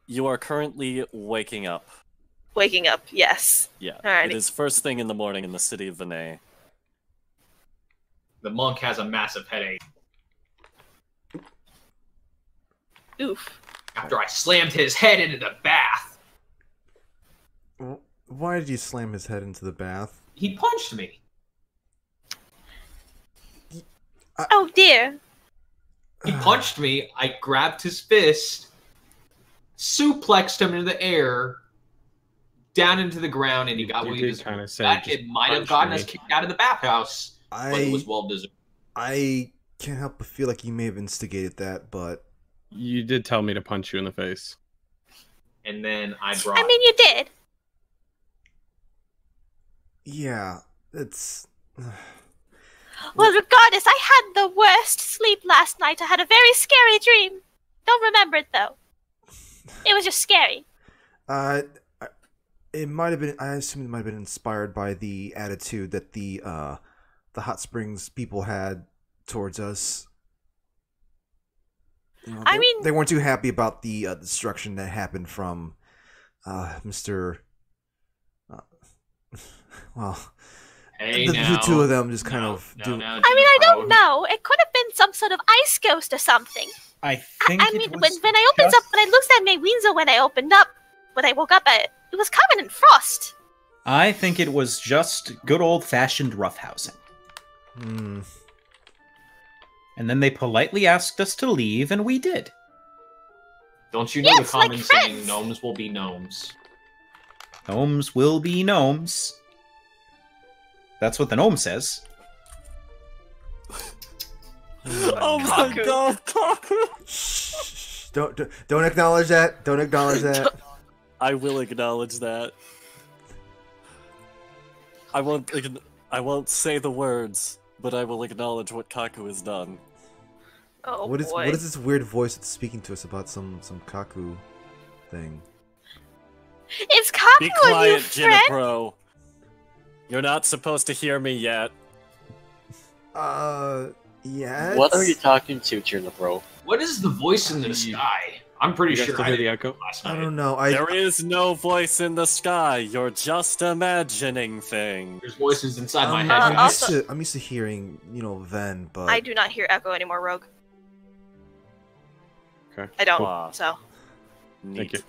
You are currently waking up. Waking up, yes. Yeah. Alrighty. It is first thing in the morning in the city of Vinay. The monk has a massive headache. Oof. After I slammed his head into the bath. Why did you slam his head into the bath? He punched me. Oh dear. He punched me, I grabbed his fist, suplexed him into the air, down into the ground, and he got what he deserved. That kid might have gotten us kicked out of the bathhouse, but it was well deserved. I can't help but feel like you may have instigated that, but... You did tell me to punch you in the face. And then I brought... I mean, you did. Yeah, it's... Well, regardless, I had the worst sleep last night. I had a very scary dream. Don't remember it, though. It was just scary. It might have been... I assume it might have been inspired by the attitude that the Hot Springs people had towards us. You know, they weren't too happy about the destruction that happened from Mr. Well, hey, the two of them just kind of do. I mean, I don't know. It could have been some sort of ice ghost or something. I think. I mean, when I opened up, when I looked at Mayweezer, when I woke up, it was covered in frost. I think it was just good old-fashioned roughhousing. Hmm. And then they politely asked us to leave, and we did. Don't you know the common saying, gnomes will be gnomes? Gnomes will be gnomes. That's what the gnome says. Oh my god, Don't acknowledge that. Don't acknowledge that. I will acknowledge that. I won't say the words, but I will acknowledge what Kaku has done. Oh, what is this weird voice that's speaking to us about some Kaku thing? It's Kaku. Be quiet, you friend. Jinapro. You're not supposed to hear me yet. Yeah. What are you talking to, Jinapro? What is the voice in the sky? I'm pretty sure I heard the echo. I don't know. There is no voice in the sky. You're just imagining things. There's voices inside my head. I'm used to hearing, Ven, but I do not hear echo anymore, Rogue. Okay. I don't. Wow. So. Neat. Thank you.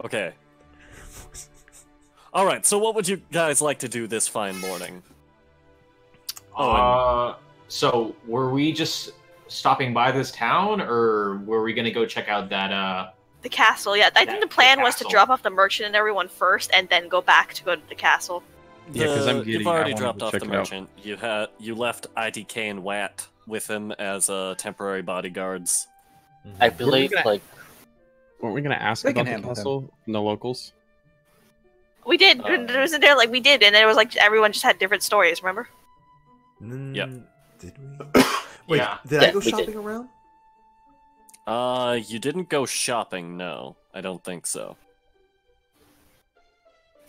Okay. All right. So, what would you guys like to do this fine morning? So were we just stopping by this town, or were we gonna go check out that The castle, yeah. I think the plan was to drop off the merchant and everyone first, and then go back to go to the castle. Yeah, because I'm giddy. You've already I wanted dropped to off check the it out. merchant. You left IDK and Watt with him as temporary bodyguards. I believe, Weren't we gonna ask They can about the handle castle from the locals? We did. Wasn't there we did, and it was like everyone just had different stories. Remember? Yep. Did we? Wait, Yeah. did I go shopping around? You didn't go shopping, no. I don't think so.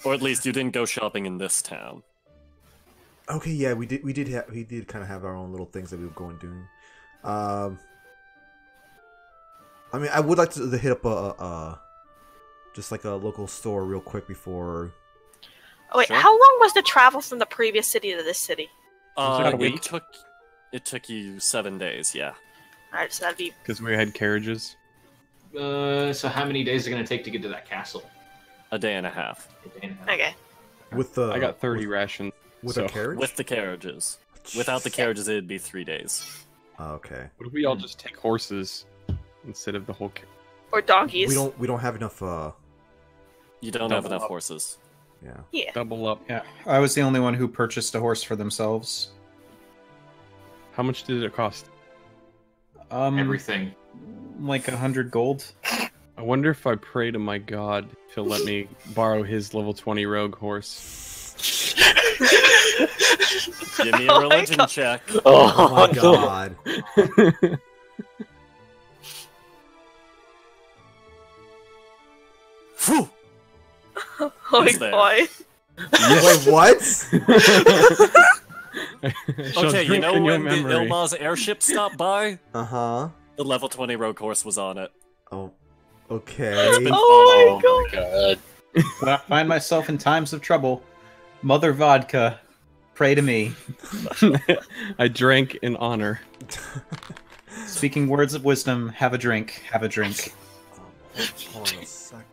Or at least you didn't go shopping in this town. Okay, yeah, we did kind of have our own little things that we were going doing. I mean, I would like to hit up just like a local store real quick before. Oh wait, Sure. how long was the travel from the previous city to this city? about a week? It took you 7 days, yeah. Alright, so that'd be. Because we had carriages. so how many days is it gonna take to get to that castle? A day and a half. Okay. With the I got 30 rations. with so. a carriage. With the carriages. Without the carriages, it'd be 3 days. Oh, okay. What if we all just take horses instead of the whole? Or donkeys. We don't have enough. You don't have enough horses. Yeah. Yeah. Double up. Yeah, I was the only one who purchased a horse for themselves. How much did it cost? Everything. Like 100 gold. I wonder if I pray to my god to let me borrow his level 20 rogue horse. Give me a religion check. Oh my god. Phew! Oh It's there. boy. Wait, what? Okay, you know when the Ilma's airship stopped by? Uh-huh. The level 20 rogue horse was on it. Oh. Okay. Oh my god. When I find myself in times of trouble, Mother Vodka, pray to me. I drank in honor. Speaking words of wisdom, have a drink, have a drink. Hold on a second.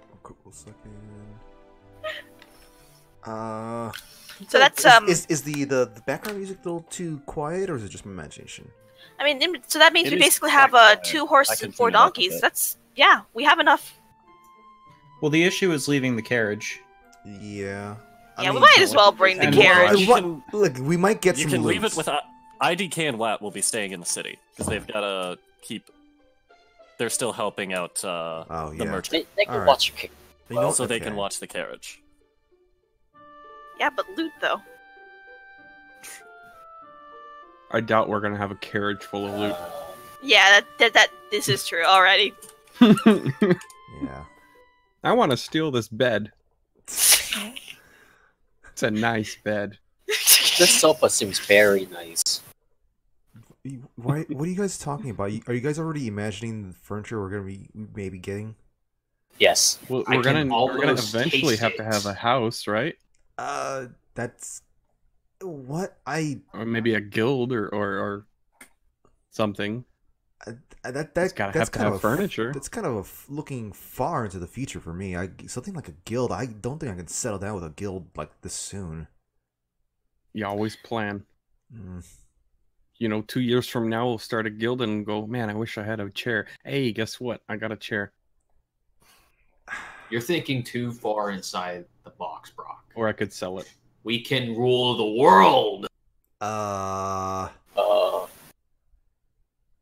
So that's Is the background music a little too quiet, or is it just my imagination? I mean, so that means It we is basically have quite quiet. 2 I horses can and 4 tune it up a donkeys. bit. That's we have enough. Well, the issue is leaving the carriage. Yeah. I Yeah, we mean, might as well bring the And carriage. You can- Look, we might get You some can leave loot. it with IDK and WAT will be staying in the city because they've got to keep. They're still helping out the yeah. merchant, They can Alright. watch your kick. You know, so they okay. can watch the carriage. Yeah, but loot though. I doubt we're gonna have a carriage full of loot. Yeah, that this is true already. Yeah. I want to steal this bed. It's a nice bed. This sofa seems very nice. Why? What are you guys talking about? Are you guys already imagining the furniture we're gonna be maybe getting? Yes. Well, I we're can gonna almost eventually taste have to have it. a house, right? That's what Or maybe a guild or something. that's gotta that's have to kind have of furniture. That's kind of looking far into the future for me. Something like a guild. I don't think I can settle down with a guild like this soon. You always plan. Mm. You know, 2 years from now, we'll start a guild and go, man, I wish I had a chair. Hey, guess what? I got a chair. You're thinking too far inside the box, Brock. Or I could sell it. We can rule the world.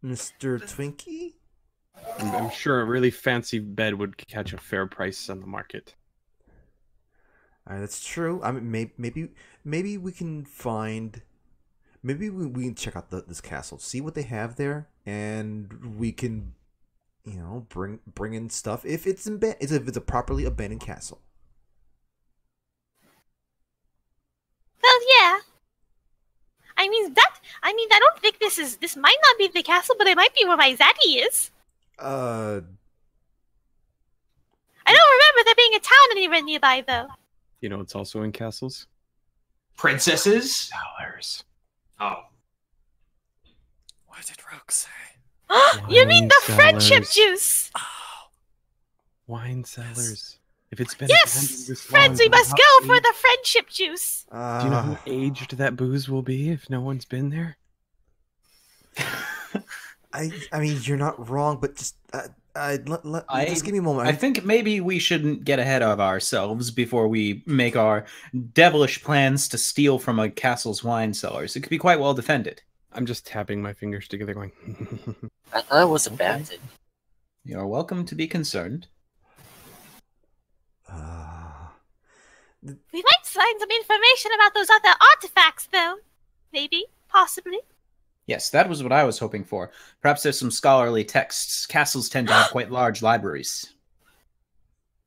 Mr. Twinkie? I'm sure a really fancy bed would catch a fair price on the market. That's true. I mean, maybe we can find. Maybe we can check out this castle, see what they have there, and we can, bring in stuff if it's if it's a properly abandoned castle. Well, yeah. I don't think this might not be the castle, but it might be where my zaddy is. I don't remember there being a town anywhere nearby, though. You know, it's also in castles. Princesses? Dollars. Oh. What did Rogue say? You mean the Wine friendship cellars. juice? Wine cellars. If it's been Yes, abandoned this friends, long, we must how go for aged- the friendship juice. Do you know how aged that booze will be if no one's been there? I mean, you're not wrong, but just just give me a moment. I think maybe we shouldn't get ahead of ourselves before we make our devilish plans to steal from a castle's wine cellars. It could be quite well defended. I'm just tapping my fingers together going... I thought it was abandoned. You're welcome to be concerned. We might find some information about those other artifacts, though. Maybe, possibly. Yes, that was what I was hoping for. Perhaps there's some scholarly texts. Castles tend to have quite large libraries.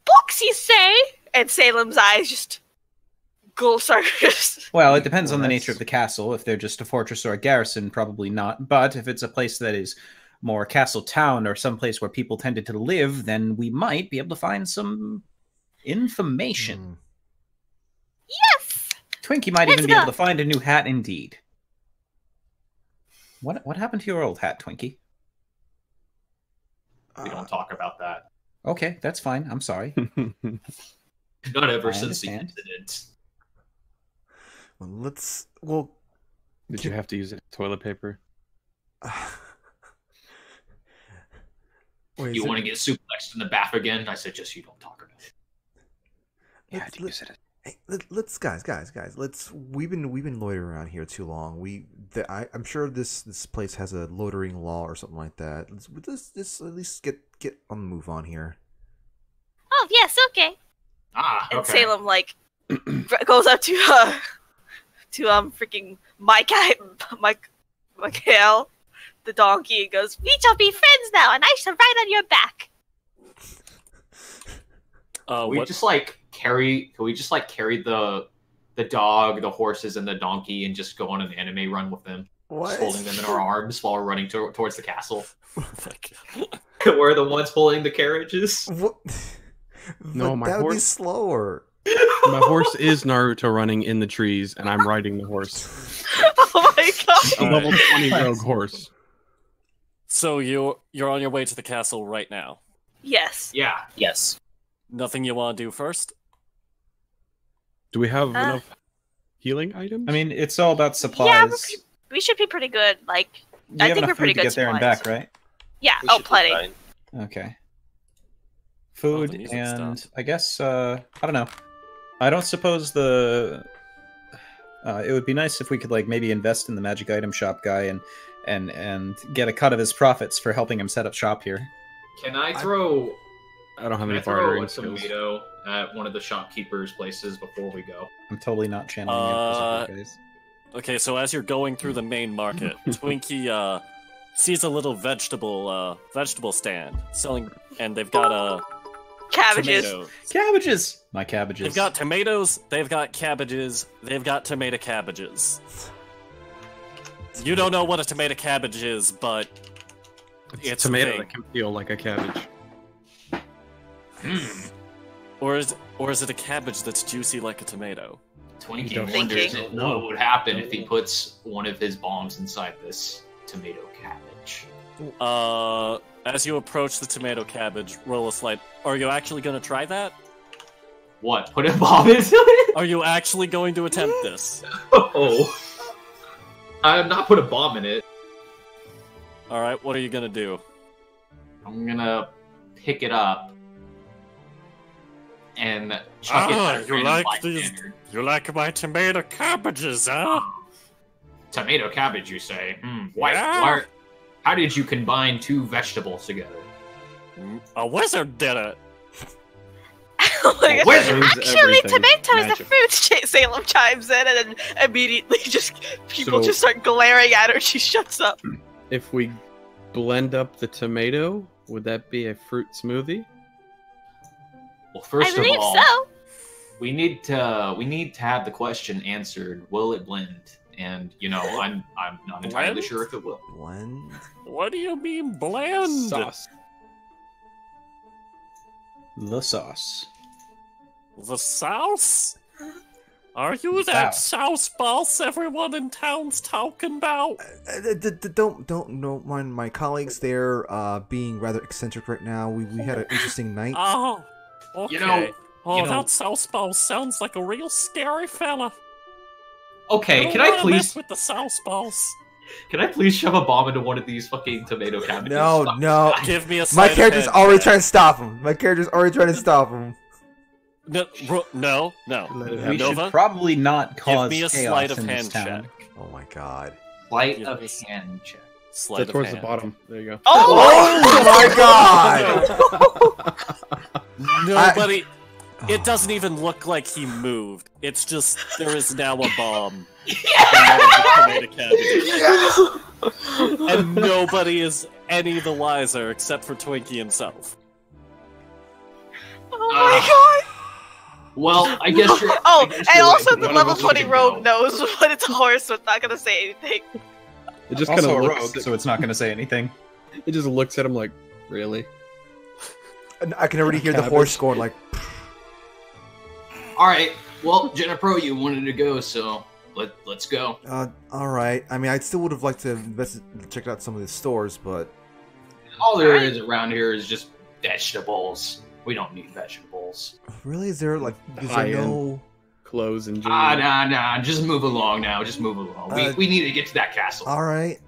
Books, you say? And Salem's eyes just go circus. Well, it depends on the that's- nature of the castle. If they're just a fortress or a garrison, probably not. But if it's a place that is more castle town or some place where people tended to live, then we might be able to find some information. Yes! Twinkie might Let's even be go. able to find a new hat indeed. What happened to your old hat, Twinkie? We don't talk about that. Okay, that's fine. I'm sorry. Not ever I since the understand. incident. Well, Did you have to use it toilet paper? wait, You want to get suplexed in the bath again? I suggest you don't talk about it. Yeah, I had to use it. Hey, let's guys. We've been loitering around here too long. I'm sure this place has a loitering law or something like that. Let's at least get on the move on here. Oh, yes, okay. Ah, And okay. Salem, like, goes up to freaking Michael, the donkey, and goes, "We shall be friends now, and I shall ride on your back." Can we What? just carry the dog, the horses, and the donkey, and just go on an anime run with them? What? Just holding them in our arms while we're running towards the castle. We're the ones pulling the carriages. What? No, my that would be horse- slower. My horse is Naruto running in the trees, and I'm riding the horse. Oh my god! A level 20 rogue horse. So you're on your way to the castle right now. Yes. Yeah. Yes. Nothing you want to do first? Do we have enough healing items? I mean, it's all about Yeah, supplies. we should be pretty good. Like, You I have think enough we're pretty food to good get there and supplies. back, right? Yeah. We Oh, should be plenty. fine. Okay. Oh, Food the music and stopped. I guess I don't know. I don't suppose the it would be nice if we could like maybe invest in the magic item shop guy and get a cut of his profits for helping him set up shop here. Can I throw? I don't have Can any I throw bartering a skills. tomato at one of the shopkeepers' places before we go? I'm totally not channeling empathy, guys. Okay, so as you're going through the main market, Twinkie sees a little vegetable stand selling, and they've got Cabbages. tomatoes. Cabbages! My cabbages. They've got tomatoes, they've got cabbages, they've got tomato cabbages. You don't know what a tomato cabbage is, but it's a tomato a thing. that can feel like a cabbage. Or is it a cabbage that's juicy like a tomato? Twinkie don't wonders think. what would happen if he puts one of his bombs inside this tomato cabbage. As you approach the tomato cabbage, roll a slide. Are you actually going to try that? What? Put a bomb into it? Are you actually going to attempt this? Oh. I'm not put a bomb in it. Alright, what are you going to do? I'm gonna pick it up and chuck it at a you random like these? bystander. You like my tomato cabbages, huh? Tomato cabbage, you say? Why? Yeah. How did you combine two vegetables together? A wizard did it. Oh my god. Wizard! Actually, Everything tomato is a magic. fruit. Salem chimes in, and then immediately people So- just start glaring at her. She shuts up. If we blend up the tomato, would that be a fruit smoothie? Well, first I believe of all, so. we need to have the question answered. Will it blend? And I'm not entirely Blend? sure if it will. Blend? What do you mean blend? Sauce. The sauce. The sauce? Are you The that sauce. sauce boss everyone in town's talking about? Don't mind my colleagues there being rather eccentric right now. We had an interesting night. Oh, okay. You know- that sauce boss sounds like a real scary fella. Okay, don't can I wanna please mess with the sauce boss? shove a bomb into one of these fucking tomato cabbages? No, Fuck. no. Give me a My sleight of character's hand already check. trying to stop him. My character's already trying to stop him. No. Let it We Nova, should probably not give cause me a chaos sleight of in this hand town. check. Oh my god. Sleight Give of this- hand check. Sleight Go of towards hand. the bottom. There you go. Oh my god! Nobody. It doesn't even look like he moved. It's just there is now a bomb. And nobody is any the wiser except for Twinkie himself. Oh my Well, I guess you're. Oh, I guess and you're also right. the One of level us 20 can rogue go. knows, but it's a horse, so it's not gonna say anything. It just kind Also of a looks. rogue, so it's not going to say anything. It just looks at him like, really? And I can already hear the Cabbage. horse going like. All right. Well, Jenna Pro, you wanted to go, so let's go. All right. I mean, I still would have liked to check out some of the stores, but All there is around here is just vegetables. We don't need vegetables. really, is there is there High-end. no? Clothes and Ah, jewelry. nah. Just move along now. Just move along. We need to get to that castle. All right.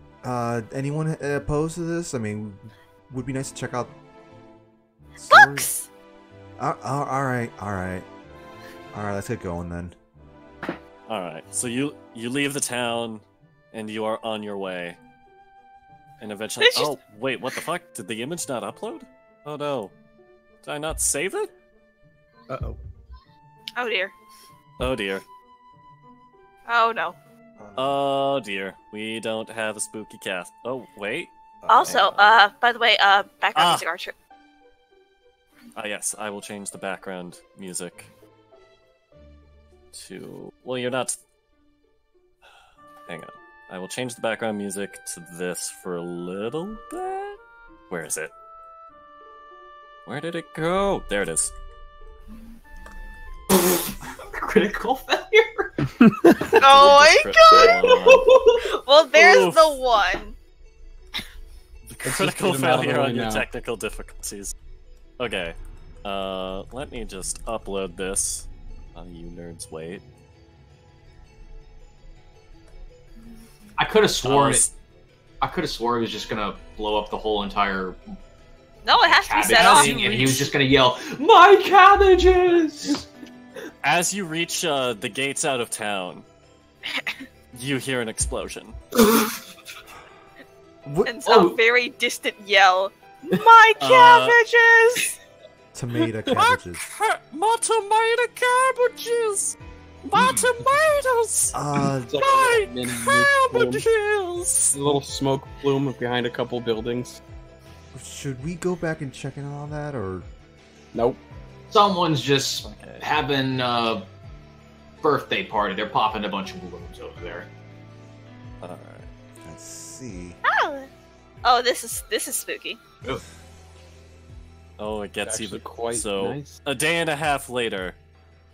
Anyone opposed to this? I mean, would be nice to check out. stores. Books! All right. Let's get going then. All right. So you leave the town, and you are on your way. And eventually, It's just- oh wait, what the fuck? Did the image not upload? Oh no, did I not save it? Uh-oh. Oh dear. Oh dear. Oh no. Oh dear. We don't have a spooky cast. Oh wait. Also, hang on. by the way, background Ah. music Archer. Yes, I will change the background music to. Well, you're not. Hang on. I will change the background music to this for a little bit. Where is it? Where did it go? There it is. Critical failure. Oh my god! Well, there's Oof. the one. Critical get him out of the failure way on your now. technical difficulties. Okay. Let me just upload this. You nerds wait. I could have sworn Uh, it. I could have swore he was just gonna blow up the whole entire No, it has to be cabbage set off. thing, and he was just gonna yell, "My cabbages!" As you reach the gates out of town, you hear an explosion. What? And Oh. a very distant yell. My cabbages! Tomato cabbages. My tomato cabbages! My tomatoes! It's like My a mini plume. cabbages! A little smoke plume behind a couple buildings. Should we go back and check in on that, or? Nope. Someone's just Okay. having a birthday party. They're popping a bunch of balloons over there. Alright. Let's see. Oh, this is spooky. Oh, it gets Actually even quite so. nice. A day and a half later,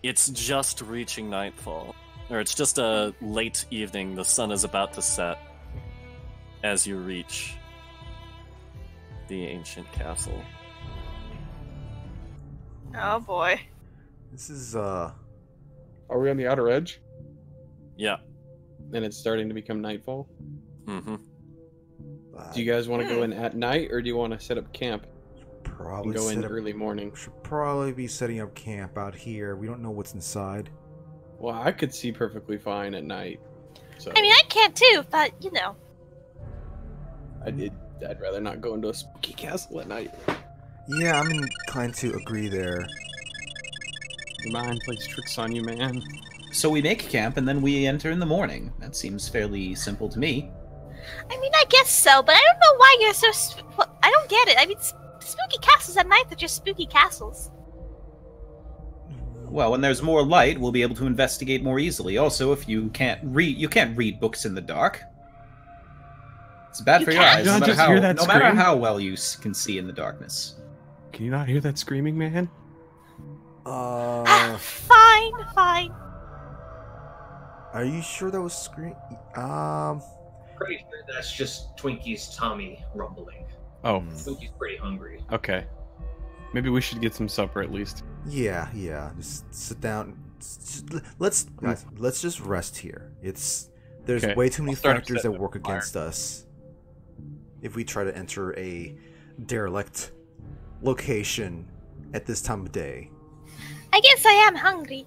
it's just reaching nightfall, or it's just a late evening. The sun is about to set as you reach the ancient castle. Oh boy. This is Are we on the outer edge? Yeah. And it's starting to become nightfall. Mm-hmm. Do you guys want to go in at night, or do you want to set up camp probably and go in set up, early morning? should probably be setting up camp out here. We don't know what's inside. Well, I could see perfectly fine at night. So I mean, I can too, but you know. I'd rather not go into a spooky castle at night. Yeah, I'm inclined to agree there. Your mind plays tricks on you, man. So we make camp and then we enter in the morning. That seems fairly simple to me. I mean, I guess so, but I don't know why you're so. I don't get it. I mean, spooky castles at night are just spooky castles. Well, when there's more light, we'll be able to investigate more easily. Also, if you can't read books in the dark. It's bad You for your can't? eyes, Did I no matter just hear that no matter scream? how well you can see in the darkness. Can you not hear that screaming, man? Fine. Are you sure that was scream? Pretty sure that's just Twinkie's tummy rumbling. Oh, Twinkie's pretty hungry. okay. Maybe we should get some supper at least. Yeah. Just sit down. Let's just rest here. There's Okay, way too many I'll start factors that setting up work a fire. against us. If we try to enter a derelict location at this time of day. I guess I am hungry.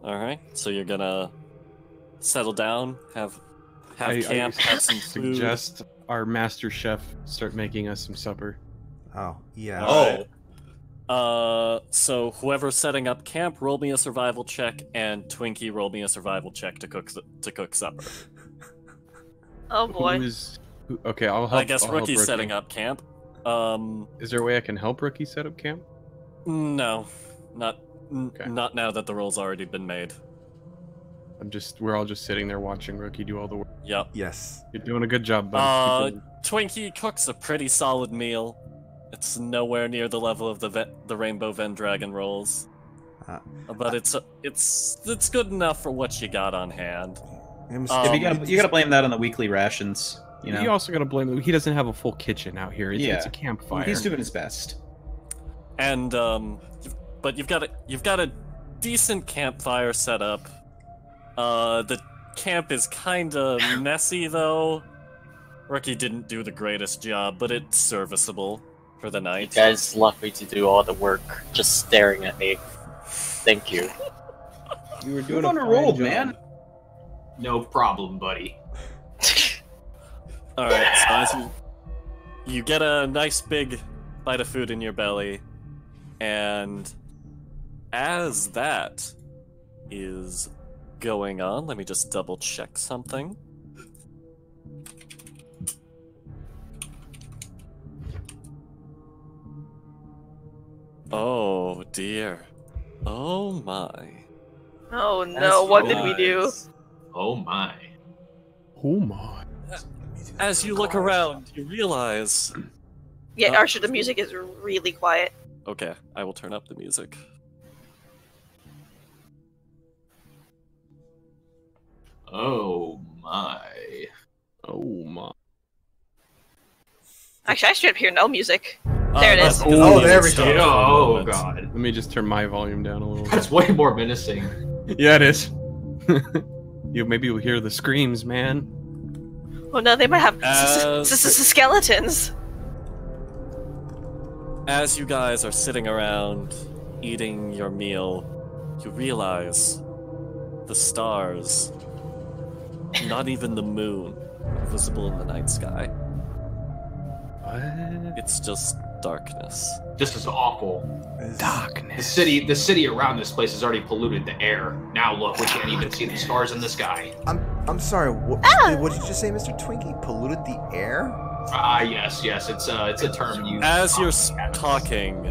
Alright, so you're gonna settle down, have I camp, have some food. suggest our master chef start making us some supper. Oh, yeah. Alright. So whoever's setting up camp, roll me a survival check, and Twinkie, roll me a survival check to cook supper. Oh boy. Okay, I'll help. I guess I'll help Rookie's Rookie. setting up camp. Is there a way I can help Rookie set up camp? No, not Okay. not now that the roll's already been made. We're all just sitting there watching Rookie do all the work. Yep. Yes. You're doing a good job, bud. Keep Twinkie cooks a pretty solid meal. It's nowhere near the level of the Rainbow Vendragon rolls, but it's good enough for what you got on hand. You gotta blame that on the weekly rations. You know, You also gotta blame him. He doesn't have a full kitchen out here. It's Yeah. a campfire. he's doing his best. And but you've got a decent campfire set up. The camp is kind of messy though. Rookie didn't do the greatest job, but it's serviceable for the You night. guys left me to do all the work, just staring at me. Thank you. You were doing You're on a fine roll, job. man. No problem, buddy. All right, so as you get a nice big bite of food in your belly, and as that is going on, let me just double check something. Oh dear. Oh my. Oh no, As what you did we do? realize- Oh my. Oh my. As you look around, you realize Yeah, Archer, the music is really quiet. Okay, I will turn up the music. Oh my. Oh my. Actually, I straight up hear no music. There it is. Oh, there we Stop go. for a Oh moment. god. Let me just turn my volume down a little bit. That's way more menacing. Yeah, it is. Maybe you'll hear the screams, man. Oh no, they might have skeletons. As you guys are sitting around eating your meal, you realize the stars, not even the moon, are visible in the night sky. What? It's just darkness. This is awful. Darkness. The city around this place has already polluted the air. Now look, we can't even see the stars in the sky. I'm sorry. What did you just say, Mr. Twinkie? Polluted the air? Yes, it's a term used. As you're talking,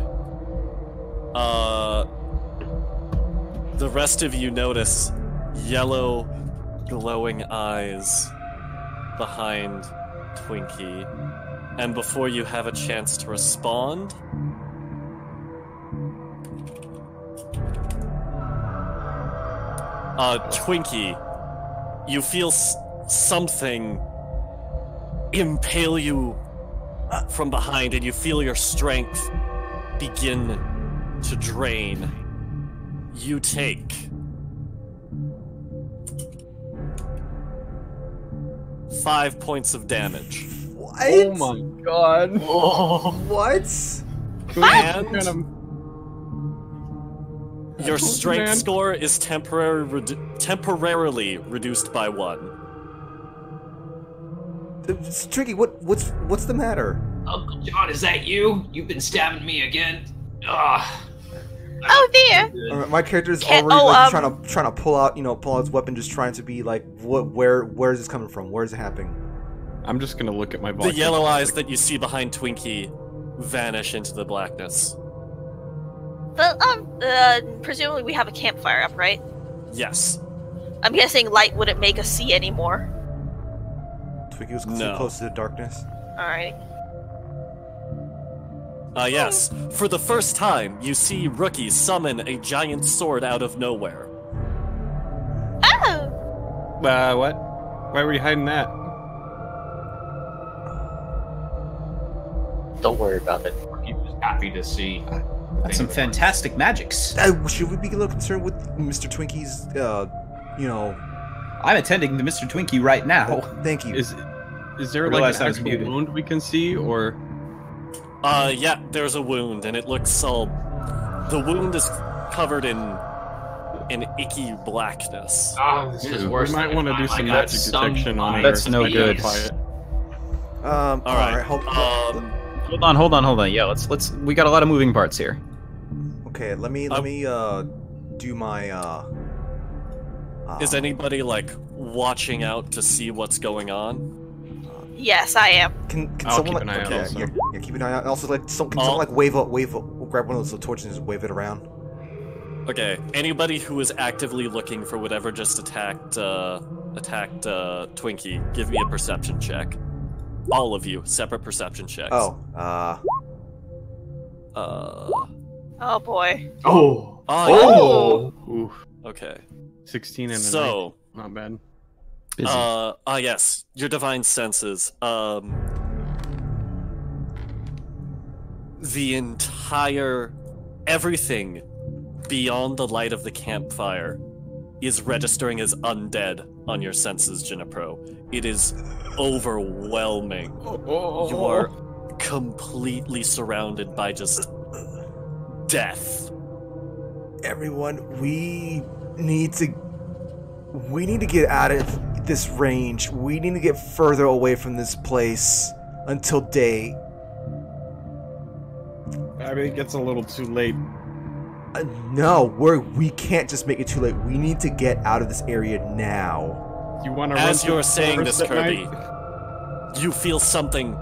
the rest of you notice yellow, glowing eyes behind Twinkie, and before you have a chance to respond, Twinkie, you feel something impale you from behind, and you feel your strength begin to drain. You take 5 points of damage. What? Oh my god. What? And your strength score is temporarily reduced by 1. Tricky, what's the matter? Uncle John, is that you? You've been stabbing me again. Ugh. Oh dear. My character is already trying to pull out his weapon, just trying to be like, where is this coming from? Where is it happening? I'm just gonna look at my The vodka. yellow eyes that you see behind Twinkie vanish into the blackness. But presumably we have a campfire up, right? Yes. I'm guessing light wouldn't make us see anymore. Twinkie was No. too close to the darkness. Alright. Yes. For the first time, you see Rookie summon a giant sword out of nowhere. Oh! What? Why were you hiding that? Don't worry about it. He was happy to see. That's some fantastic magics. Should we be a little concerned with Mr. Twinkie's, I'm attending to Mr. Twinkie right now. Thank you. Is there I like realized an I was actual muted. wound we can see, or? Yeah, there's a wound, and it looks all... The wound is covered in icky blackness. Oh, this is worse. We might want to do some magic detection on it. That's no good. Alright, hold Hold on. Yeah, let's. We got a lot of moving parts here. Okay, let me do my Is anybody, like, watching out to see what's going on? Yes, I am. Can I'll someone keep an eye out also. Yeah, keep an eye out. Also, like, can someone like wave grab one of those torches and just wave it around? Okay, anybody who is actively looking for whatever just attacked Twinkie, give me a perception check. All of you, separate perception checks. Oh boy. Oh. Oh. Ooh, Okay. 16 and a So, 9. Not bad. Busy. yes, your divine senses. The entire everything beyond the light of the campfire is registering as undead on your senses, Jinapro. It is overwhelming. You are completely surrounded by just death. Everyone, we need to get out of this range. We need to get further away from this place until day. I mean, it gets a little too late. No, we can't just make it too late. We need to get out of this area now. You want to? As you're saying this, Kirby, you feel something.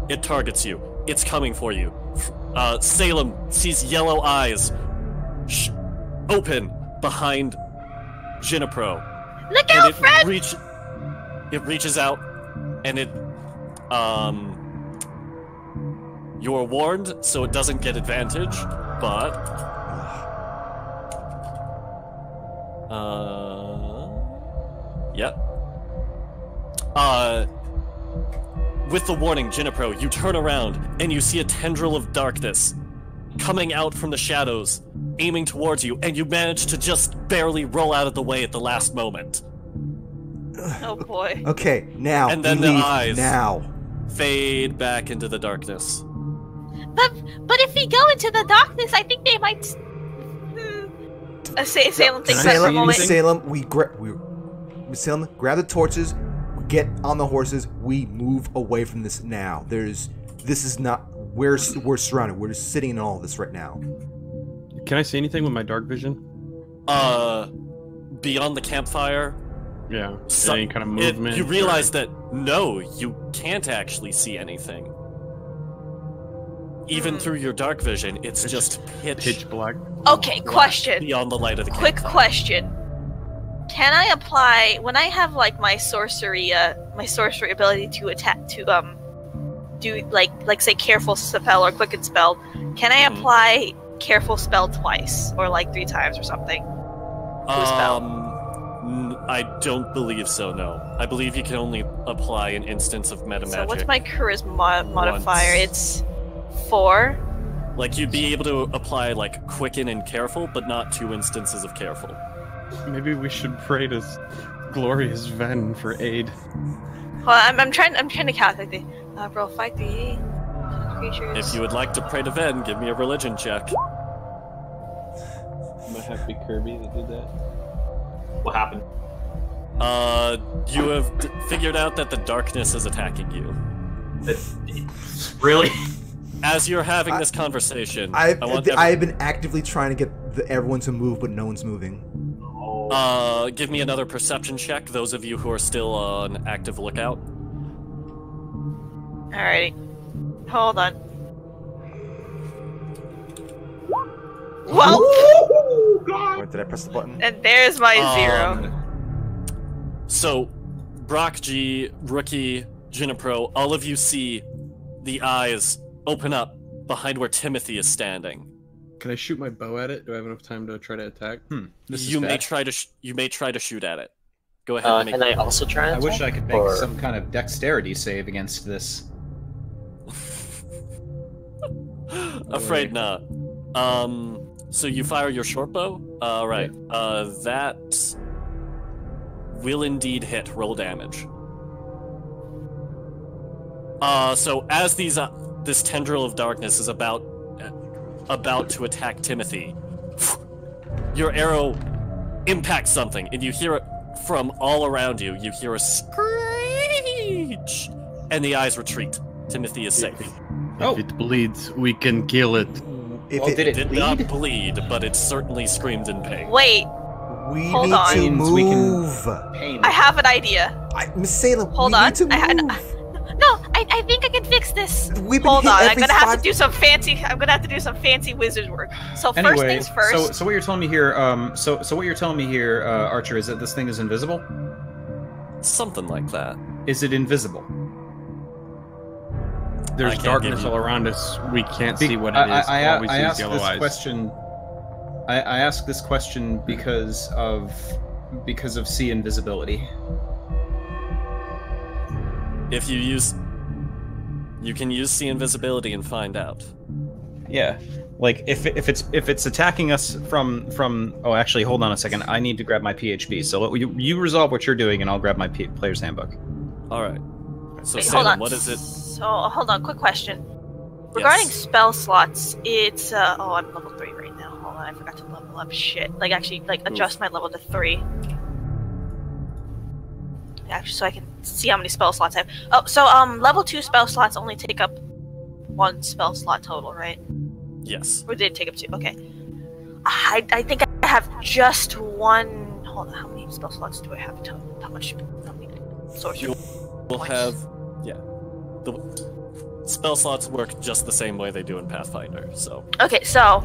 It targets you. It's coming for you. Salem sees yellow eyes open behind Jinapro. Look out, Fred! It reaches out, and it You're warned, so it doesn't get advantage, but... Yep. With the warning, Jinipro, you turn around, and you see a tendril of darkness coming out from the shadows, aiming towards you, and you manage to just barely roll out of the way at the last moment. Oh boy. Okay, now. And then the leave eyes now fade back into the darkness. But if we go into the darkness, I think they might. Salem thinks that for a moment. Salem, grab the torches, get on the horses. We move away from this now. This is not. We're surrounded. We're just sitting in all of this right now. Can I see anything with my dark vision? Beyond the campfire. Yeah. Any kind of movement. You realize that no, you can't actually see anything. Even through your dark vision, it's just pitch black. Okay, question. Beyond the light of the campfire. Quick question. Can I apply when I have like my sorcery ability to attack do like say careful spell or quicken spell? Can I apply careful spell twice or like 3 times or something? To a spell? I don't believe so. No, I believe you can only apply an instance of meta magic. So what's my charisma modifier? It's 4. Like you'd be able to apply like quicken and careful, but not 2 instances of careful. Maybe we should pray to glorious Ven for aid. Well, I'm trying to calculate the roll 5, 3 creatures. If you would like to pray to Ven, give me a religion check. Might have to be Kirby that did that. What happened? You have figured out that the darkness is attacking you. Really? As you're having this conversation, I've been actively trying to get everyone to move, but no one's moving. Give me another perception check, those of you who are still on active lookout. Alrighty. Hold on. Well, Wait, did I press the button? and there's my 0. So, Brock G, Rookie, Jinipro, all of you see the eyes open up behind where Timothy is standing. Can I shoot my bow at it? Do I have enough time to try to attack? You may try to shoot at it. Go ahead. Can I also try? I wish I could make some kind of dexterity save against this. Afraid not. So you fire your short bow? Right. That will indeed hit. Roll damage. So as this tendril of darkness is about to attack Timothy, your arrow impacts something, and you hear it from all around you. You hear a screech, and the eyes retreat. Timothy is safe. If it bleeds, we can kill it. Did it not bleed, but it certainly screamed in pain. Wait. Hold on. To move. I have an idea. Miss Salem, hold we on. need to move. I think I can fix this. Hold on. I'm gonna have to do some fancy wizard work. So first things first. So what you're telling me here, so what you're telling me here, Archer, is that this thing is invisible? Something like that. Is it invisible? There's darkness all around us. We can't see what it is. I ask this question. I ask this question because of sea invisibility. If you can use sea invisibility and find out. Yeah, like if it's attacking us from. Oh, actually, hold on a second. I need to grab my PHP. So you resolve what you're doing, and I'll grab my player's handbook. All right. So wait, Salem, what is it? So hold on, quick question. Regarding spell slots, it's I'm level 3 right now. Hold on, I forgot to level up. Shit, adjust my level to 3. Actually, so I can see how many spell slots I have. Oh, so level 2 spell slots only take up 1 spell slot total, right? Yes. Or did it take up 2? Okay. I think I have just 1. Hold on, how many spell slots do I have total? How many sorcery? We'll have, the spell slots work just the same way they do in Pathfinder. So. Okay, so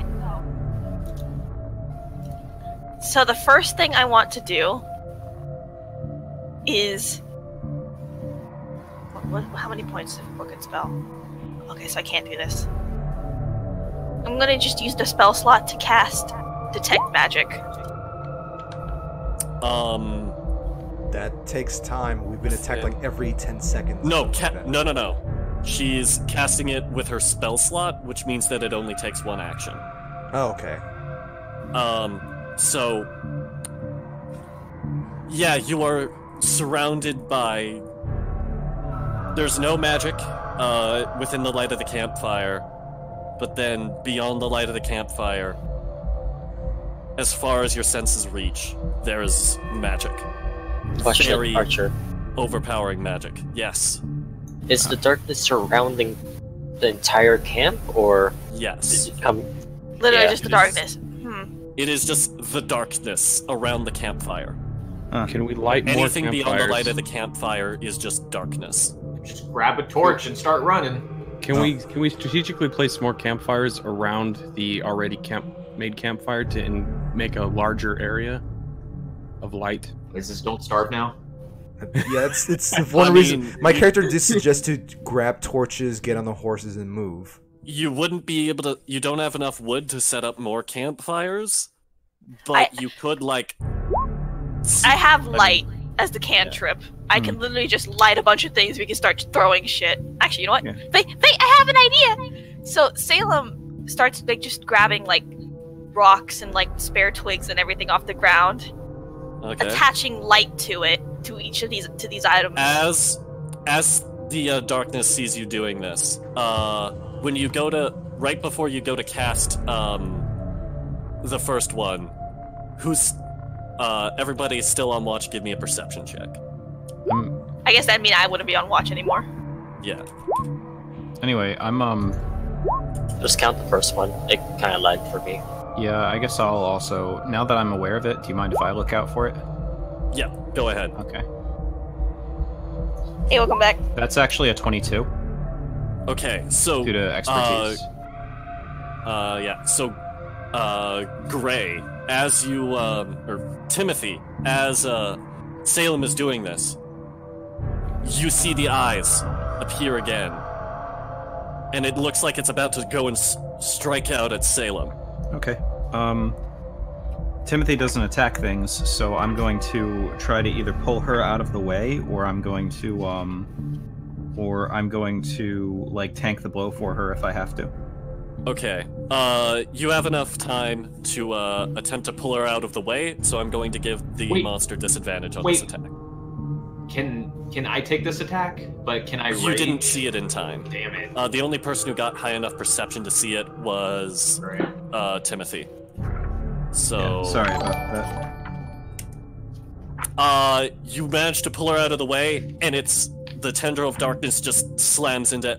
the first thing I want to do is how many points does a book and spell? Okay, so I can't do this. I'm gonna just use the spell slot to cast Detect Magic. That takes time. We've been attacked like every 10 seconds. No, no. She's casting it with her spell slot, which means that it only takes one action. Oh, okay. So... Yeah, you are surrounded by... There's no magic within the light of the campfire, but then beyond the light of the campfire, as far as your senses reach, there is magic. Question, Very Archer. overpowering magic. Yes. Is the darkness surrounding the entire camp, or Yes. is it come? Literally Yeah, just the it is. darkness. It is just the darkness around the campfire. Can we light more Anything beyond the light campfires? of the campfire is just darkness. Just grab a torch and start running. Can we strategically place more campfires around the already made campfire to make a larger area of light? Is this Don't Starve now? Yeah, it's one reason. My character did suggest to grab torches, get on the horses, and move. You wouldn't be able to. You don't have enough wood to set up more campfires, but you could like. I have light as the cantrip. I can literally just light a bunch of things. We can start throwing shit. Actually, you know what? Yeah. Wait, I have an idea. So Salem starts like just grabbing like rocks and like spare twigs and everything off the ground, Okay. attaching light to it, to each of these items. As the darkness sees you doing this, when you go to right before you go to cast the first one, who's everybody's still on watch. Give me a perception check. I guess that means I wouldn't be on watch anymore. Yeah. Anyway, I'm Just count the first one. It kind of lagged for me. yeah, I guess I'll also, now that I'm aware of it, do you mind if I look out for it? Yeah. Go ahead. Okay. Hey, welcome back. That's actually a 22 Okay. So. due to expertise. Yeah. So, Gray, as you or Timothy, as Salem is doing this, you see the eyes appear again, and it looks like it's about to go and strike out at Salem. Okay. Timothy doesn't attack things, so I'm going to try to either pull her out of the way, or I'm going to like tank the blow for her if I have to. Okay. You have enough time to attempt to pull her out of the way, so I'm going to give the Wait. monster disadvantage on Wait. this attack. Can I take this attack? But can I You rage? didn't see it in time. Damn it. The only person who got high enough perception to see it was Right. Timothy. So Yeah, sorry about that. you managed to pull her out of the way, and the tendril of darkness just slams into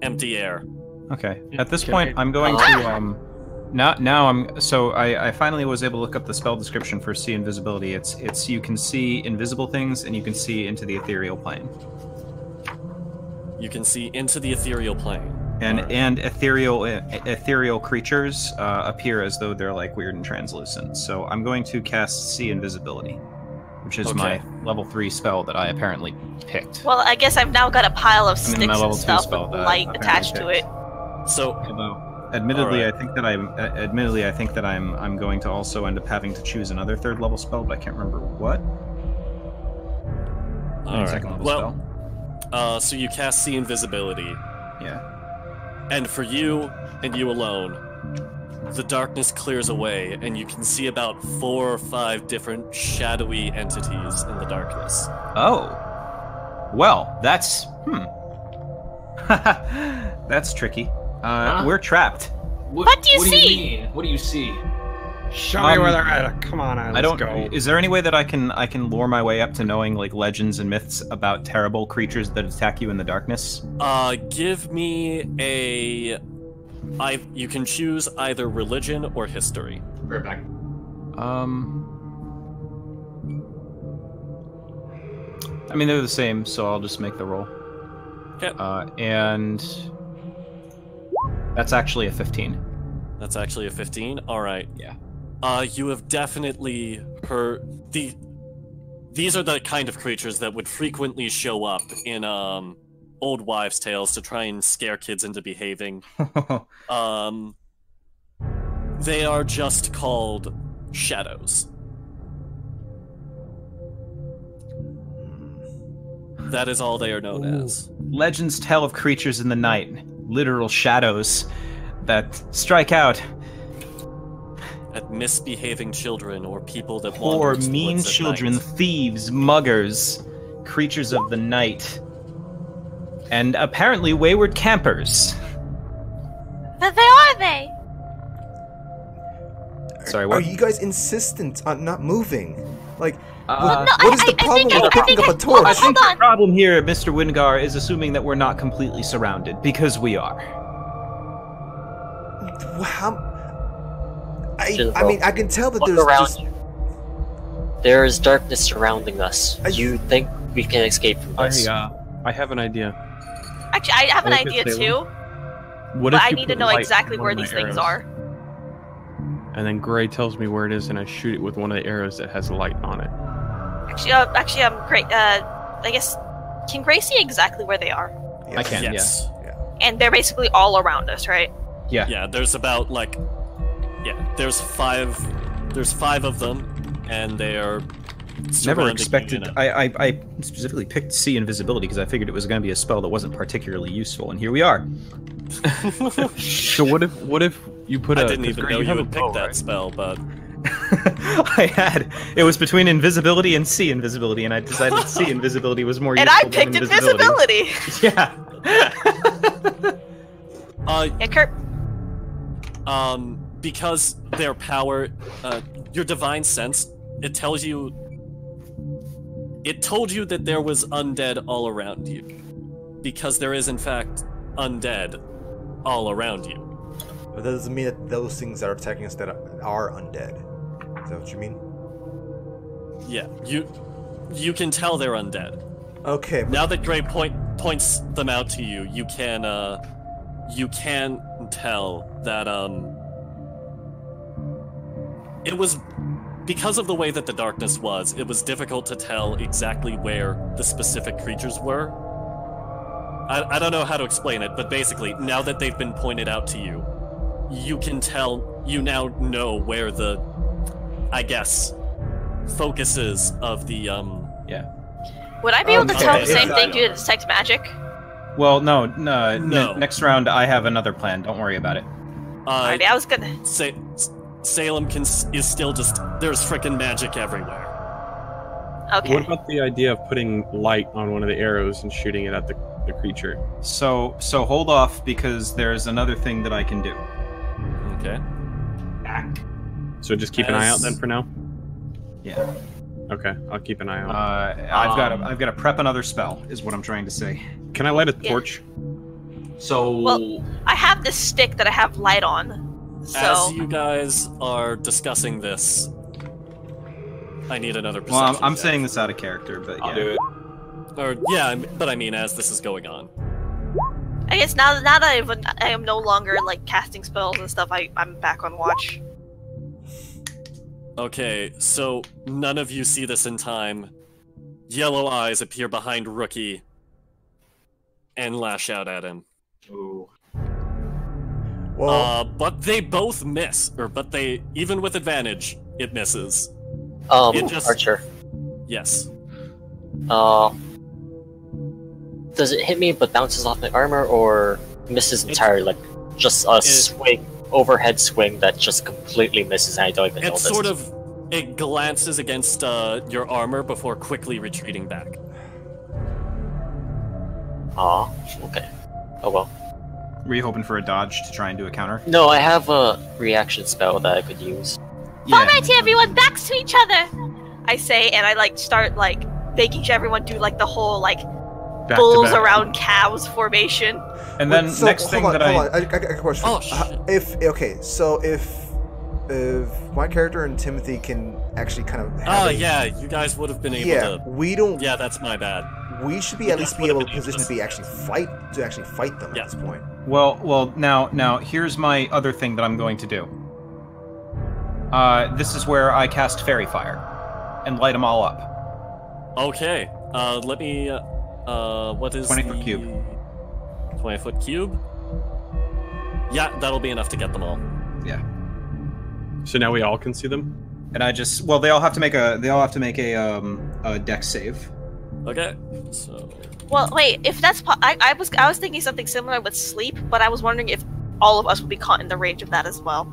empty air. Okay. At this point, I'm going to now I finally was able to look up the spell description for see invisibility. It's you can see invisible things and you can see into the ethereal plane. You can see into the ethereal plane. And ethereal creatures appear as though they're like weird and translucent. So I'm going to cast see invisibility, which is my level 3 spell that I apparently picked. Well, I guess I've now got a pile of I mean, sticks my level and 2 stuff spell with that light I attached to apparently it. So Although, admittedly, Alright. I think that I'm going to also end up having to choose another 3rd level spell, but I can't remember what. Alright. Second level Well, so you cast see invisibility. spell. Yeah. And for you, and you alone, the darkness clears away, and you can see about 4 or 5 different shadowy entities in the darkness. Oh. Well, that's that's tricky. We're trapped. What do you see? mean? What do you see? Show me where they're at. Come on, I don't. Is there any way that I can lure my way up to knowing like legends and myths about terrible creatures that attack you in the darkness? Give me you can choose either religion or history. Right back. I mean they're the same, so I'll just make the roll. Okay. And that's actually a 15. That's actually a 15. All right. Yeah. You have definitely heard these are the kind of creatures that would frequently show up in old wives' tales to try and scare kids into behaving. They are just called shadows. That is all they are known as. Legends tell of creatures in the night, literal shadows that strike out at misbehaving children or people that poor, wander mean children, thieves, muggers, creatures of the night, and apparently wayward campers. But they are they? Sorry, what? Are you guys insistent on not moving? Like, no, what is the problem with picking up a torch? I think the problem here, Mr. Wingar, is assuming that we're not completely surrounded, because we are. I mean, I can tell that Look there's around just... you. There is darkness surrounding us. You think we can escape from this? I have an idea. Actually, I have an What if idea it's too. What But if I you need to put know light exactly on where one of these my things arrows, are. And then Gray tells me where it is, and I shoot it with one of the arrows that has light on it. Actually, great. I guess, can Gray see exactly where they are? Yes. I can, yes. Yeah. And they're basically all around us, right? Yeah. Yeah, there's about there's five of them, and they are Never expected. I specifically picked Sea Invisibility because I figured it was going to be a spell that wasn't particularly useful, and here we are. So what if you put I didn't even know you would pick that right? spell, but It was between invisibility and Sea Invisibility, and I decided Sea Invisibility was more And useful I picked than invisibility. Yeah. Yeah, Kurt. because their power, your divine sense, it told you that there was undead all around you, because there is in fact undead all around you. But that doesn't mean that those things that are attacking us that are undead. Is that what you mean? Yeah, you can tell they're undead. Okay. But Now that Gray points them out to you, you can tell that it was because of the way that the darkness was. It was difficult to tell exactly where the specific creatures were. I don't know how to explain it, but basically, now that they've been pointed out to you, you can tell. You now know where the, I guess, focuses of the Yeah. Would I be able to Okay, tell the if same I thing to detect magic? Well, no. No. Next round, I have another plan. Don't worry about it. Alrighty, I was gonna. Salem is still just, there's frickin' magic everywhere. Okay. What about the idea of putting light on one of the arrows and shooting it at the creature? So hold off, because there's another thing that I can do. Okay. So just keep an eye out then for now. Yeah. Okay, I'll keep an eye out. I've got to prep another spell, is what I'm trying to say. Can I light a Yeah. torch? So Well, I have this stick that I have light on. So As you guys are discussing this, I need another perception. Well, I'm check. saying this out of character, but I'll yeah. do it. Or yeah, but I mean, as this is going on. I guess now that I am no longer like casting spells and stuff, I'm back on watch. Okay, so none of you see this in time. Yellow eyes appear behind Rookie and lash out at him. Ooh. well, But they both miss, but they, even with advantage, it misses. It just- Archer. Yes. Does it hit me but bounces off my armor, or misses entirely? Like just a swing, overhead swing that just completely misses, and I don't even know It this. sort of, it glances against your armor before quickly retreating back. Aw, okay. Oh well. Were you hoping for a dodge to try and do a counter? No, I have a reaction spell that I could use. Alrighty, everyone, backs to each other. I say, and I like start like making everyone do like the whole like Back to bulls back. around calves formation. And then so, next hold thing on, that hold on. I got a question. Oh, shit. If my character and Timothy can actually kind of have Yeah, you guys would have been able yeah, to. we don't. Yeah, that's my bad. We should be at least be able to position to be actually fight them Yeah. at this point. Well, now here's my other thing that I'm going to do. This is where I cast Fairy Fire and light them all up. Okay, let me. What is 20 foot the cube. 20-foot cube. Yeah, that'll be enough to get them all. Yeah. So now we all can see them. And I just they all have to make a dex save. Okay. So. Well, wait. If that's I was thinking something similar with sleep, but I was wondering if all of us would be caught in the range of that as well.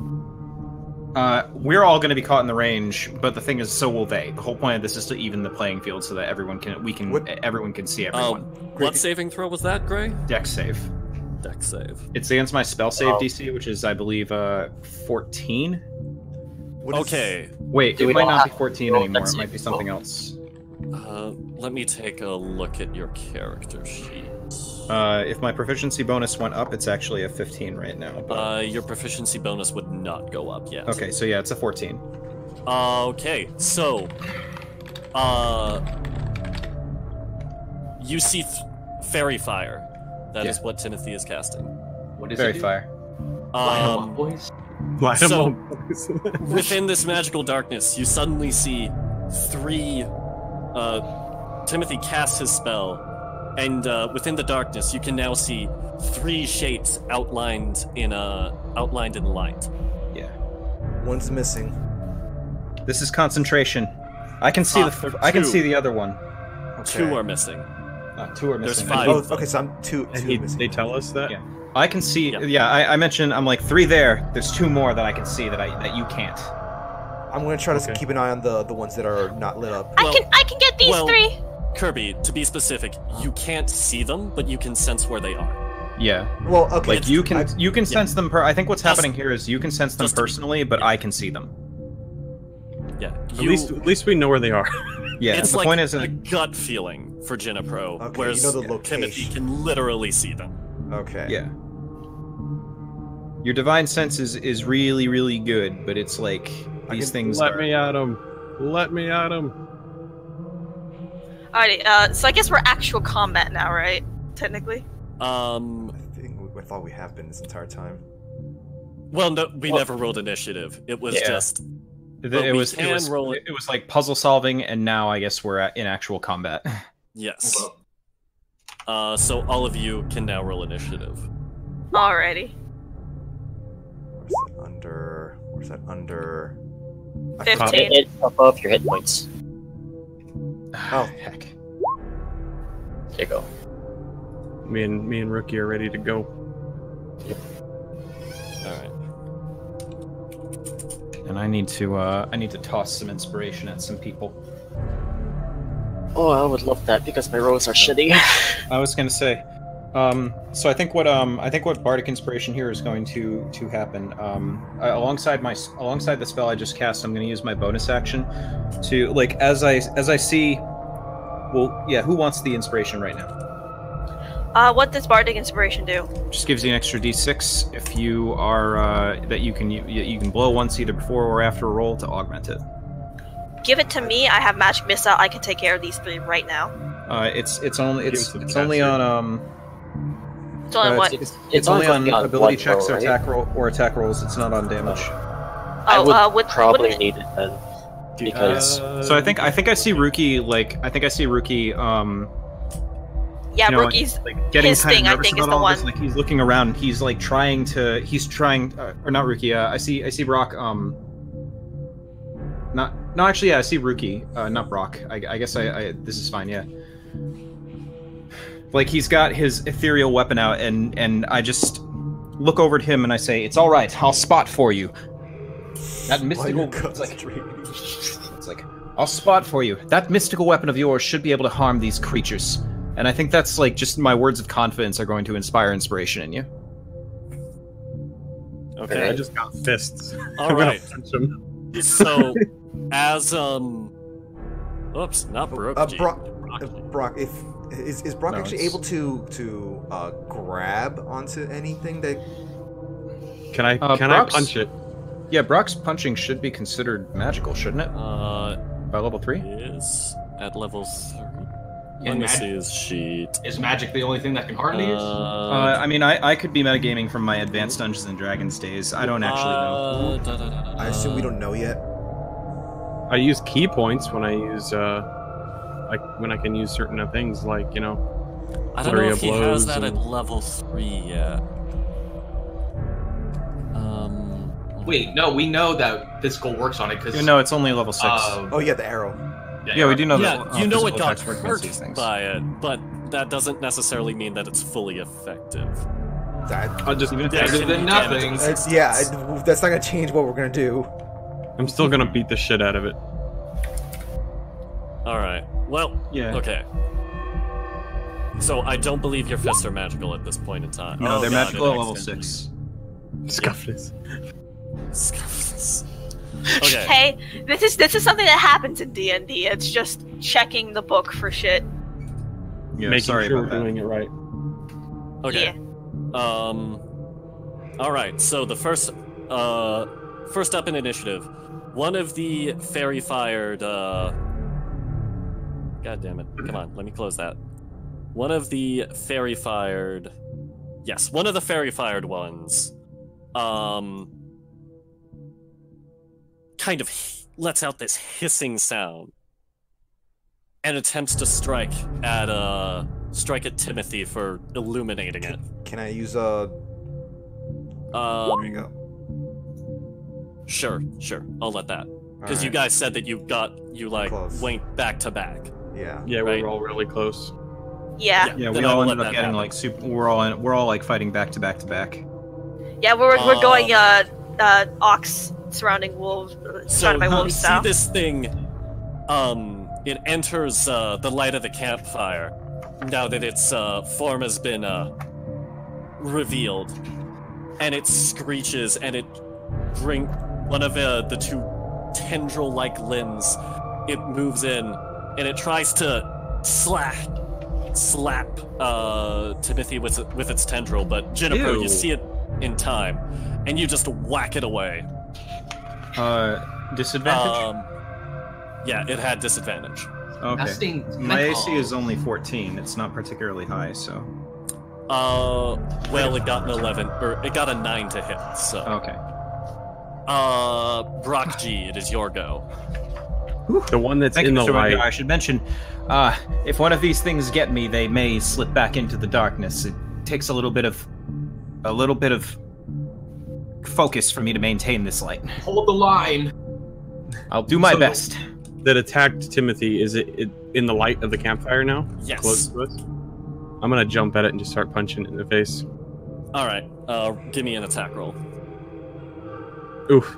We're all going to be caught in the range, but the thing is, so will they. The whole point of this is to even the playing field so that everyone can see everyone. What saving throw was that, Gray? Dex save. Dex save. It's against my spell save DC, which is, I believe, 14. Okay. Wait, it might not be 14 anymore. It might be something else. Let me take a look at your character sheet. If my proficiency bonus went up, it's actually a 15 right now. But... your proficiency bonus would not go up yet. Okay, so yeah, it's a 14. Okay, so... you see Fairy Fire. That is what Timothy is casting. What is Fairy Fire. Boys? So, within this magical darkness, you suddenly see 3... Timothy casts his spell, and within the darkness, you can now see 3 shapes outlined in light. Yeah. One's missing. This is concentration. I can see I can see the other one. Okay. 2 are missing. 2 are missing. There's 5. Oh, okay, so I'm two missing. They tell us that? Yeah. I can see. Yeah, I mentioned I'm like 3 there. There's 2 more that I can see that you can't. I'm gonna try to keep an eye on the ones that are not lit up. I can get these 3. Kirby, to be specific, you can't see them, but you can sense where they are. Yeah. Well, okay. Like you can sense them. I think what's happening here is you can sense them personally, but I can see them. Yeah. At least we know where they are. Yeah. It's the like point is a gut feeling for Jinapro, Okay, whereas you know the location. Timothy can literally see them. Okay. Yeah. Your divine sense is really, really good, but it's like these things. Let me at him. Let me at him. Alrighty, so I guess we're actual combat now, right? Technically. I thought we have been this entire time. Well, no, we never rolled initiative. It was just. It was like puzzle solving, and now I guess we're in actual combat. Yes. So all of you can now roll initiative. Alrighty. Where's that under? 15. It's above your hit points. Oh heck! There you go. Me and Rookie are ready to go. All right. And I need to toss some inspiration at some people. Oh, I would love that because my rolls are shitty. I was gonna say. So I think what Bardic Inspiration here is going to happen. Alongside the spell I just cast, I'm going to use my bonus action to as I see. Well, yeah. Who wants the inspiration right now? What does Bardic Inspiration do? Just gives you an extra d6 if you are that you can blow once either before or after a roll to augment it. Give it to me. I have magic missile. I can take care of these 3 right now. It's only on It's only what? It's only on ability checks or attack rolls. It's not on damage. I would probably need it then, because. So I think I see Rookie Yeah, Rookie's getting his kind thing. of I nervous think is about the all one. this. Like he's looking around. He's like trying, or not Rookie. I see Brock. I see Rookie. Not Brock. I guess this is fine. Yeah. Like he's got his ethereal weapon out, and I just look over at him and I say, "It's all right. I'll spot for you." That mystical. It's like I'll spot for you. That mystical weapon of yours should be able to harm these creatures. And I think that's like just my words of confidence are going to inspire inspiration in you. Okay. I just got fists. All I'm right. gonna punch him. So, as oops, not Brooke. Brock, is Brock actually able to grab onto anything that? Can I punch it? Yeah, Brock's punching should be considered magical, shouldn't it? By level 3? Is at level 3. Yeah, Let me see his sheet. Is magic the only thing that can harm these? I mean, I could be metagaming from my Advanced Dungeons and Dragons days. I don't actually know. I assume we don't know yet. I use key points when I use when I can use certain things, like I don't know if he has that at level 3 yet. Wait, no, we know that physical works on it because No, it's only level 6. Oh yeah, the arrow. Yeah, we do know Yeah, that. you know it physical got attacks work against these hurt things. by it, but that doesn't necessarily mean that it's fully effective. That, I'll just better than nothing. that's not gonna change what we're gonna do. I'm still gonna beat the shit out of it. Alright, well, Yeah. okay. So I don't believe your fists are magical at this point in time. No, Oh, they're God, magical it at level accidentally- 6. Scuffles. Scuffles. Okay. Hey, this is something that happens in D&D. It's just checking the book for shit. Yeah, Making sorry sure about we're that. doing it right. Okay. Yeah. Alright, so the first up in initiative. One of the fairy fired, God damn it. Come on, let me close that. One of the fairy fired... Yes, one of the fairy fired ones, kind of lets out this hissing sound and attempts to strike at Timothy for illuminating it. Can I use there you go. Sure, I'll let that. Because you Alright. guys said that you like Close. went back to back. Yeah. Yeah, Right. we're all really close. Yeah. Yeah, Then we I all will ended let up that getting happen. like super. We're all like fighting back to back to back. Yeah, we're going ox surrounding wolves, So surrounded by you wolves. see So this thing, it enters the light of the campfire now that its form has been revealed, and it screeches and it bring one of the two tendril-like limbs. It moves in and it tries to slap Timothy with its tendril, but Juniper, Ew. you see it in time, and you just whack it away. Disadvantage. Yeah, it had disadvantage. Okay. Testing My AC mental. is only 14. It's not particularly high, so. Well, it got an 11, or it got a 9 to hit. So, Okay. Brock G, it is your go. The one that's Thank in you, the Mr. Wagner. light. I should mention, if one of these things get me, they may slip back into the darkness. It takes a little bit of focus for me to maintain this light. Hold the line. I'll do my So- best. That attacked Timothy, is it in the light of the campfire now? Yes. Close to us? I'm gonna jump at it and just start punching it in the face. All right. Give me an attack roll. Oof.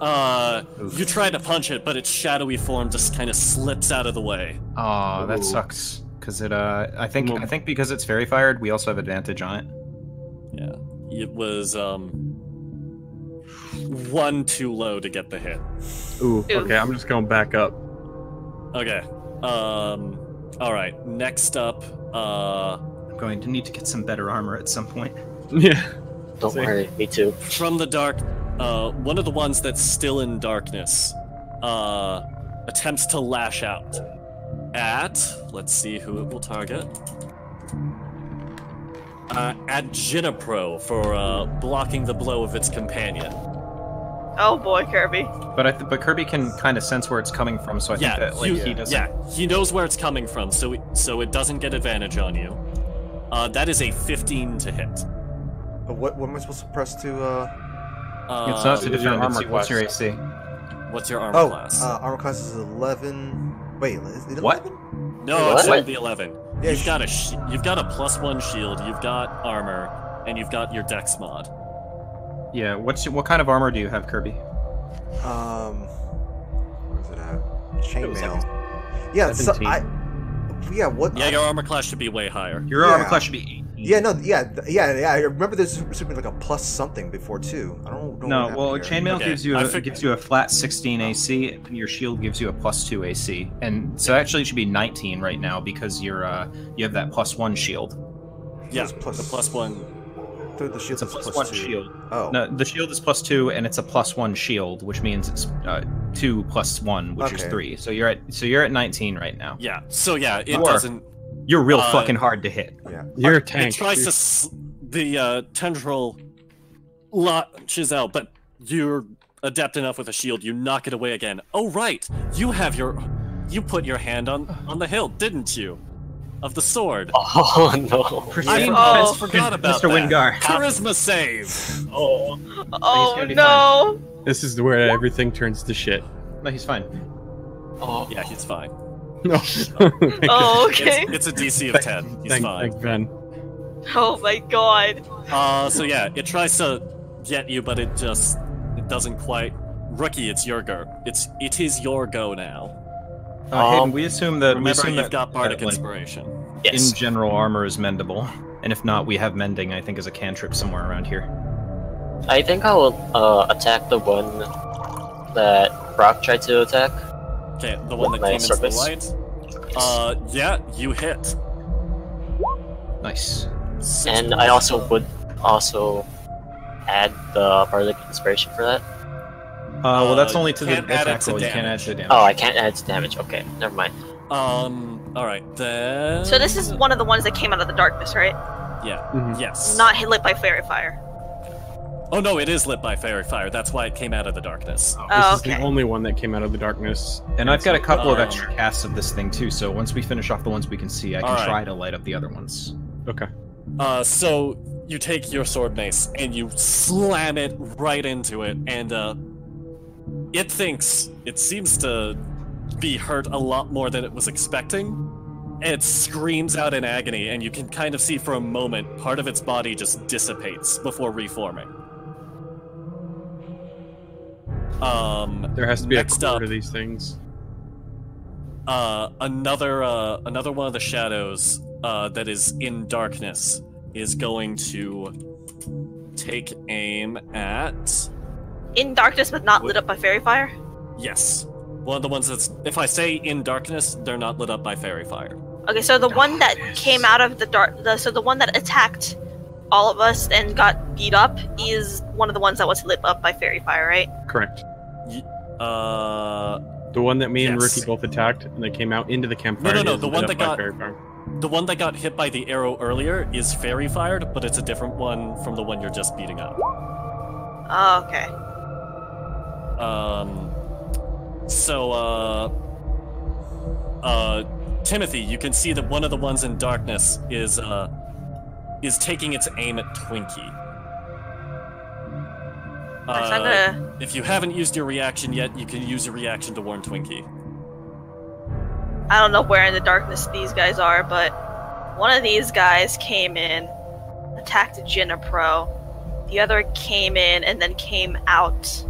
You try to punch it, but its shadowy form just kind of slips out of the way. Oh, that Ooh. sucks. Because I think Well- because it's fairy fired, we also have advantage on it. Yeah. It was one too low to get the hit. Ooh. Okay, I'm just going back up. Okay. All right. Next up, I'm going to need to get some better armor at some point. Yeah. Don't Same. worry, me too. from the dark, one of the ones that's still in darkness, attempts to lash out at, let's see who it will target. At Jinapro for blocking the blow of its companion. oh boy, Kirby. But Kirby can kind of sense where it's coming from, so I think that he doesn't. Yeah, he knows where it's coming from, so it doesn't get advantage on you. That is a 15 to hit. What am I supposed to press to? It's not to What's your defend. armor What's your class? AC? What's your armor Oh, class? armor class is 11. Wait, is it 11? What? No, What? it's not the 11. Yeah, You've got you've got a +1 shield, you've got armor, and you've got your dex mod. Yeah. What kind of armor do you have, Kirby? Where's it at? Chainmail. Yeah, so 17. what? Yeah, your armor class should be way higher. Your Yeah. armor class should be 18. Yeah, no, yeah. I remember there's something like a plus something before too. I don't know. No, what well, happened here. chainmail Okay, gives you I gives you a flat 16 AC, and your shield gives you a +2 AC, and so actually it should be 19 right now because you have that +1 shield. Yeah, It's plus- the +1. The shield It's a is +1 2. shield. Oh, No, the shield is +2, and it's a +1 shield, which means it's 2 + 1, which is Okay. 3. So you're at 19 right now. Yeah, so yeah, it Or- doesn't. You're real Uh, fucking hard to hit. yeah. You're a It tank. tries to. The tendril launches out, but you're adept enough with a shield, you knock it away again. Oh, right! You put your hand on the hilt, didn't you? of the sword. Oh no! I forgot about Mr. that. Wingar. Charisma save. Oh, Oh no! This is where everything turns to shit. No, he's fine. oh, Yeah, he's fine. No. Oh, okay. It's a DC of 10. He's fine. Thank Ben. Oh my god. So yeah, it tries to get you, but it doesn't quite. Rookie, it's your go. It is your go now. Hayden, we assume that Remember, you've got Bardic Inspiration. yes. in general armor is mendable, and if not, we have mending. I think as a cantrip somewhere around here. I think I will attack the one that Brock tried to attack. Okay, the one that came into the light. Yeah, you hit. Nice. And I also would add the Bardic Inspiration for that. Well, that's only to the can't add it attack to roll. You can't add damage. to damage. Oh, I can't add to damage. Okay, never mind. Alright, then... So this is one of the ones that came out of the darkness, right? Yeah, yes. Not lit by fairy fire. Oh no, it is lit by fairy fire. That's why it came out of the darkness. Oh, This is okay. the only one that came out of the darkness. And I've got a couple of Um, extra casts of this thing too, so once we finish off the ones we can see, I can Alright. try to light up the other ones. Okay. So you take your sword mace and you slam it right into it, and it seems to be hurt a lot more than it was expecting. It screams out in agony, and you can kind of see for a moment part of its body just dissipates before reforming. There has to be a next core up, to these things. another one of the shadows that is in darkness is going to take aim at... In darkness, but not lit up by fairy fire? Yes. One of the ones that's... If I say in darkness, they're not lit up by fairy fire. Okay, so the one that came out of the so the one that attacked all of us and got beat up is one of the ones that was lit up by fairy fire, right? Correct. The The one that me and Yes. Ricky both attacked, and they came out into the campfire. No, is the lit one up that by got- fairy fire. one that got hit by the arrow earlier is fairy fired, but it's a different one from the one you're just beating up. Oh, okay. Timothy, you can see that one of the ones in darkness is taking its aim at Twinkie. Alright, so I'm gonna... If you haven't used your reaction yet, you can use your reaction to warn Twinkie. I don't know where in the darkness these guys are, but one of these guys came in, attacked Jinna Pro. The other came in and then came out,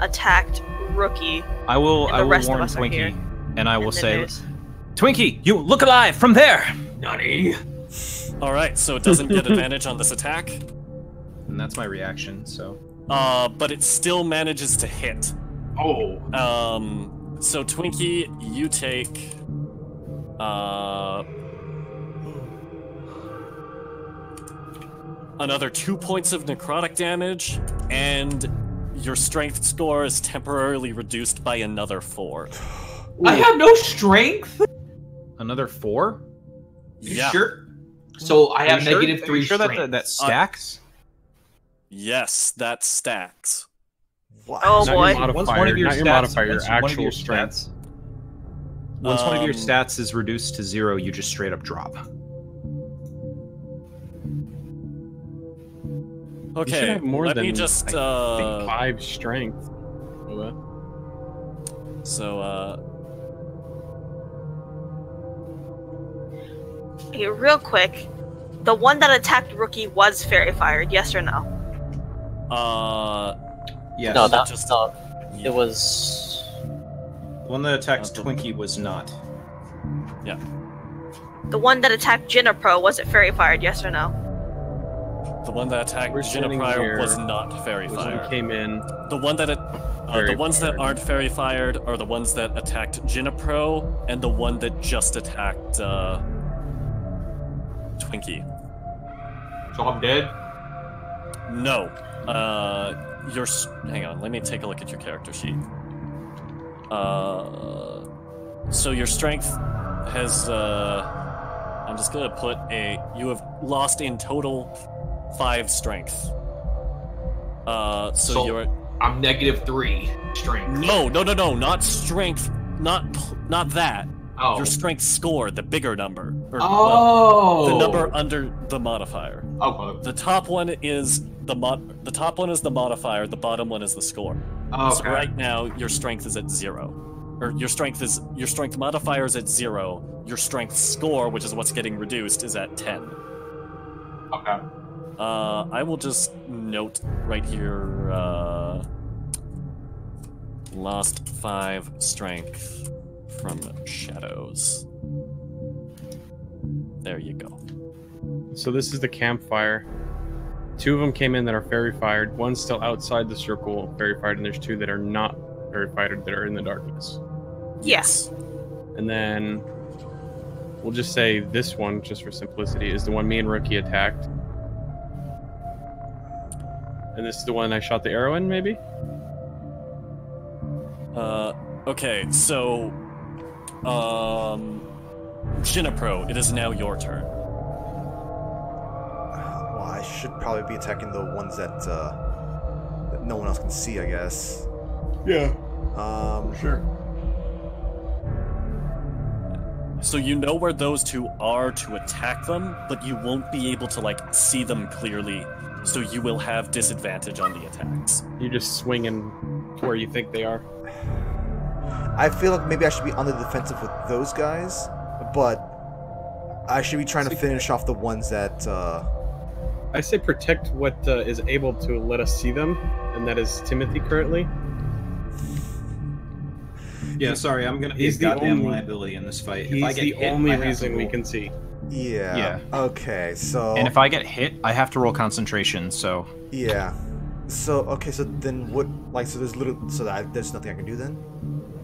attacked Rookie. I will And the rest of warn us are here. Twinkie, and I will And then say, there's- Twinkie, you look alive from there! Nani? Alright, so it doesn't get advantage on this attack, And that's my reaction, so... but it still manages to hit. Oh. So Twinkie, you take another 2 points of necrotic damage, and your strength score is temporarily reduced by another 4. I have no strength? Another 4? You Yeah. sure? So I have Are you sure? negative Are 3 you sure strength. that stacks? Yes, that stacks. What? Oh Not boy. your modifier, Once one of your not your stats- modifier, your once one of actual your strength. stats- Once one of your Um, stats is reduced to 0, you just straight up drop. You should Okay, have more let than me just I think 5 strength. Okay, real quick. The one that attacked Rookie was fairy fired, yes or no? Yes. No, that just- no, it was. The one that attacked Twinkie was not. The one that attacked Jinna Pro, was it fairy fired, yes or no? The one that attacked We're Jenna sitting Pryor here. was not fairy Was when fired. he came in. The one that Fairy the ones that fired. aren't fairy fired are the ones that attacked Jinnapro and the one that just attacked Twinkie. So I'm dead? No. Hang on, let me take a look at your character sheet. So your strength has I'm just gonna put you have lost in total 5 strength. So you're I'm negative 3 strength. No, not strength, not that. Oh. Your strength score, the bigger number. the number under the modifier. Okay. The top one is the modifier. The bottom one is the score. Okay. So right now your strength is at 0, or your strength modifier is at 0. Your strength score, which is what's getting reduced, is at 10. Okay. I will just note right here. Lost 5 strength from shadows. There you go. So this is the campfire. 2 of them came in that are fairy fired. One's still outside the circle, fairy fired, and there's 2 that are not fairy fired that are in the darkness. Yes. And then we'll just say this one, just for simplicity, is the one me and Rookie attacked. And this is the one I shot the arrow in, maybe? Okay, so Shinapro, it is now your turn. Well, I should probably be attacking the ones that no one else can see, I guess. Yeah. Sure. So you know where those 2 are to attack them, but you won't be able to, like, see them clearly, so you will have disadvantage on the attacks. You're just swinging where you think they are. I feel like maybe I should be on the defensive with those guys, but I should be trying to finish off the ones that... I say protect what is able to let us see them, and that is Timothy currently. Yeah, sorry, I'm gonna be a goddamn liability in this fight. He's if I get the hit, only I have reason to we roll. can see. Yeah. Okay, so... And if I get hit, I have to roll concentration, so... Yeah. So, okay, so then what... Like, so there's there's nothing I can do then?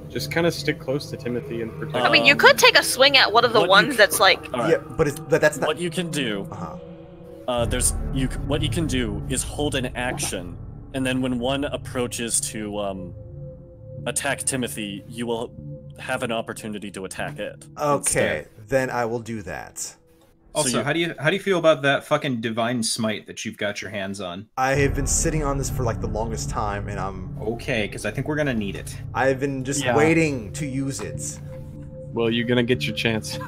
Just kind of stick close to Timothy and protect. I mean, you could take a swing at one of the ones that's like... Right. Yeah, but that's not... What you can do... what you can do is hold an action, and then when one approaches to attack Timothy, you will have an opportunity to attack it. Okay, then I will do that. Also, how do you feel about that fucking divine smite that you've got your hands on? I have been sitting on this for like the longest time, and I'm okay because I think we're gonna need it. I've been just waiting to use it. Well, you're gonna get your chance.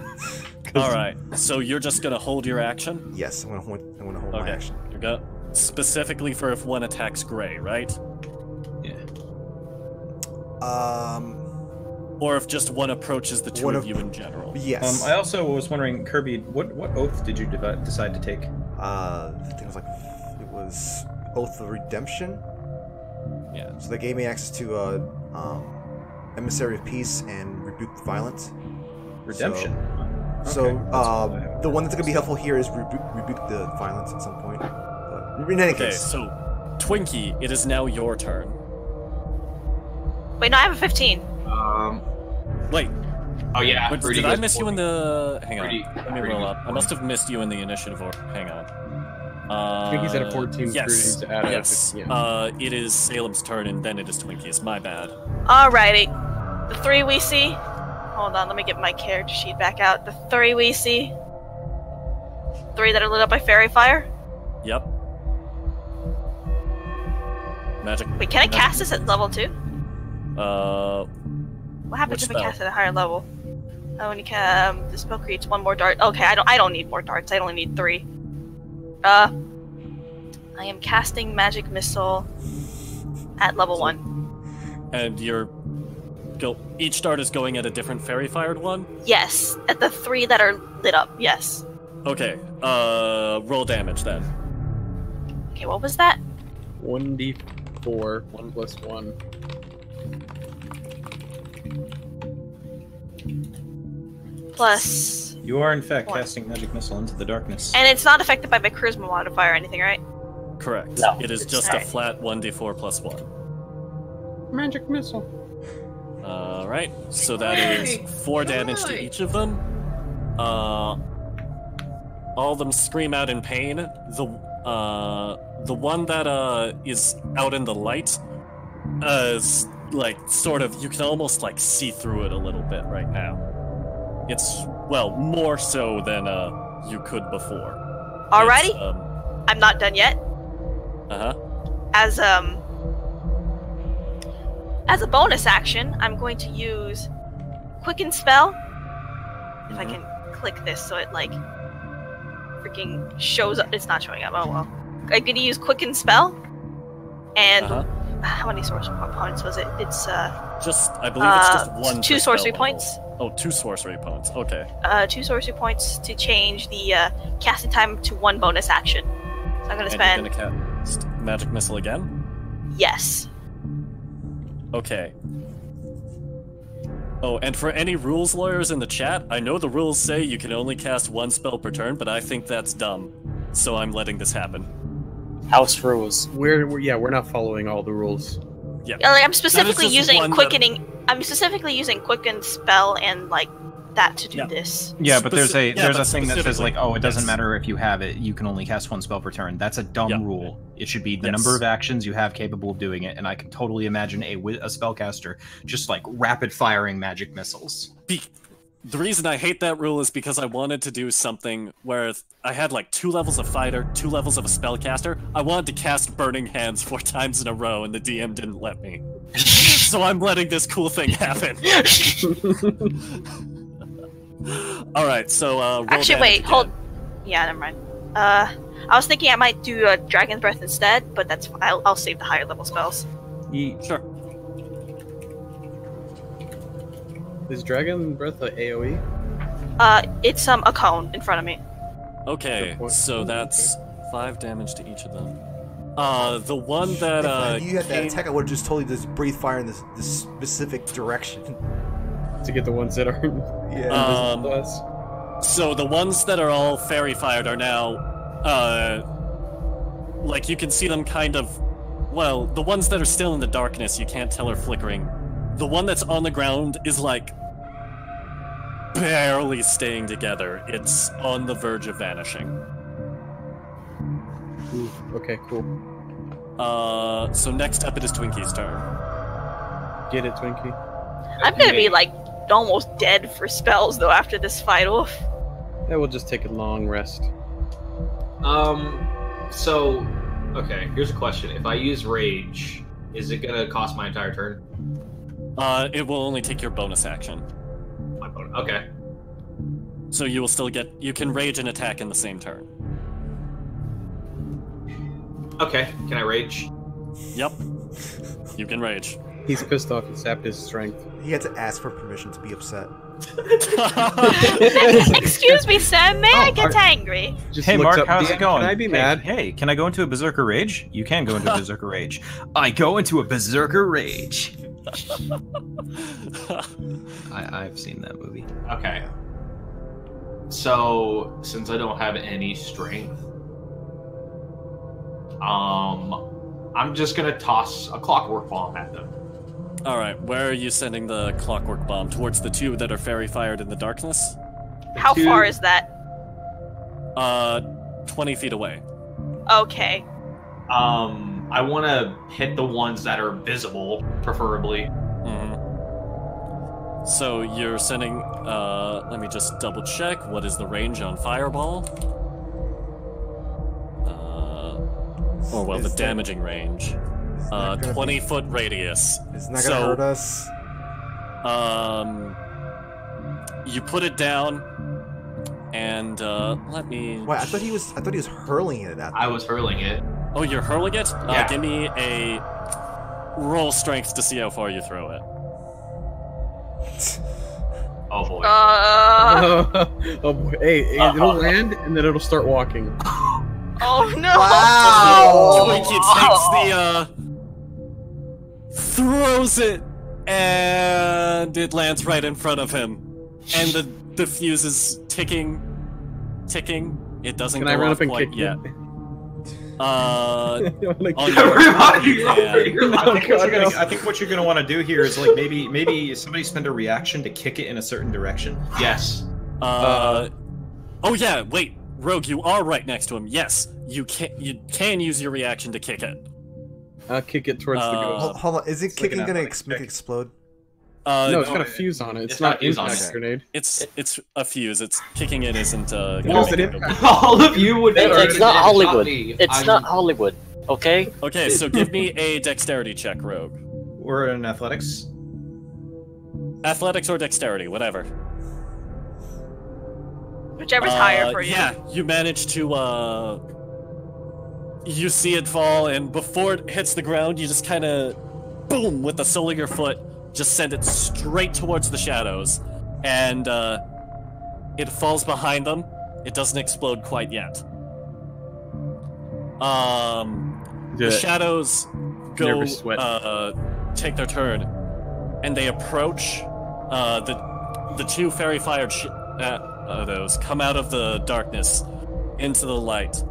All right, so you're just gonna hold your action? Yes, I'm gonna hold my action. You're gonna specifically for if one attacks Gray, right? Yeah. Or if just one approaches the two of you in general. Yes. I also was wondering, Kirby, what oath did you decide to take? I think it was Oath of Redemption. Yeah. So they gave me access to Emissary of Peace and Rebuke the Violent. Redemption. So the one that's gonna be helpful here is rebuke the violence at some point. In any case. So Twinkie, it is now your turn. Wait, no, I have a 15. Wait. Oh yeah. Did I miss you in the? Hang on. Let me roll up. I must have missed you in the initiative order. Hang on. I think he's at a 14. Yes. To add yes. It is Salem's turn, and then it is Twinkie's. My bad. Alrighty. The 3 we see. Hold on, let me get my character sheet back out. The 3 we see. 3 that are lit up by fairy fire. Yep. Magic. Wait, can I cast this at level 2? What happens if I spell? cast it at a higher level? Oh, when you can, the spell creates 1 more dart. Okay, I don't need more darts. I only need 3. I am casting magic missile at level 1. And each dart is going at a different fairy fired one? Yes, at the 3 that are lit up. Yes. Okay. Roll damage then. Okay, what was that? 1d4, 1 plus 1. Plus. You are in fact 1. casting magic missile into the darkness. And it's not affected by my charisma modifier or anything, right? Correct. No. It is just a flat 1d4 plus 1. Magic missile. Alright, so that is 4 damage to each of them. All of them scream out in pain. The one that is out in the light is like sort of, you can almost like see through it a little bit right now. It's, well, more so than you could before. Alrighty. I'm not done yet. As a bonus action, I'm going to use Quicken Spell. If I can click this so it like freaking shows up. It's not showing up. Oh well. I'm gonna use Quicken Spell, and how many sorcery points was it? It's just I believe it's just one. 2 sorcery points. Oh, 2 sorcery points. Okay. 2 sorcery points to change the casting time to 1 bonus action. So I'm gonna spend. You're gonna cast magic missile again? Yes. Okay. Oh, and for any rules lawyers in the chat, I know the rules say you can only cast 1 spell per turn, but I think that's dumb. So I'm letting this happen. House rules. We're not following all the rules. Yeah. Like, I'm specifically using quickening. I'm specifically using Quicken Spell and like that to do this. Yeah, but there's a thing that says like, oh, it doesn't matter if you have it. You can only cast 1 spell per turn. That's a dumb rule. It should be the number of actions you have capable of doing it. And I can totally imagine a spellcaster just like rapid firing magic missiles. The reason I hate that rule is because I wanted to do something where I had like 2 levels of fighter, 2 levels of a spellcaster. I wanted to cast Burning Hands 4 times in a row, and the DM didn't let me. So I'm letting this cool thing happen. Alright, so actually, wait, hold. Yeah, never mind. I was thinking I might do a Dragon's Breath instead, but that's fine. I'll save the higher level spells. Sure. Is Dragon Breath a AoE? It's a cone in front of me. Okay, so that's 5 damage to each of them. The one that if you had that attack, I would have just totally just breathe fire in this specific direction. To get the ones that are so the ones that are all fairy fired are now like you can see them kind of, well, the ones that are still in the darkness you can't tell are flickering. The one that's on the ground is like barely staying together. It's on the verge of vanishing. Ooh, okay, cool. So next up it is Twinkie's turn. Get it, Twinkie. I'm gonna be like almost dead for spells though after this fight off. Yeah, we'll just take a long rest. So, okay, here's a question. If I use Rage, is it gonna cost my entire turn? It will only take your bonus action. My bonus, okay. So you will still get, you can rage and attack in the same turn. Okay, can I rage? Yep. You can rage. He's pissed off, he sapped his strength. He had to ask for permission to be upset. Excuse me, sir, may I get angry? Hey Mark, how's it going? Can I be mad? Hey, can I go into a Berserker Rage? You can go into a Berserker Rage. I go into a Berserker Rage. I've seen that movie. Okay. So, since I don't have any strength, I'm just gonna toss a clockwork bomb at them. Alright, where are you sending the clockwork bomb? Towards the 2 that are fairy fired in the darkness? How far is that? 20 feet away. Okay. I want to hit the ones that are visible, preferably. Mm-hmm. So you're sending, let me just double check. What is the range on Fireball? The damaging range. 20-foot radius. It's not gonna hurt us. You put it down, and let me. Wait, I thought he was hurling it at them. I was hurling it. Oh, you're hurling it? Yeah. Give me a roll strength to see how far you throw it. Oh boy. Oh boy. Hey, it'll land and then it'll start walking. Oh no! Wow! Twinkie takes the throws it, and it lands right in front of him, and the fuse is ticking. It doesn't go off quite yet. I think what you're gonna want to do here is like maybe somebody spend a reaction to kick it in a certain direction. Yes. Oh yeah, wait, Rogue, you are right next to him. Yes, you can use your reaction to kick it. I'll kick it towards the ghost. Hold on, is it kicking gonna explode? No, it's got a fuse on it. It's not impact grenade. It's a fuse. It's kicking it isn't. All of you would. It's not Hollywood. It's not Hollywood. Okay. Okay, so give me a dexterity check, Rogue. Or an athletics. Athletics or dexterity, whatever. Whichever's higher for you. Yeah, you manage to, you see it fall, and before it hits the ground, you just kind of, boom, with the sole of your foot, just send it straight towards the shadows. And, it falls behind them. It doesn't explode quite yet. The shadows go, take their turn, and they approach, the two fairy fired those come out of the darkness into the light.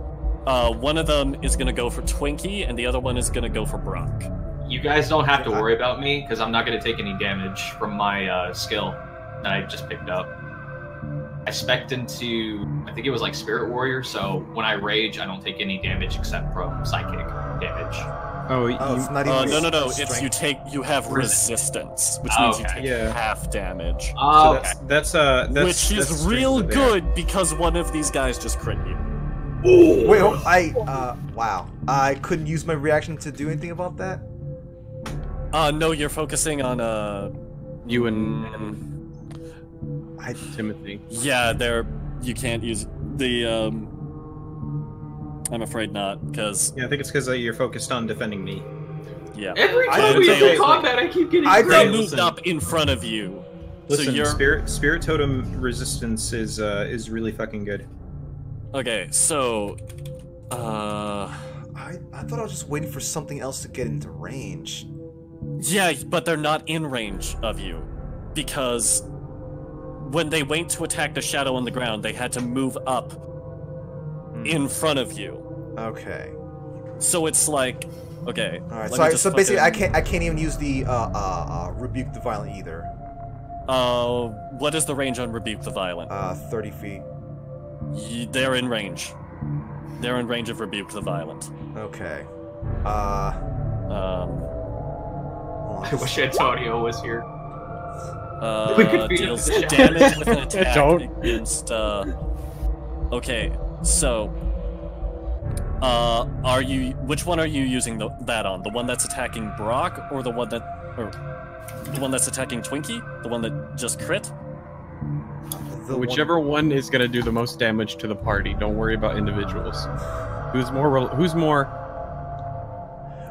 One of them is gonna go for Twinkie, and the other one is gonna go for Brock. You guys don't have to worry about me, because I'm not gonna take any damage from my skill that I just picked up. I spec'd into, I think it was like Spirit Warrior, so when I rage, I don't take any damage except from psychic damage. It's not even no. It's you have resistance, which means you take half damage. Oh, so that's which is real good because one of these guys just crit you. Ooh. Wait, wow. I couldn't use my reaction to do anything about that? No, you're focusing on, you and Timothy. Yeah, you can't use the, I'm afraid not, because... Yeah, I think it's because you're focused on defending me. Yeah. Every time we do combat, I keep getting They moved up in front of you. Listen, so spirit totem resistance is really fucking good. Okay, so... I thought I was just waiting for something else to get into range. Yeah, but they're not in range of you. Because... when they went to attack the shadow on the ground, they had to move up in front of you. Okay. So it's like, okay. All right. So basically, I can't even use the Rebuke the Violent either. What is the range on Rebuke the Violent? 30 feet. They're in range. They're in range of Rebuke the Violent. Okay. I wish Antonio was here. Deals damage with an attack against, okay, so, which one are you using that on? The one that's attacking Brock, or the one that's attacking Twinkie? The one that just crit? Whichever one is gonna do the most damage to the party. Don't worry about individuals. Who's more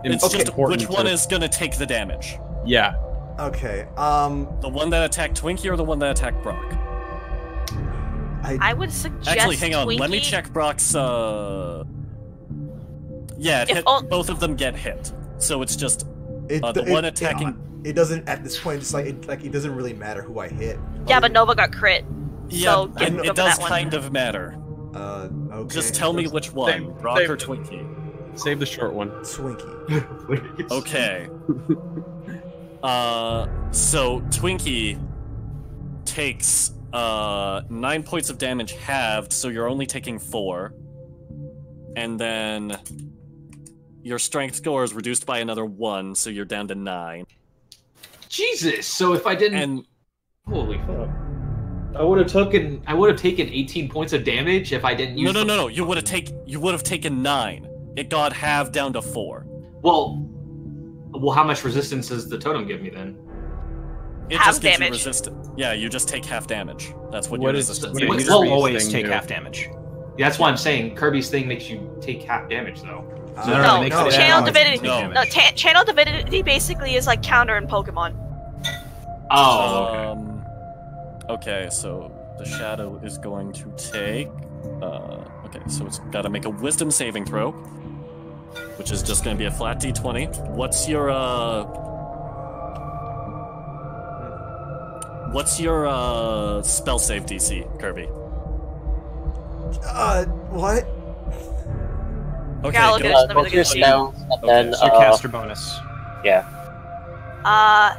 It's just which one is gonna take the damage. Yeah. Okay, the one that attacked Twinkie or the one that attacked Brock? I would suggest Actually, hang on, Twinkie. let me check Brock's, yeah, both of them get hit. So it's just, the one attacking... It doesn't, at this point, it's like, it doesn't really matter who I hit. Yeah, but Nova got crit. Yeah, so it does kind of matter. Okay. Just tell me which one, Brock or Twinkie. Save the short one. Twinkie. Okay. So Twinkie takes 9 points of damage halved, so you're only taking 4. And then your strength score is reduced by another 1, so you're down to 9. Jesus! So if I didn't holy fuck. I would have taken 18 points of damage if I didn't use No. You would have taken 9. It got halved down to 4. Well, how much resistance does the totem give me then? It half just gives damage. you resistance. Yeah, you just take half damage. That's what your resistance You is. will always take half damage. Yeah, that's why I'm saying Kirby's thing makes you take half damage, though. Channel Divinity. No, Channel Divinity basically is like counter in Pokemon. Oh, okay. Okay, so the shadow is going to take... okay, so it's got to make a Wisdom saving throw, which is just going to be a flat d20. What's your spell save DC, Kirby? What? Okay, Yeah, look at it. Go to your spells, and then It's your caster bonus. Yeah.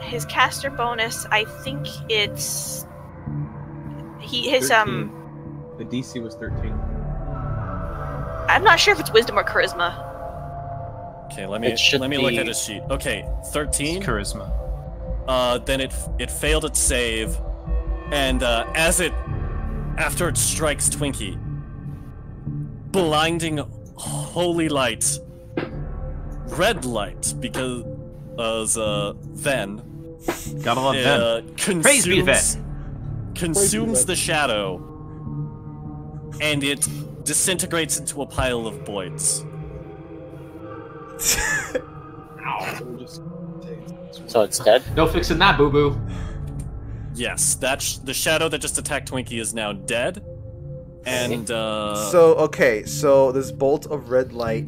His caster bonus, I think it's... his 13. The DC was 13. I'm not sure if it's Wisdom or Charisma. Okay, let me look at his sheet. Okay, 13. It's charisma. Then it failed its save, and after it strikes Twinkie, blinding holy light, red light, because Ven Gotta love Ven. consumes the shadow, and it disintegrates into a pile of voids. So it's dead? No fixing that, boo-boo. Yes, the shadow that just attacked Twinkie is now dead. And, So this bolt of red light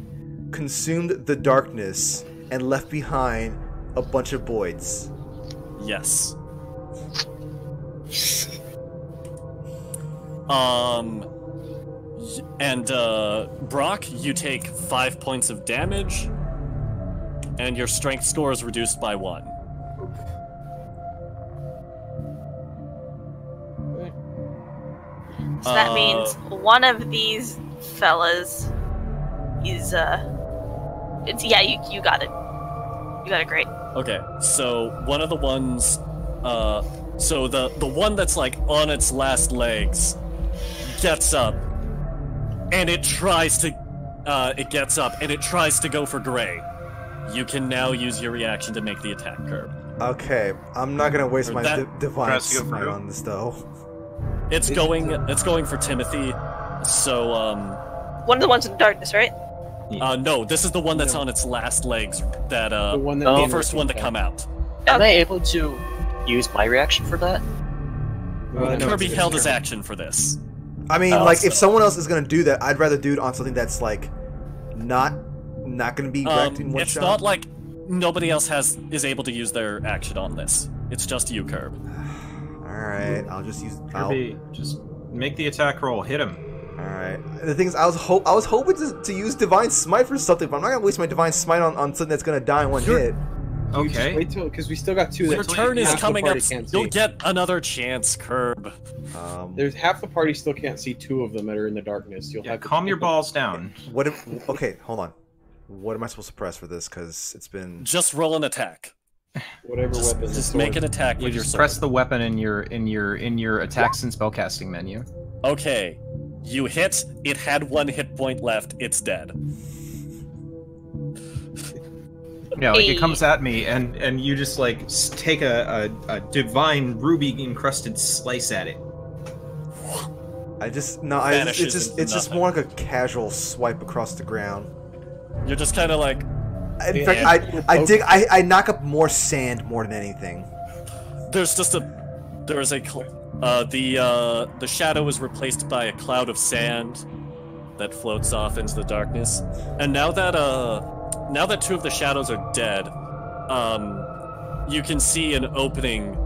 consumed the darkness and left behind a bunch of voids. Yes. And Brock, you take 5 points of damage, and your strength score is reduced by 1. So that means one of these fellas is you got it. You got it great. Okay, so one of the ones, so the one that's like on its last legs gets up, and it tries to, go for Gray. You can now use your reaction to make the attack curve. Okay, I'm not gonna waste my divine Press go smite through. on this though. It's going for Timothy. So One of the ones in the darkness, right? no, this is the one that's on its last legs. That one the first one to come out. Am I able to use my reaction for that? Kirby held his action for this. I mean, if someone else is gonna do that, I'd rather do it on something that's like not gonna be wrecked in one It's shot. not like nobody else is able to use their action on this. It's just you, Kirb. Alright, I'll just use... Kirby, just make the attack roll. Hit him. Alright. The thing is, I was hoping to use Divine Smite for something, but I'm not gonna waste my Divine Smite on something that's gonna die in one hit. Okay. Wait till, because we still got two. Your that turn is half the coming party up. can't You'll see. get another chance, Kirb. There's half the party still can't see two of them that are in the darkness. You'll have to Calm your balls down. What if... Okay, hold on. What am I supposed to press for this? Because it's been... Just roll an attack. Whatever weapon. Just make an attack You with your just sword. press the weapon in your attacks and spellcasting menu. Okay, you hit. It had 1 hit point left. It's dead. Yeah, like it comes at me, and you just like take a divine ruby encrusted slice at it. It's Vanishes just into it's just nothing. more like a casual swipe across the ground. You're just kind of like, In fact, I knock up more sand more than anything. the shadow is replaced by a cloud of sand that floats off into the darkness. And now that 2 of the shadows are dead, you can see an opening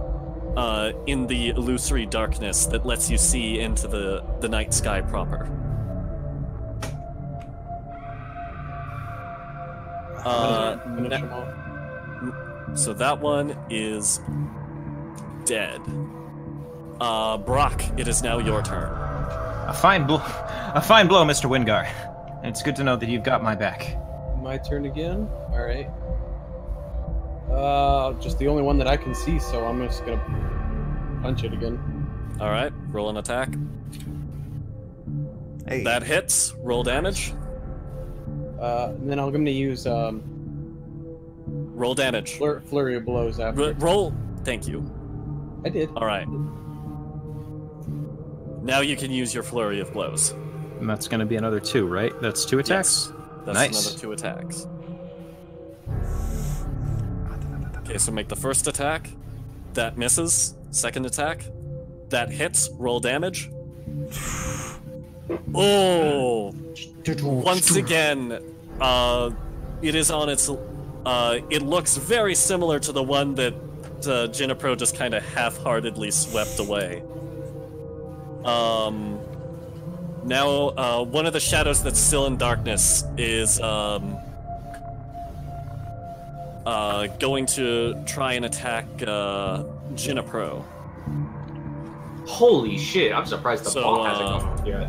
in the illusory darkness that lets you see into the night sky proper. Finish them all. So that one is dead. Brock, it is now your turn. A fine blow, Mr. Wingar. It's good to know that you've got my back. My turn again. All right. Just the only one that I can see, so I'm just gonna punch it again. All right, roll an attack. Hey. That hits. Roll damage. And then I'm gonna use Roll damage. flurry of blows after. Roll. Thank you. I did. All right. Now you can use your flurry of blows. And that's going to be another 2, right? That's 2 attacks? Yes, that's Nice. another 2 attacks. Okay, so make the first attack. That misses. Second attack. That hits. Roll damage. Oh! Once again, it is on its... it looks very similar to the one that Jinapro just kind of half-heartedly swept away. Now, one of the shadows that's still in darkness is going to try and attack Jinapro. Holy shit! I'm surprised the So, ball hasn't come up yet.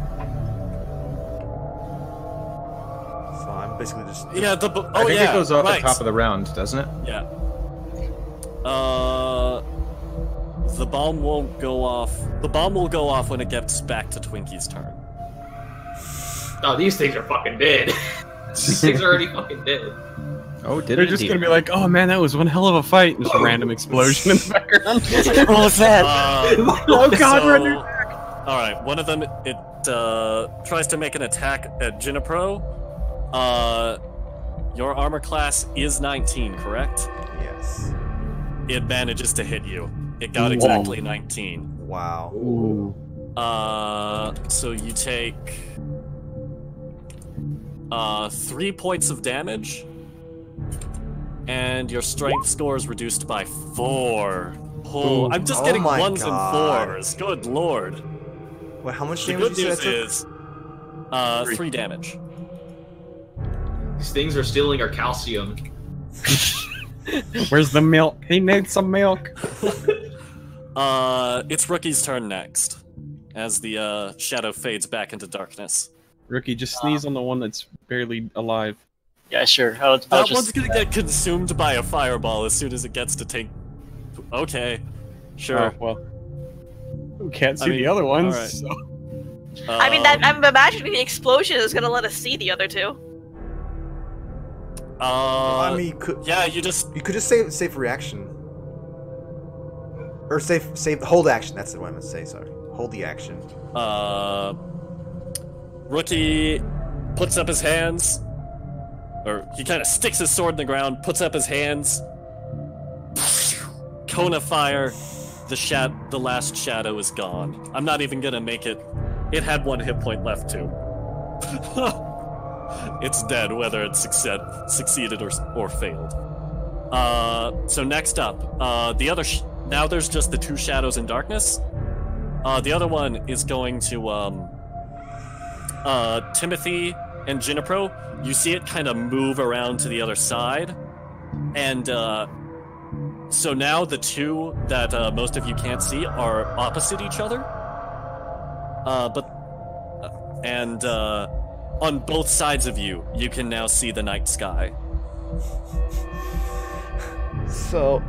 So I'm basically just... Yeah, I think it goes off right. at the top of the round, doesn't it? Yeah. The bomb won't go off. The bomb will go off when it gets back to Twinkie's turn. Oh, these things are fucking dead. These things are already fucking dead. Oh, did They're it just indeed. gonna be like, oh man, that was one hell of a fight. And just a random explosion in the background. What was that? Oh god, so, run your all right, one of them it tries to make an attack at Jinapro. Your armor class is 19, correct? Yes. It manages to hit you. It got exactly 19. Wow. Ooh. So you take 3 points of damage, and your strength score is reduced by 4. Oh, I'm just getting 1s and 4s. Good lord. Well, how much The damage good did you news say that took? is 3 damage. These things are stealing our calcium. Where's the milk? He needs some milk. It's Rookie's turn next, as the shadow fades back into darkness. Rookie, just sneeze on the one that's barely alive. Yeah, sure. I'll That just one's gonna get consumed by a fireball as soon as it gets to take... Okay, sure. Oh, well. We can't see the other ones. Right. So. I mean, I'm imagining the explosion is gonna let us see the other two. I mean, you could just save reaction, or save hold action. That's what I meant to say. Sorry, hold the action. Rookie puts up his hands, or he kind of sticks his sword in the ground, puts up his hands. Cone of fire. The last shadow is gone. I'm not even gonna make it. It had 1 hit point left too. It's dead, whether it succeeded or failed. So next up, the other. Now there's just the 2 shadows in darkness. The other one is going to Timothy and Jinapro. You see it kind of move around to the other side, and so now the 2 that most of you can't see are opposite each other. On both sides of you, you can now see the night sky. So,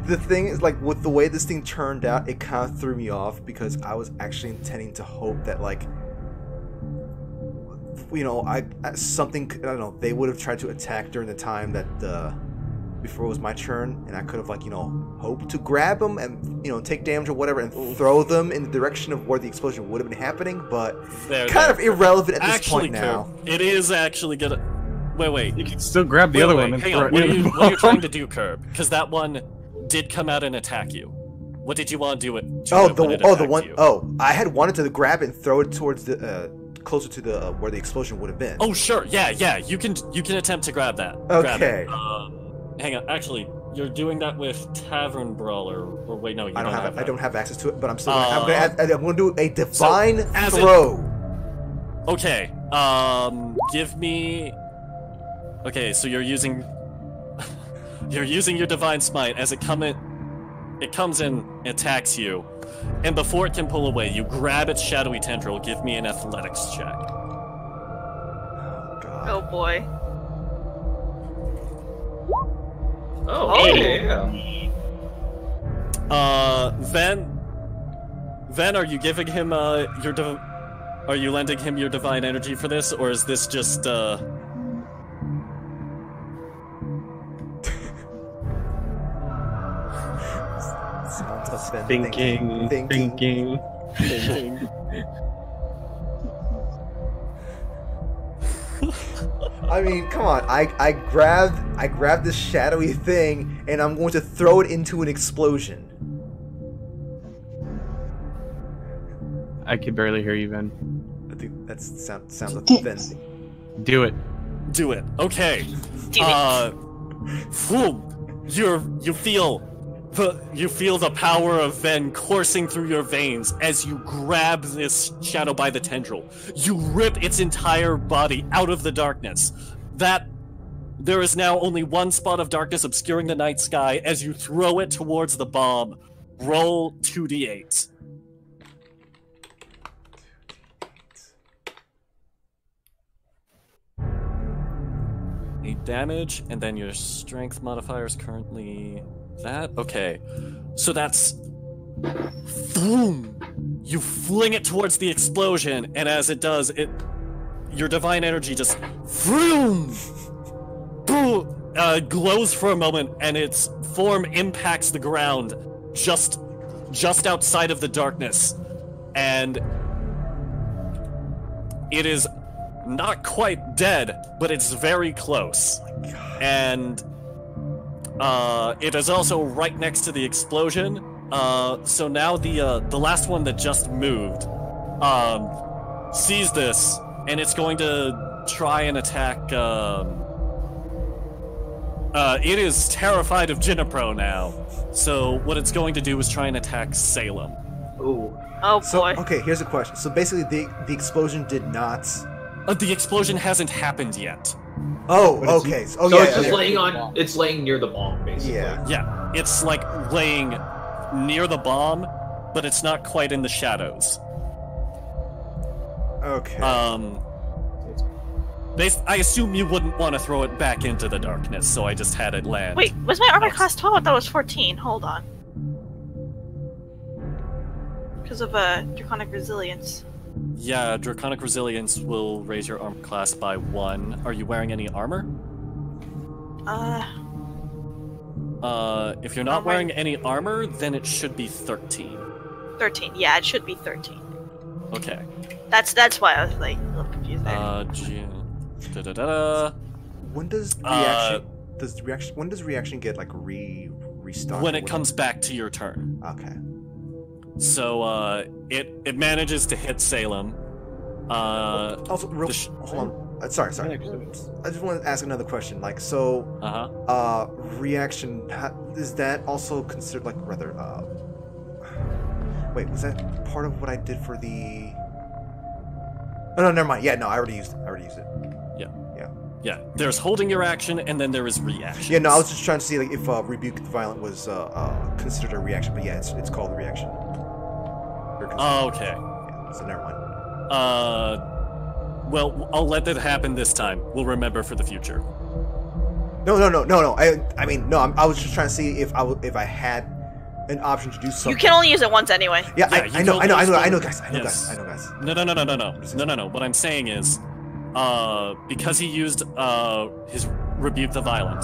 the thing is, like, with the way this thing turned out, it kind of threw me off because I was actually intending to hope that, like, you know, something, I don't know, they would have tried to attack during the time that, before it was my turn, and I could have, like, you know, hoped to grab them and, you know, take damage or whatever and throw them in the direction of where the explosion would have been happening, but kind of irrelevant at this point now. It is actually gonna... Wait. You can still grab the other one and hang throw on. it. What are you trying to do, Curb? Because that one did come out and attack you. What did you want to do it I had wanted to grab it and throw it towards the, closer to the, where the explosion would have been. Oh, sure. Yeah. You can attempt to grab that. Okay. Grab it. Hang on, actually, you're doing that with Tavern Brawler, or wait, no, you don't have that. I don't have access to it, but I'm still I'm gonna do a divine throw. Okay, give me... Okay, so you're using... you're using your Divine Smite as it comes in, attacks you, and before it can pull away, you grab its shadowy tendril. Give me an athletics check. Oh, God. Oh boy. Oh, yeah. Ven, are you giving him are you lending him your divine energy for this, or is this just Thinking. I mean, come on. I grabbed this shadowy thing, and I'm going to throw it into an explosion. I can barely hear you, Ven. I think that sounds like Ven. Do it. Do it. Okay. Do it. You feel the power of Ven coursing through your veins as you grab this shadow by the tendril. You rip its entire body out of the darkness. There is now only one spot of darkness obscuring the night sky as you throw it towards the bomb. Roll 2d8. 8 damage, and then your strength modifier is currently that? Okay. So that's... Boom! You fling it towards the explosion, and as it does, your divine energy just... Vroom! Boom! Glows for a moment, and its form impacts the ground just outside of the darkness. And it is not quite dead, but it's very close. And it is also right next to the explosion. So now the last one that just moved sees this, and it's going to try and attack. It is terrified of Jinapro now. So what it's going to do is try and attack Salem. Ooh. Oh So, boy. okay, here's a question. So basically, the explosion did not. The explosion hasn't happened yet. Oh, But it's- okay. So Oh, yeah, it's just yeah. laying on. It's laying near the bomb, basically. Yeah. Yeah, it's like laying near the bomb, but it's not quite in the shadows. Okay. I assume you wouldn't want to throw it back into the darkness, so I just had it land. Wait, was my armor class 12? I thought it was 14. Hold on. Because of draconic resilience. Yeah, Draconic Resilience will raise your armor class by 1. Are you wearing any armor? If you're not wearing any armor, then it should be 13. 13. Yeah, it should be 13. Okay. That's why I was like a little confused there. When does reaction? When does reaction get like restocked? When it comes back to your turn. Okay. So it manages to hit Salem. Also, hold on. Sorry. I just want to ask another question. Like, so, reaction is that also considered like rather? Wait, was that part of what I did for the? Oh no, never mind. Yeah, no, I already used it. Yeah, there's holding your action, and then there is reaction. Yeah, no, I was just trying to see like if Rebuke the Violent was considered a reaction, but yeah, it's called a reaction. Oh, okay. Yeah, so never mind. Well, I'll let that happen this time. We'll remember for the future. No. I mean, no. I was just trying to see if I had an option to do something. You can only use it once anyway. Yeah, Yeah, I know, guys. Yes. I know, guys. No. What I'm saying is, because he used his Rebuke the Violent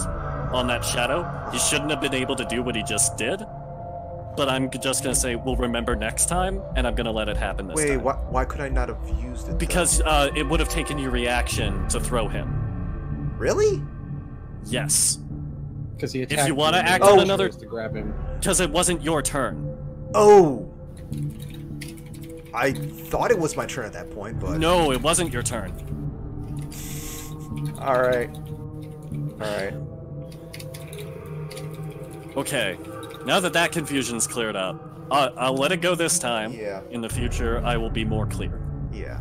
on that shadow, he shouldn't have been able to do what he just did. But I'm just gonna say we'll remember next time, and I'm gonna let it happen this time. Wait, why could I not have used it? Because it would have taken your reaction to throw him. Really? Yes. Because he If you want to act Oh. on another, to grab him. because it wasn't your turn. Oh. I thought it was my turn at that point, but No, it wasn't your turn. All right. Okay. Now that confusion's cleared up, I'll let it go this time. Yeah. In the future, I will be more clear. Yeah.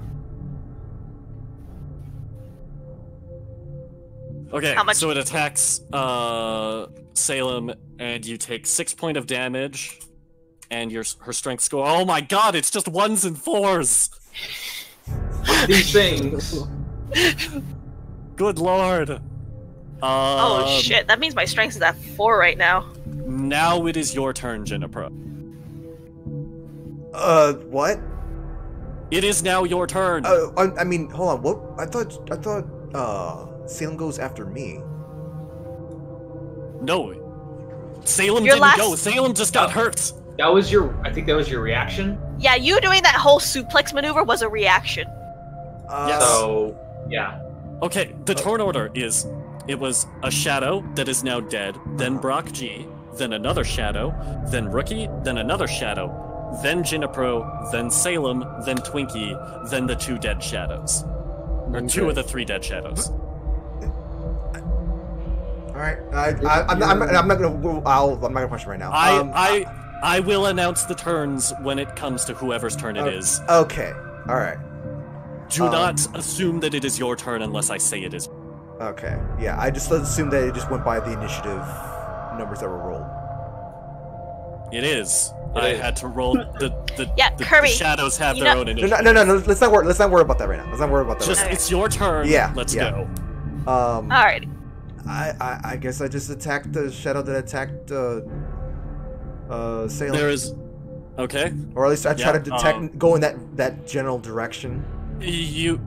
Okay, How much- so it attacks Salem, and you take 6 points of damage, and her strength score. Oh my god, it's just 1s and 4s! These things. Good lord. Oh shit, that means my strength is at 4 right now. Now it is your turn, Jinapro. What? It is now your turn. I mean, hold on. What? I thought, Salem goes after me. No. Salem Your didn't last- go. Salem just got hurt. I think that was your reaction. Yeah, you doing that whole suplex maneuver was a reaction. So, yeah. Okay, the turn order is, it was a shadow that is now dead, then Brock G, then another shadow, then Rookie, then another shadow, then Jinapro, then Salem, then Twinkie, then the 2 dead shadows. Or 2 of the 3 dead shadows. All right. I'm not gonna question right now. I will announce the turns when it comes to whoever's turn it is. Okay. All right. Do not assume that it is your turn unless I say it is. Okay. Yeah, I just assumed that it just went by the initiative numbers that were rolled. It is. I had to roll the Kirby, shadows have you their know- own initiative. No. Let's not worry about that right now. Just it's your turn. Yeah, Let's yeah. go. Alright. I guess I just attacked the shadow that attacked Salem. There is. Okay. Or at least I try to detect, go in that general direction. You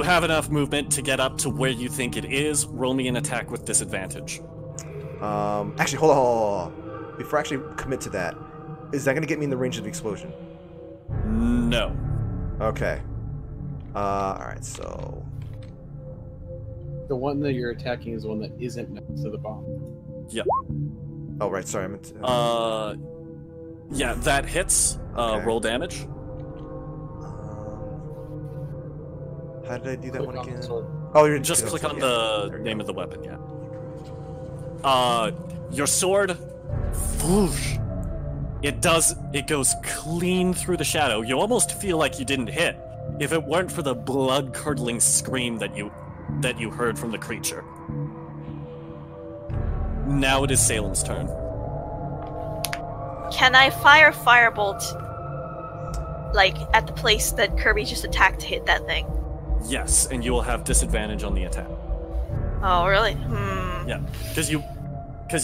have enough movement to get up to where you think it is. Roll me an attack with disadvantage. Actually, hold on. Before I actually commit to that, is that going to get me in the range of the explosion? No. Okay. Alright, so... The one that you're attacking is the one that isn't next to the bomb. Yep. Oh, right, sorry, I meant to... Yeah, that hits. Okay. Roll damage. How did I do that Click one on the again? sword. Oh, you're Just click on yeah. the name of the weapon, yeah. Your sword, whoosh, it goes clean through the shadow. You almost feel like you didn't hit, if it weren't for the blood-curdling scream that you heard from the creature. Now it is Salem's turn. Can I fire firebolt, like, at the place that Kirby just attacked to hit that thing? Yes, and you will have disadvantage on the attack. Oh, really? Yeah, because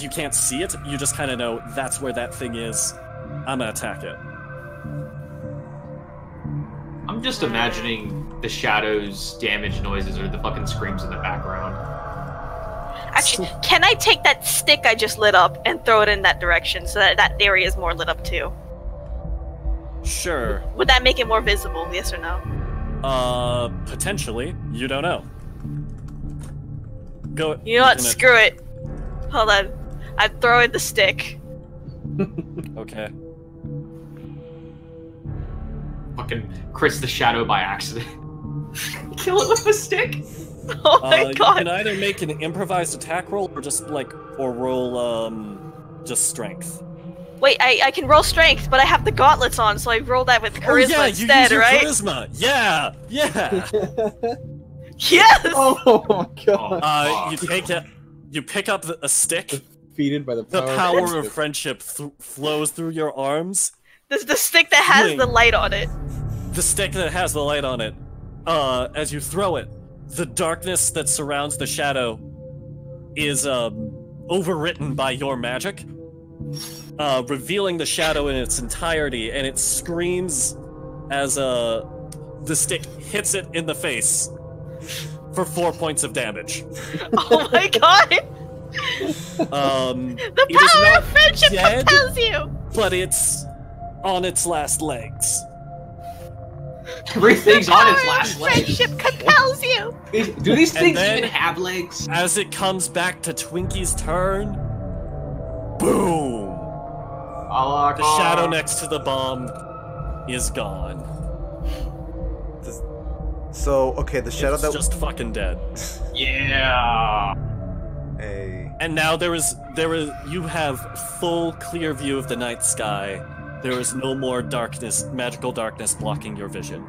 you can't see it, you just kind of know that's where that thing is. I'm gonna attack it. I'm just imagining the shadows, damage noises, or the fucking screams in the background. Actually, can I take that stick I just lit up and throw it in that direction so that that area is more lit up too? Sure. Would that make it more visible, yes or no? Potentially. You don't know. Go. You know what? Screw it. Hold on. I throw in the stick. Okay. Fucking crits the shadow by accident. Kill it with a stick. Oh my god. You can either make an improvised attack roll or just roll just strength. Wait, I can roll strength, but I have the gauntlets on, so I roll that with charisma instead, you use right? Charisma. Yeah. Yes. Oh my god. You take it. You pick up a stick. Defeated by the power of friendship flows through your arms. The stick that has the light on it. The stick that has the light on it. As you throw it, the darkness that surrounds the shadow is overwritten by your magic, revealing the shadow in its entirety, and it screams as the stick hits it in the face for 4 points of damage. Oh my god! The power of friendship compels you! But it's on its last legs. Everything's on its last legs. Friendship compels you! Do these things even have legs? As it comes back to Twinkie's turn, boom! The shadow next to the bomb is gone. So, okay, the shadow it's just fucking dead. Yeah. Hey. And now you have full clear view of the night sky. There is no more darkness, magical darkness blocking your vision.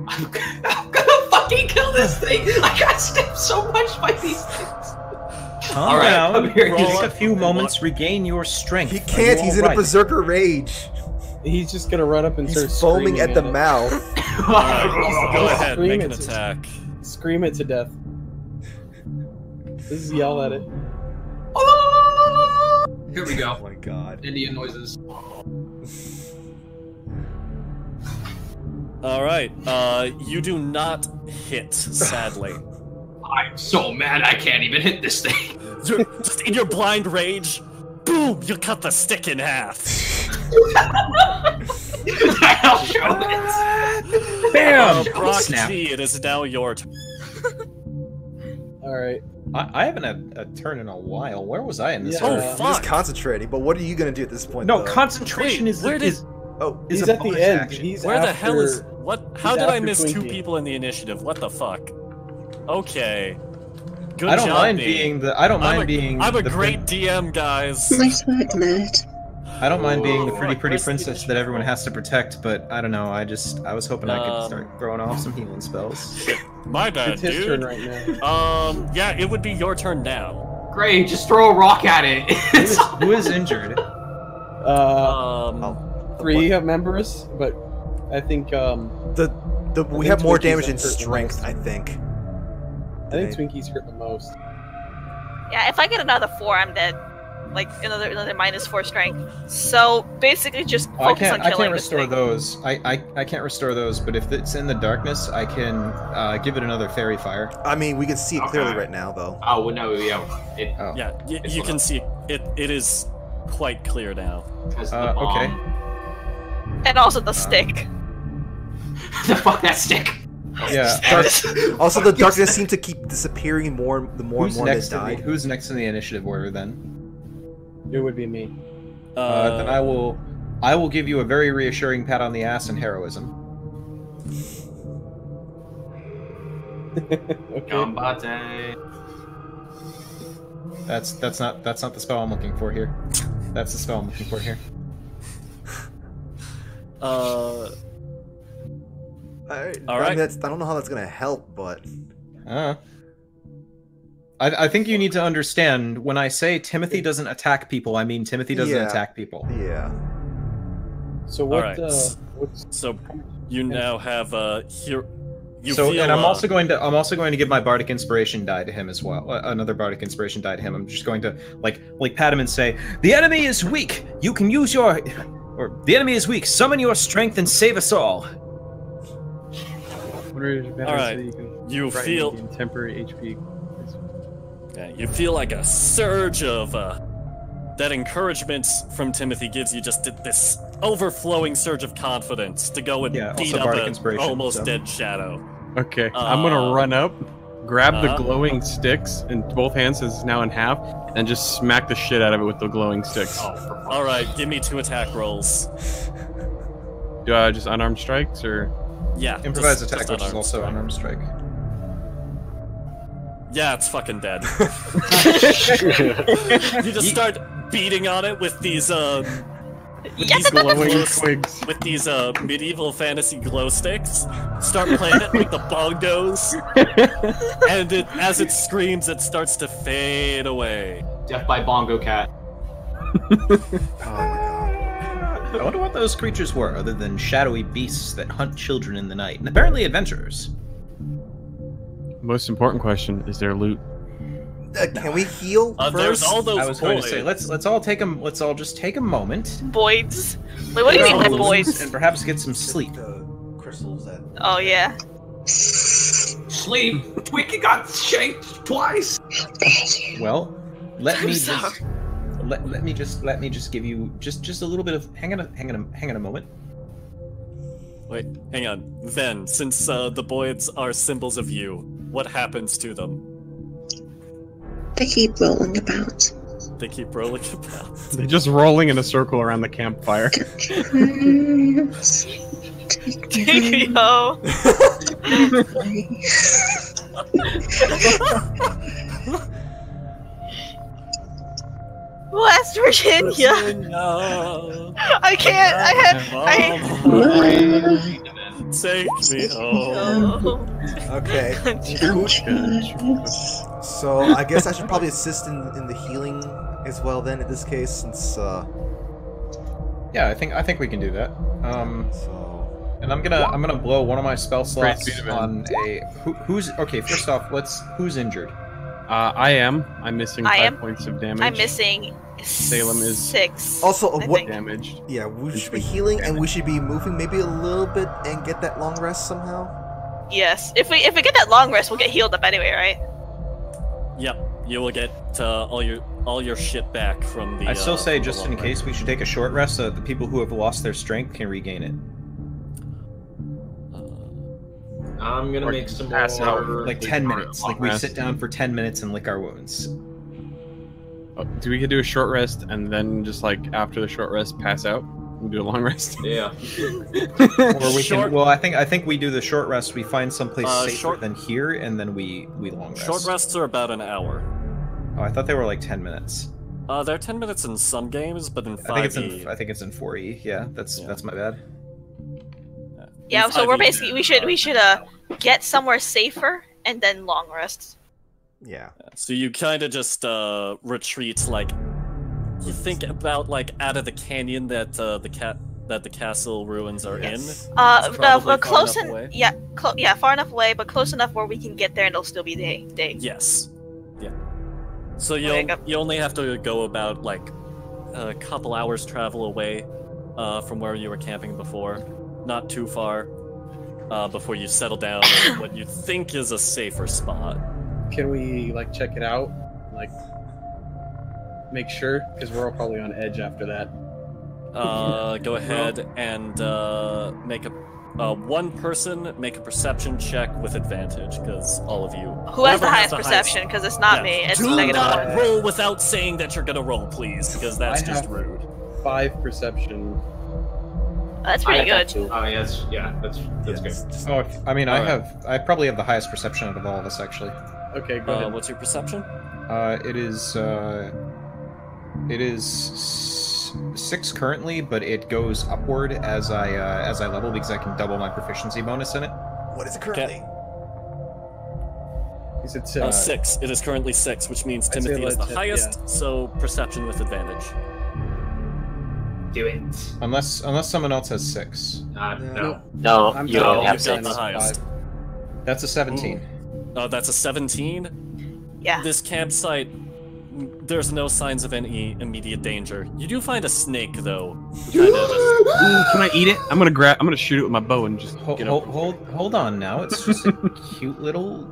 I'm gonna fucking kill this thing! I got stabbed so much by these things! Calm down, take a few moments, regain your strength. He can't, he's in a berserker rage. He's just gonna run up and start foaming at the mouth. Go ahead, make an attack. Scream it to death. Just yell at it. Here we go. Oh my god. Indian noises. Alright, you do not hit, sadly. I'm so mad I can't even hit this thing. Just in your blind rage, boom, you cut the stick in half. I'll show it. Bam! Brock Snap. G, it is now your turn. Alright. I haven't had a turn in a while. Where was I in this? Oh, You're just concentrating, but what are you gonna do at this point? No, though? concentration is he's a at the bonus end. action. He's Where after, the hell is... What? How did I miss Twinkie. 2 people in the initiative? What the fuck? Okay. Good I don't job, mind me. being the. I don't mind being. I'm a the great DM, guys. Nice work, nerd. I don't mind being the pretty princess that everyone has to protect, but I don't know. I was hoping I could start throwing off some healing spells. My bad, It's his dude. turn right now. Yeah, it would be your turn now. Great, just throw a rock at it. Who is injured? 3 members, but I think we have more damage in strength, I think. I think Twinkie's hurt the most. Yeah, if I get another 4, I'm dead. Like another -4 strength. So basically, just focus on killing I can't this restore thing. those. I can't restore those. But if it's in the darkness, I can give it another fairy fire. I mean, we can see it clearly right now, though. Oh well, no, yeah. Yeah, you can see it is quite clear now. Okay. And also the stick. The fuck that stick. Yeah. Also, the darkness seemed to keep disappearing more the more and more they died. Who's next in the initiative order then? It would be me. Then I will give you a very reassuring pat on the ass and heroism. Gambate. That's not the spell I'm looking for here. That's the spell I'm looking for here. All right. I don't know how that's gonna help, but. I think you need to understand when I say Timothy doesn't attack people, I mean Timothy doesn't attack people. Yeah. So what? All right. So you now have here. And I'm also going to give my bardic inspiration die to him as well. Another bardic inspiration die to him. I'm just going to like pat him and say, "The enemy is weak. You can use your, or the enemy is weak. Summon your strength and save us all." All right. You feel temporary HP. Yeah, you feel like a surge of that encouragement from Timothy gives you just this overflowing surge of confidence to go and beat up an almost dead shadow. Okay, I'm gonna run up, grab the glowing sticks in both hands, as it's now in half, and just smack the shit out of it with the glowing sticks. All right, give me 2 attack rolls. Do I just unarmed strikes or? Yeah, improvised attack, which is also unarmed strike. Yeah, it's fucking dead. You just start beating on it with these glowing twigs. With these medieval fantasy glow sticks. Start playing it like the bongos. And as it screams, it starts to fade away. Death by Bongo Cat. Oh my god. I wonder what those creatures were, other than shadowy beasts that hunt children in the night, and apparently adventurers. Most important question: is there loot? Can we heal first? There's all those. I was going to say, let's all just take a moment. Boys. Wait, what do you mean by boys? And perhaps get some sleep. Crystals that. Oh yeah. Sleep. Twiki got shanked twice. Well, let me just give you just a little bit of hang on a moment. Wait, hang on. Then, since the boys are symbols of you, what happens to them? They keep rolling about. They keep rolling about. They're just rolling in a circle around the campfire. Take yo. West Virginia. I can't. Take me home. Okay. So I guess I should probably assist in the healing as well. Then, in this case, since. Yeah, I think we can do that. And I'm gonna blow one of my spell slots on a who's okay. First off, who's injured? I am. I'm missing 5 points of damage. I'm missing. Salem is 6. Also, what damaged? Yeah, we should be healing and we should be moving maybe a little bit and get that long rest somehow. Yes, if we get that long rest, we'll get healed up anyway, right? Yep, you will get all your shit back from the. I still say, just in case, we should take a short rest so that the people who have lost their strength can regain it. I'm gonna make some more. Like 10 minutes. Like we sit down for 10 minutes and lick our wounds. Do we could do a short rest and then just like after the short rest pass out and do a long rest? Yeah. Or we can. Well, I think we do the short rest. We find someplace safer than here, and then we long rest. Short rests are about an hour. Oh, I thought they were like 10 minutes. They're 10 minutes in some games, but in 5e... I think it's in 4e. Yeah, that's my bad. Yeah, so we're basically we should get somewhere safer and then long rest. Yeah. So you kind of just retreat, like you think about like out of the canyon that the castle ruins are in. Close far enough away, but close enough where we can get there and it'll still be day. Yes. Yeah. So you only have to go about like a couple hours travel away from where you were camping before. Not too far before you settle down in what you think is a safer spot. Can we like check it out, like make sure, because we're all probably on edge after that. Go ahead and make a one person make a perception check with advantage, because all of you. Who has the highest perception? Because it's not me. It's Do negative not 1. roll without saying that you're gonna roll, please, because that's just rude. 5 perception. That's pretty good. Oh yes, that's good. Oh, I mean, I probably have the highest perception out of all of us, actually. Okay, go ahead. What's your perception? It is 6 currently, but it goes upward as I level because I can double my proficiency bonus in it. What is it currently? Is it 6? It is currently 6, which means Timothy is the highest, so perception with advantage. Do it. Unless someone else has 6. No. No, I'm you don't have You've got 6. the highest. That's a 17. That's a 17. Yeah. This campsite, there's no signs of any immediate danger. You do find a snake, though. Ooh, can I eat it? I'm gonna shoot it with my bow and just Hold on now. It's just a cute little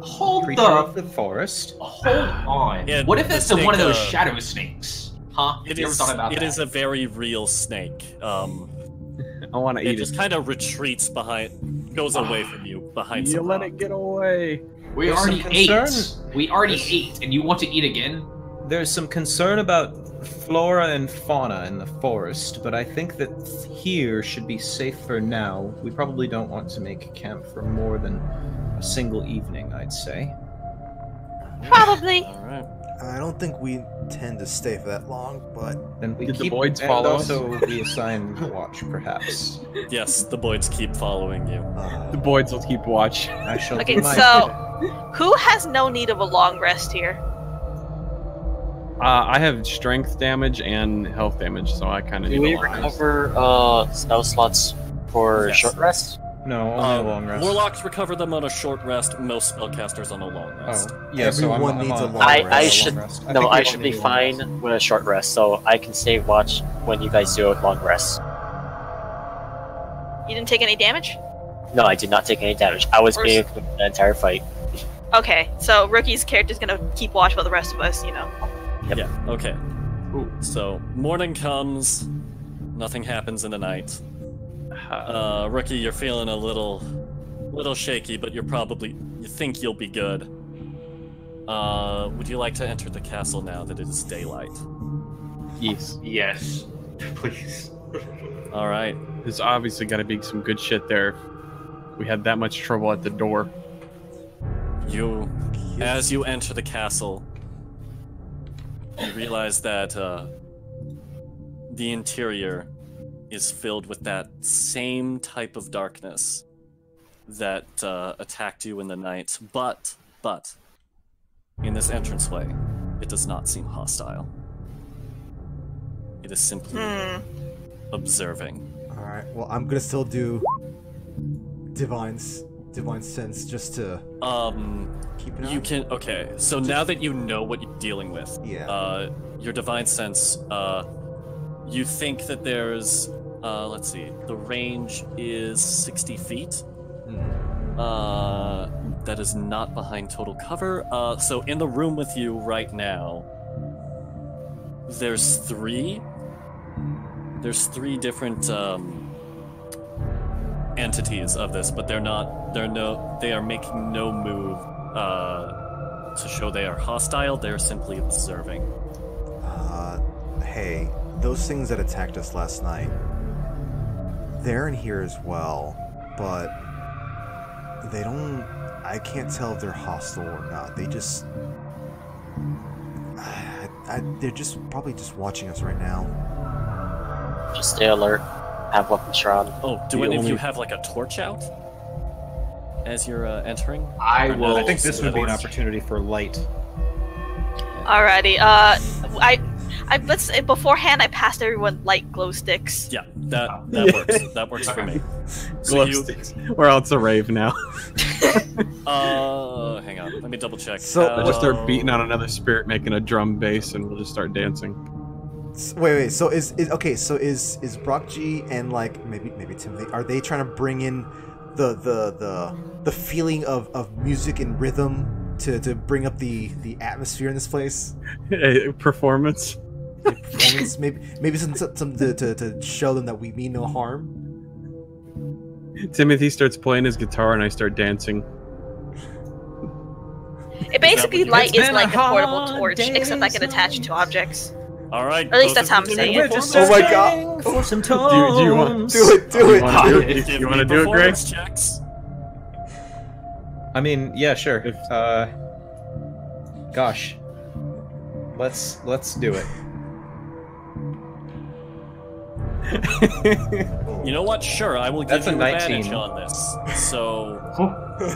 creature of the forest. Hold on. Yeah, what if it's snake, one of those shadow snakes? Huh? It You ever thought about that? is a very real snake. I want to eat it. Just kind of retreats behind, goes away from you behind. You let it get away. We already ate. We already ate, and you want to eat again? There's some concern about flora and fauna in the forest, but I think that here should be safe for now. We probably don't want to make camp for more than a single evening, I'd say. Probably. All right. I don't think we tend to stay for that long, but then we Did keep the Boyds and follow us? also we assign watch, perhaps. Yes, the Boyds keep following you. The Boyds will keep watch. I shall. Okay, do my so who has no need of a long rest here? I have strength damage and health damage, so I kind of Do need we a long rest. recover spell slots for Yes. short rest? No, only a long rest. Warlocks recover them on a short rest. Most spellcasters on a long rest. Oh, yeah. So Everyone I'm needs a on- long I rest. should rest. no, think I we should all be need a long rest. fine with a short rest, so I can stay watch when you guys do a long rest. You didn't take any damage? No, I did not take any damage. I was being the entire fight. Okay, so Rookie's character's gonna keep watch while the rest of us, Yep. Yeah. Okay. So morning comes. Nothing happens in the night. Rookie, you're feeling a little shaky, but you think you'll be good. Would you like to enter the castle now that it is daylight? Yes. Yes. Please. All right. There's obviously got to be some good shit there. We had that much trouble at the door. As you enter the castle, you realize that the interior is filled with that same type of darkness that attacked you in the night, but in this entranceway, it does not seem hostile. It is simply observing. all right. Well, I'm gonna still do divine sense just to keep an eye. You can so now that you know what you're dealing with, your divine sense, you think that there's let's see, the range is 60 feet. That is not behind total cover. So in the room with you right now, there's three different entities of this, but they are making no move to show they are hostile. They're simply observing. Hey, those things that attacked us last night, they're in here as well, but they don't. I can't tell if they're hostile or not. They just. They're just probably just watching us right now. Just stay alert. Have weapons drawn. Oh, do any of you have like a torch out as you're entering? I will. I think this would be an opportunity for light. Alrighty. Let's beforehand. I passed everyone light glow sticks. Yeah, that works. That works for me. Glow sticks. We're out to rave now. Hang on. Let me double check. I'll just start beating on another spirit, making a drum bass, and we'll just start dancing. Wait. So is Brock G and like maybe Timothy? Are they trying to bring in the feeling of music and rhythm to bring up the atmosphere in this place? Performance. Maybe some to show them that we mean no harm. Timothy starts playing his guitar and I start dancing. It basically light is like a portable torch, except I can attach to objects. All right. Or at least that's how I'm saying it. Oh my god! For some Do you want? Do it! Do it! You want to do it, Greg? Checks. I mean, yeah, sure. Gosh, let's do it. You know what? Sure, I will give That's you a 19. advantage on this. So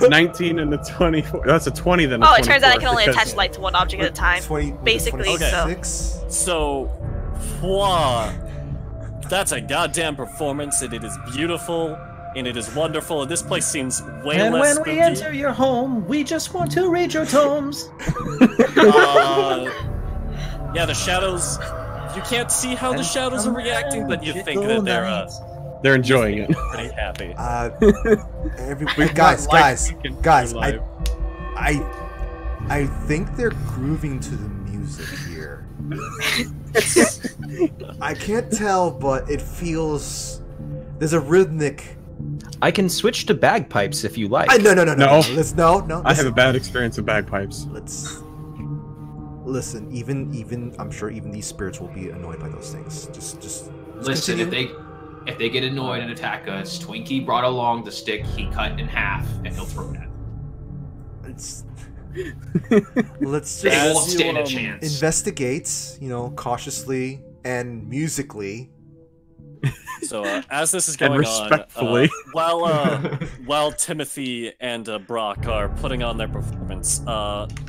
19 and a 24. That's a 20 then. Oh, it turns out I can only attach light to one object at a time. 20, Basically, Okay. so. That's a goddamn performance, and it is beautiful, and it is wonderful, and this place seems way And less when spooky. we enter your home, we just want to read your tomes. Yeah, the shadows. You can't see how the shadows are reacting, but you think that they're enjoying it. pretty happy. Guys, I think they're grooving to the music here. I can't tell, but it feels there's a rhythmic. I can switch to bagpipes if you like. No. I have a bad experience with bagpipes. Let's listen. Even I'm sure even these spirits will be annoyed by those things. Just Listen, continue. if they get annoyed and attack us, Twinkie brought along the stick he cut in half, and he'll throw it at them. Let's They just won't stand a chance. investigate, cautiously and musically. So as this is going respectfully. on, while Timothy and Brock are putting on their performance,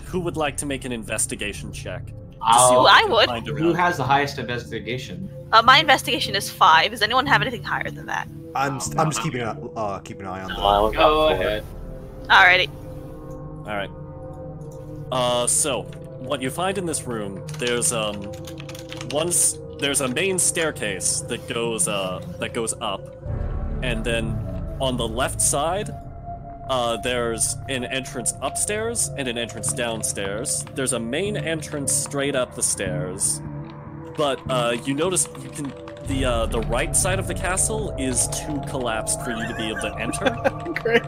who would like to make an investigation check? I would. Who has the highest investigation? My investigation is 5. Does anyone have anything higher than that? I'm just keeping an eye on them. Go ahead. Alrighty. All right. So what you find in this room, there's a main staircase that goes up, and then on the left side, there's an entrance upstairs and an entrance downstairs. There's a main entrance straight up the stairs, but you notice the right side of the castle is too collapsed for you to be able to enter. Great.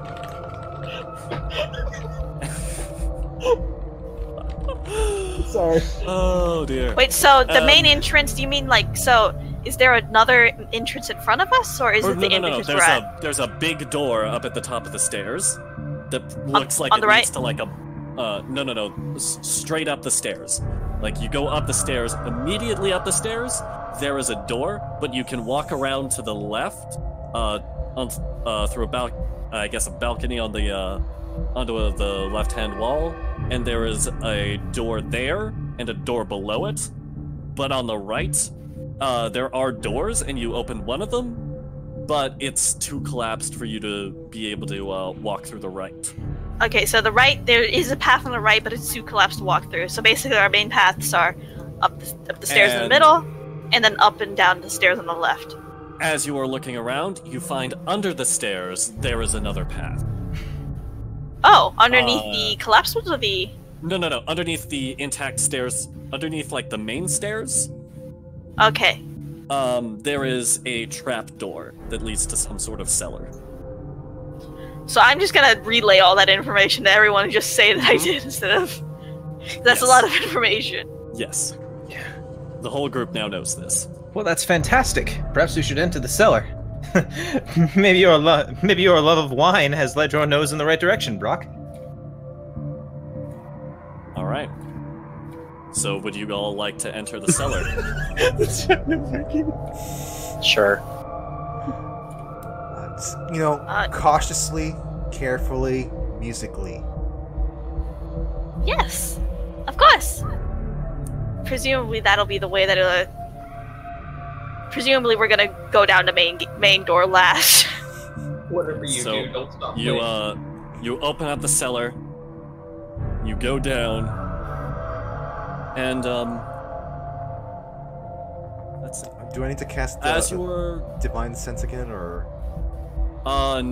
Sorry. Oh dear. Wait, so the main entrance, do you mean is there another entrance in front of us, or is it the entrance we're at? There's a big door up at the top of the stairs that looks like on it the right? leads to like a straight up the stairs. Like you go up the stairs, immediately up the stairs, there is a door, but you can walk around to the left, through a balcony on the onto the left-hand wall, and there is a door there and a door below it. But on the right, there are doors, and you open one of them, but it's too collapsed for you to be able to walk through the right. Okay, so the right, there is a path on the right, but it's too collapsed to walk through. So basically our main paths are up the stairs in the middle, and then up and down the stairs on the left. As you are looking around, you find under the stairs there is another path. Oh, underneath the collapsed ones, or the... No. Underneath the intact stairs, underneath like the main stairs, Okay. there is a trap door that leads to some sort of cellar. So I'm just gonna relay all that information to everyone and just say that I did instead of... That's a lot of information. Yes. Yeah. The whole group now knows this. Well, that's fantastic. Perhaps we should enter the cellar. Maybe your love of wine has led your nose in the right direction, Brock. All right. So, would you all like to enter the cellar? Sure. Cautiously, carefully, musically. Yes, of course. Presumably that'll be the way that presumably we're gonna go down to main door last. Whatever you do, don't stop. You open up the cellar. You go down, and Let's see. Do I need to cast divine sense again, or? How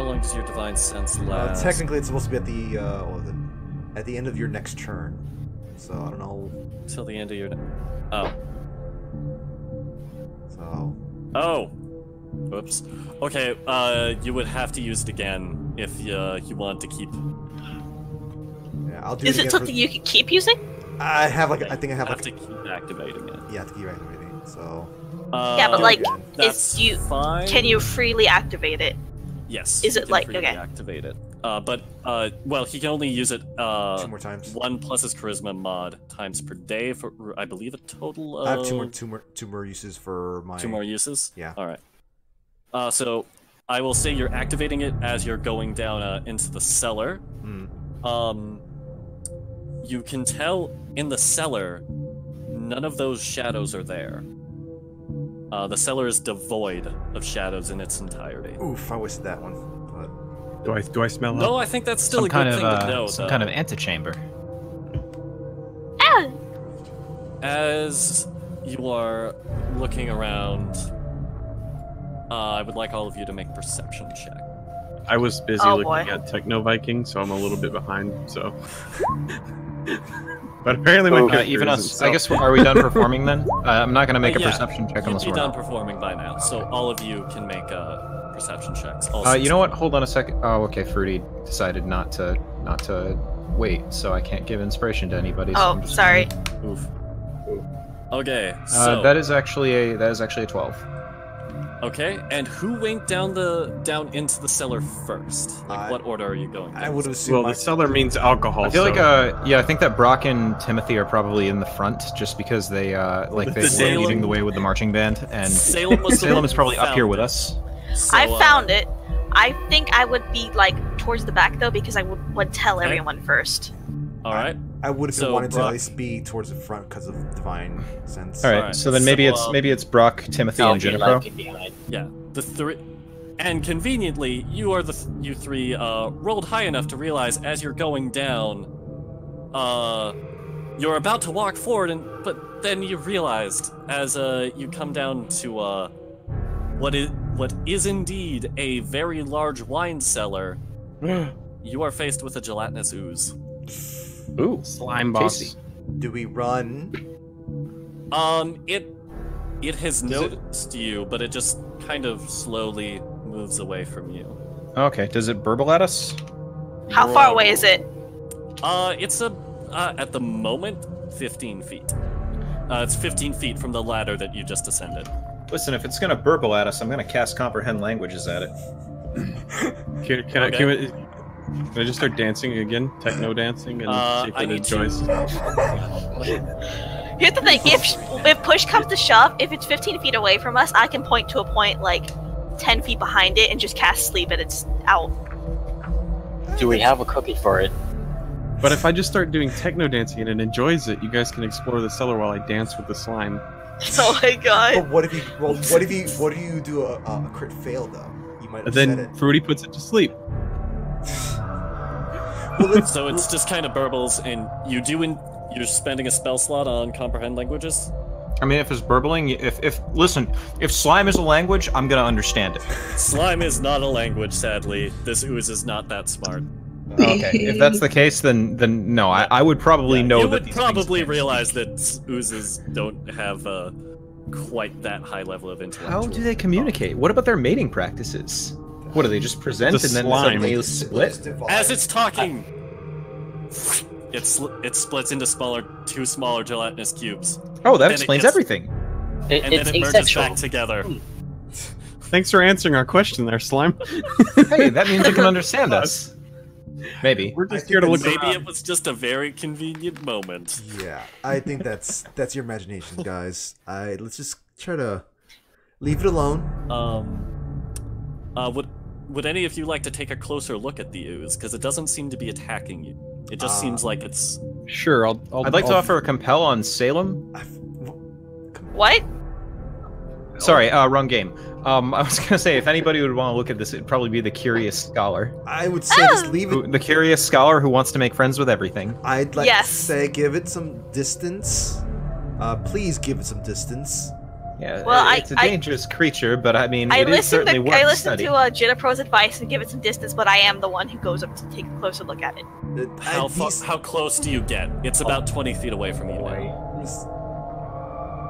long does your divine sense last? Technically, it's supposed to be at the end of your next turn. So I don't know. Till the end of your. So. Oh. Whoops. Okay, you would have to use it again if you want to keep... Yeah, I'll do Is it it again something you can keep using? I have like I think I have You like have to keep activating it. yeah, I have to keep activating it. So Yeah, but like, that's can you freely activate it? Yes. Is you it can like freely okay? activate it? Well, he can only use it 2 more times. 1 plus his charisma mod times per day for I believe a total of. I have two more uses for my 2 more uses. Yeah. All right. So I will say you're activating it as you're going down into the cellar. You can tell in the cellar, none of those shadows are there. The cellar is devoid of shadows in its entirety. Oof, I wasted that one. But... Do I smell? No, I think that's still a good thing to know. Some kind of antechamber. Ah! As you are looking around, I would like all of you to make a perception check. I was busy Oh, looking boy. at Techno Viking, so I'm a little bit behind. So, but apparently my character even isn't, us. so- I guess are we done performing then? I'm not going to make a Yeah, perception check You'd unless be we're done not. performing by now, so all of you can make perception checks. All You six know of what? Hold on a second. Oh, okay. Fruity decided not to wait, so I can't give inspiration to anybody. So Oh, I'm just sorry. you. Oof. Okay, so that is actually a 12. okay, and who went down into the cellar first? Like, what order are you going? I down? would assume. Well, the cellar means alcohol. I feel so- like I think that Brock and Timothy are probably in the front, just because they they were Salem- leading the way with the marching band, and Salem was the Salem one is probably who up here found with it. us. So, I found it. I think I would be like towards the back though, because I would tell Okay. everyone first. All right. I would have So, wanted to Brock- at least be towards the front because of divine sense. All right, Alright, so then maybe so, it's Brock, Timothy, I'll and be Jennifer. lagging behind. Yeah, the three. And conveniently, you three rolled high enough to realize as you're going down, you're about to walk forward, but then you realized as you come down to what is indeed a very large wine cellar, you are faced with a gelatinous ooze. Ooh, Slime boss. tasty. Do we run? It has noticed you, but it just kind of slowly moves away from you. Okay, does it burble at us? How far away is it? It's at the moment 15 feet. It's 15 feet from the ladder that you just ascended. Listen, if it's gonna burble at us, I'm gonna cast comprehend languages at it. Can I just start dancing again? Techno dancing and see if I it need enjoys. Here's the thing: if push comes to shove, if it's 15 feet away from us, I can point to a point like 10 feet behind it and just cast sleep, and it's out. Do we have a cookie for it? But if I just start doing techno dancing and it enjoys it, you guys can explore the cellar while I dance with the slime. Oh my god! But what if you? Well, what if you do a crit fail though? You might And upset then it. Fruity puts it to sleep. Well, So it's just kind of burbles, and you're spending a spell slot on comprehend languages. I mean, if it's burbling, if slime is a language, I'm gonna understand it. Slime is not a language, sadly. This ooze is not that smart. Okay, if that's the case, then no, I would probably know you that would these probably things realize that oozes don't have quite that high level of intellectual. How do they communicate? What about their mating practices? What do they just present The and then slime. suddenly split? As it's talking, it splits into two smaller gelatinous cubes. Oh, that Then it explains gets- everything. And It's then it merges asexual. back together. Thanks for answering our question there, slime. Hey, that means it can understand us. Maybe. We're just here to look Maybe around. it was just a very convenient moment. Yeah, I think that's your imagination, guys. Let's just try to leave it alone. Would any of you like to take a closer look at the ooze? Because it doesn't seem to be attacking you. It just seems like it's... Sure, I'd like to offer a compel on Salem. What? Sorry, wrong game. I was gonna say, if anybody would want to look at this, it'd probably be the Curious Scholar. I would say just leave it. The Curious Scholar who wants to make friends with everything. I'd like Yes. to say give it some distance. Please give it some distance. Yeah, Well, it's a dangerous creature, but I mean, I it is listened certainly to worth study. Jennifer's advice and give it some distance, but I am the one who goes up to take a closer look at it. How close do you get? It's about 20 feet away from you now.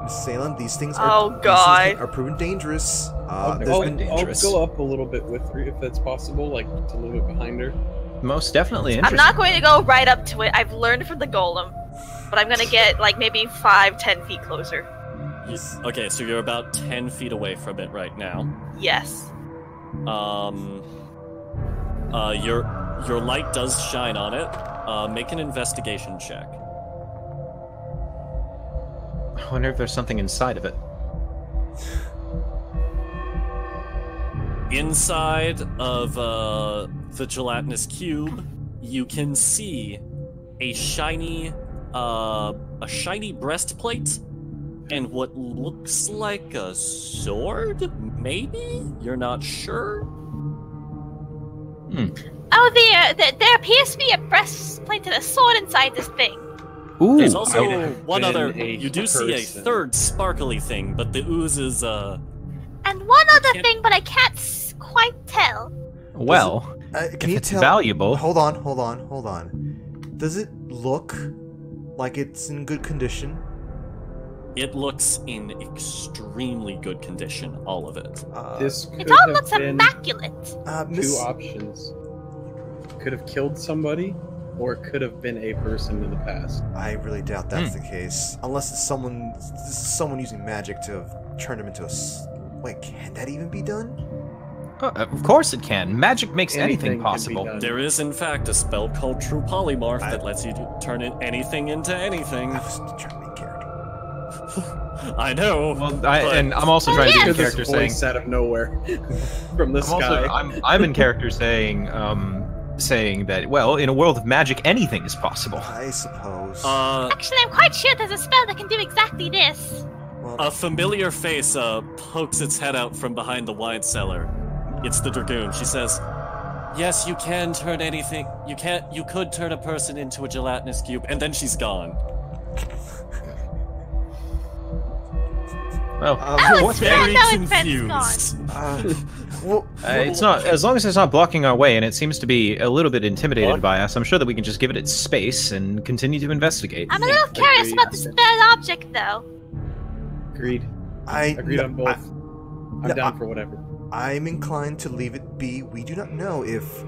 Salem, these things are proven dangerous. I'll go up a little bit with her if that's possible, like just a little bit behind her. Most definitely. I'm not going to go right up to it. I've learned from the golem, but I'm gonna get like maybe 5-10 feet closer. Okay, so you're about 10 feet away from it right now. Yes. Your light does shine on it. Make an investigation check. I wonder if there's something inside of it. Inside of the gelatinous cube, you can see a shiny breastplate and what looks like a sword. Maybe you're not sure. Oh, there appears to be a breastplate and a sword inside this thing. Ooh, there's also one other. You do see a third sparkly thing, but the ooze is And one other thing, but I can't quite tell. Well, can you tell? Valuable. Hold on. Does it look like it's in good condition? It looks in extremely good condition, all of it. It all looks immaculate. Two options. Could have killed somebody, or it could have been a person in the past. I really doubt that's the case. Unless it's someone using magic to have turned him into a... Wait, can that even be done? Of course it can. Magic makes anything possible. There is, in fact, a spell called True Polymorph that lets you turn anything into anything. I was trying to make character. I know. Well, I'm also trying to be in character saying out of nowhere from the sky. I'm in character saying that, well, in a world of magic, anything is possible. I suppose. Actually, I'm quite sure there's a spell that can do exactly this. A familiar face pokes its head out from behind the wine cellar. It's the Dragoon. She says, "Yes, you can turn anything. You could turn a person into a gelatinous cube," and then she's gone. Well, very confused. It's not, as long as it's not blocking our way, and it seems to be a little bit intimidated by us. I'm sure that we can just give it its space and continue to investigate. I'm a little curious about this third object, though. Agreed. Agreed on both. I'm down for whatever. I'm inclined to leave it be. We do not know if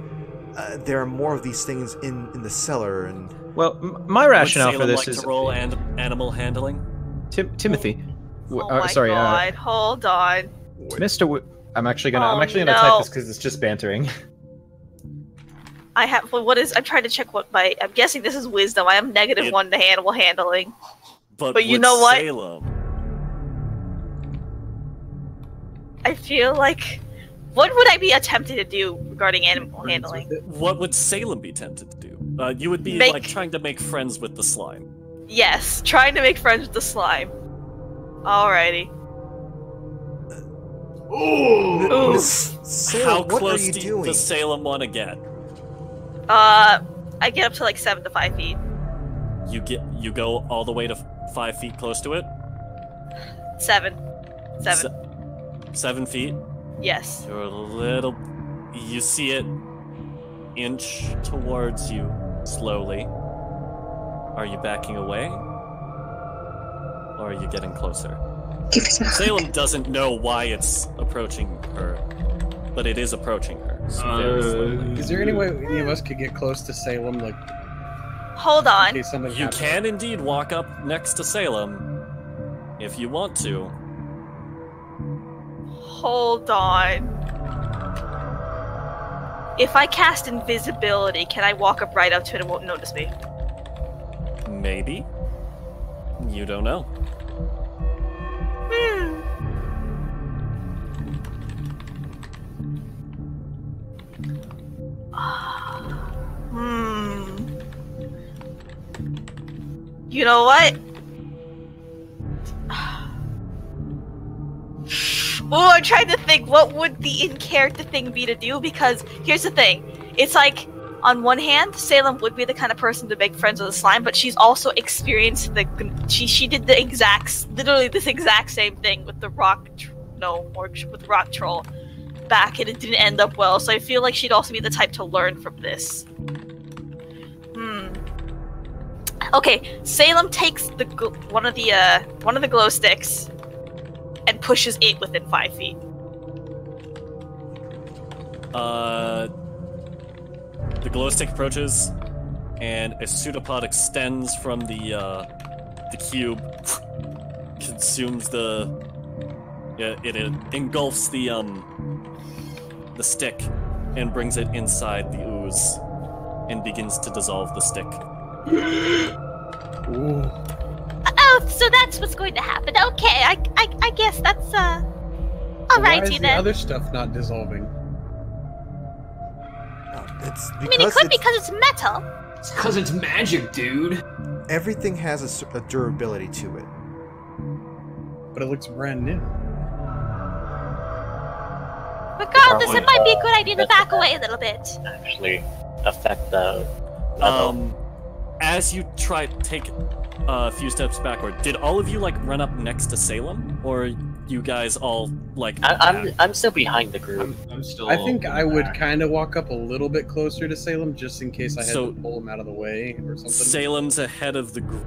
there are more of these things in the cellar. And well, my rationale for this is to roll animal handling. Timothy. Oh my god! Hold on, Mr. I'm actually gonna type this because it's just bantering. I have. Well, what is? I'm trying to check what my. I'm guessing this is wisdom. I am -1 to animal handling. But you know what? Salem. I feel like. What would I be attempting to do regarding animal handling? What would Salem be tempted to do? You would be like trying to make friends with the slime. Yes, trying to make friends with the slime. Alrighty. Ooh. Salem, how what close are you doing? does Salem want to get? I get up to like 7 to 5 feet. You go all the way to 5 feet close to it? 7. 7 feet? Yes. You're a little... You see it inch towards you slowly. Are you backing away? Or are you getting closer? Salem doesn't know why it's approaching her, but it is approaching her. So very slowly. Is there any way any of us could get close to Salem, like... Hold on. You can indeed walk up next to Salem, if you want to. Hold on. If I cast invisibility, can I walk up right up to it and it won't notice me? Maybe. You don't know. You know what? Oh, I'm trying to think what would the in-character thing be to do, because here's the thing. It's like, on one hand, Salem would be the kind of person to make friends with a slime, but she's also experienced she did literally this exact same thing with the rock with the rock troll back, and it didn't end up well. So I feel like she'd also be the type to learn from this. Okay, Salem takes one of the glow sticks and pushes it within 5 feet. The glow stick approaches, and a pseudopod extends from the cube, consumes it engulfs the stick, and brings it inside the ooze, and begins to dissolve the stick. Oh, so that's what's going to happen. Okay, I guess that's alrighty Why is the then. other stuff not dissolving? I mean, it could be because it's metal. It's because it's magic, dude. Everything has a durability to it. But it looks brand new. Regardless, it might be a good idea to back away a little bit. Actually affect the metal. As you try to take a few steps backward, did all of you like run up next to Salem, or you guys all like? I'm still behind the group. I'm still. I think I would kind of walk up a little bit closer to Salem just in case I had So- to pull him out of the way or something. Salem's ahead of the group.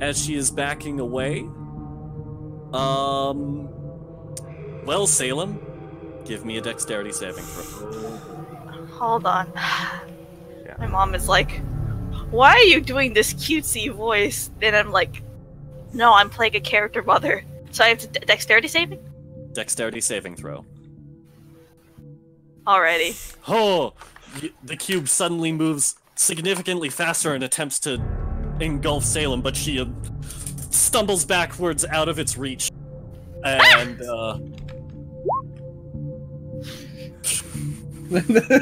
As she is backing away, well, Salem, give me a dexterity saving throw. Hold on. My mom is like, "Why are you doing this cutesy voice?" And I'm like, "No, I'm playing a character mother." So I have to dexterity saving? Dexterity saving throw. Alrighty. Oh, the cube suddenly moves significantly faster and attempts to engulf Salem, but she stumbles backwards out of its reach. And,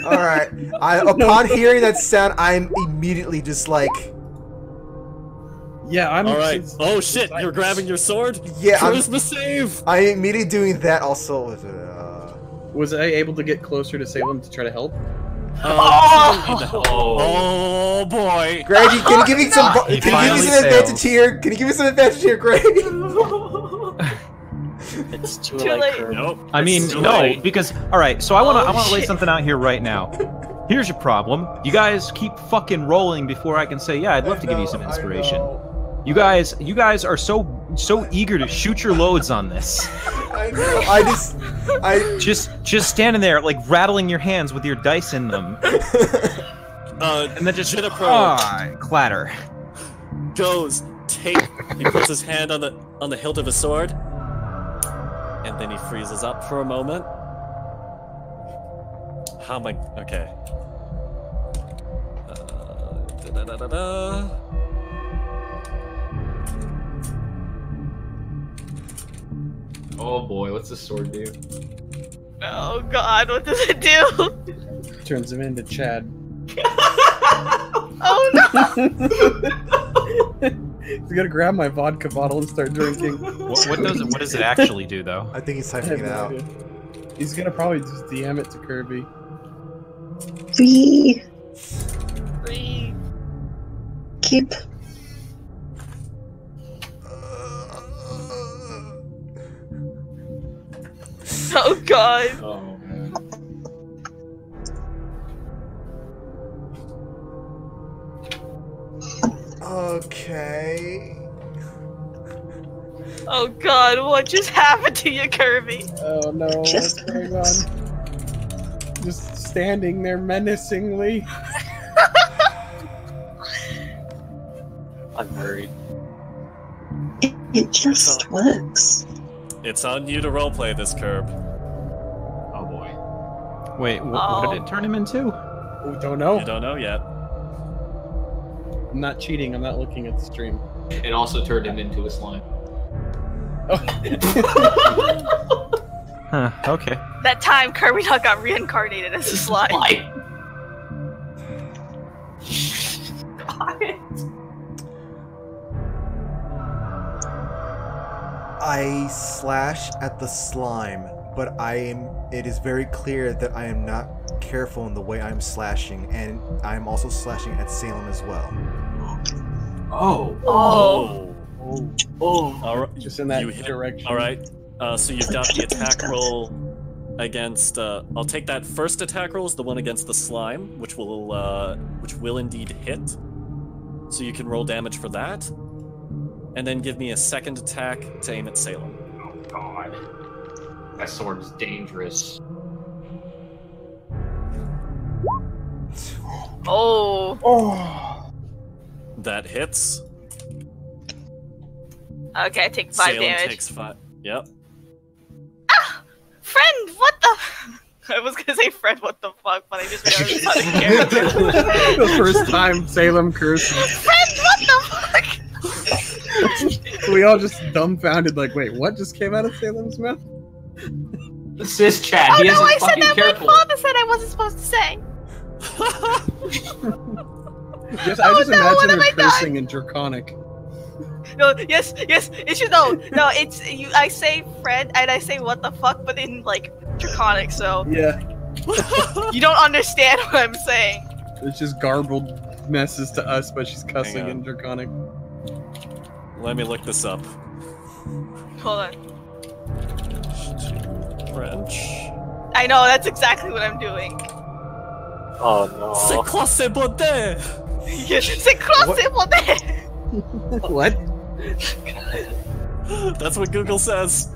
Alright. Upon hearing that sound, I'm immediately just like... Yeah, I'm... Alright. Oh shit, you're grabbing your sword? Yeah, Charisma save! I'm immediately doing that also. Was I able to get closer to Salem to try to help? Oh boy! Greg, can you give me some advantage here? Can you give me some advantage here, Greg? It's too late. late. Nope. I mean, no, because all right. So I want to lay something out here right now. Here's your problem. You guys keep fucking rolling before I can say, yeah, I'd love to give you some inspiration. You guys are so eager to shoot your loads on this. I know. I just standing there like rattling your hands with your dice in them. And then just clatter. Goes he puts his hand on the hilt of his sword, and then he freezes up for a moment. How am I? Okay. Oh boy, what's the sword do? Oh god, what does it do? Turns him into Chad. Oh no! He's gonna grab my vodka bottle and start drinking. What does it actually do, though? I think he's typing it out. He's gonna probably just DM it to Kirby. We Free. keep Oh god. Oh man. Okay. Oh god, what just happened to you, Kirby? Oh no, what's going on? Just standing there menacingly. I'm worried. it just works. It's on you to roleplay this, Curb. Oh boy. Wait, what did it turn him into? Oh, don't know. You don't know yet. I'm not cheating. I'm not looking at the stream. It also turned him into a slime. Huh, okay. That time Kirby Dog got reincarnated as a slime. I slash at the slime, but it is very clear that I am not careful in the way I'm slashing, and I'm also slashing at Salem as well. Oh. All right. Just in that You hit- direction. All right. So you've got the attack roll against. I'll take that first attack roll is the one against the slime, which will indeed hit. So you can roll damage for that. And then give me a second attack to aim at Salem. Oh, God. That sword is dangerous. Oh. That hits. Okay, I take 5 Salem damage. takes 5. Yep. Ah! Friend, what the... I was gonna say friend, what the fuck, but I just realized how to character. The first time Salem cursed. Friend, what the fuck? We all just dumbfounded, like, wait, what just came out of Salem's mouth? Cis chat. Oh He no, isn't I said fucking that careful. my father said I wasn't supposed to say. I just no, imagine what her have I cursing in Draconic. No, yes, it should no, it's you. I say friend and I say what the fuck, but in like Draconic, so Yeah. you don't understand what I'm saying. It's just garbled messes to us, but she's cussing in Draconic. Let me look this up. Hold on. French. I know, that's exactly what I'm doing. Oh no. C'est quoi ce bordel? C'est quoi ce bordel? What? That's what Google says.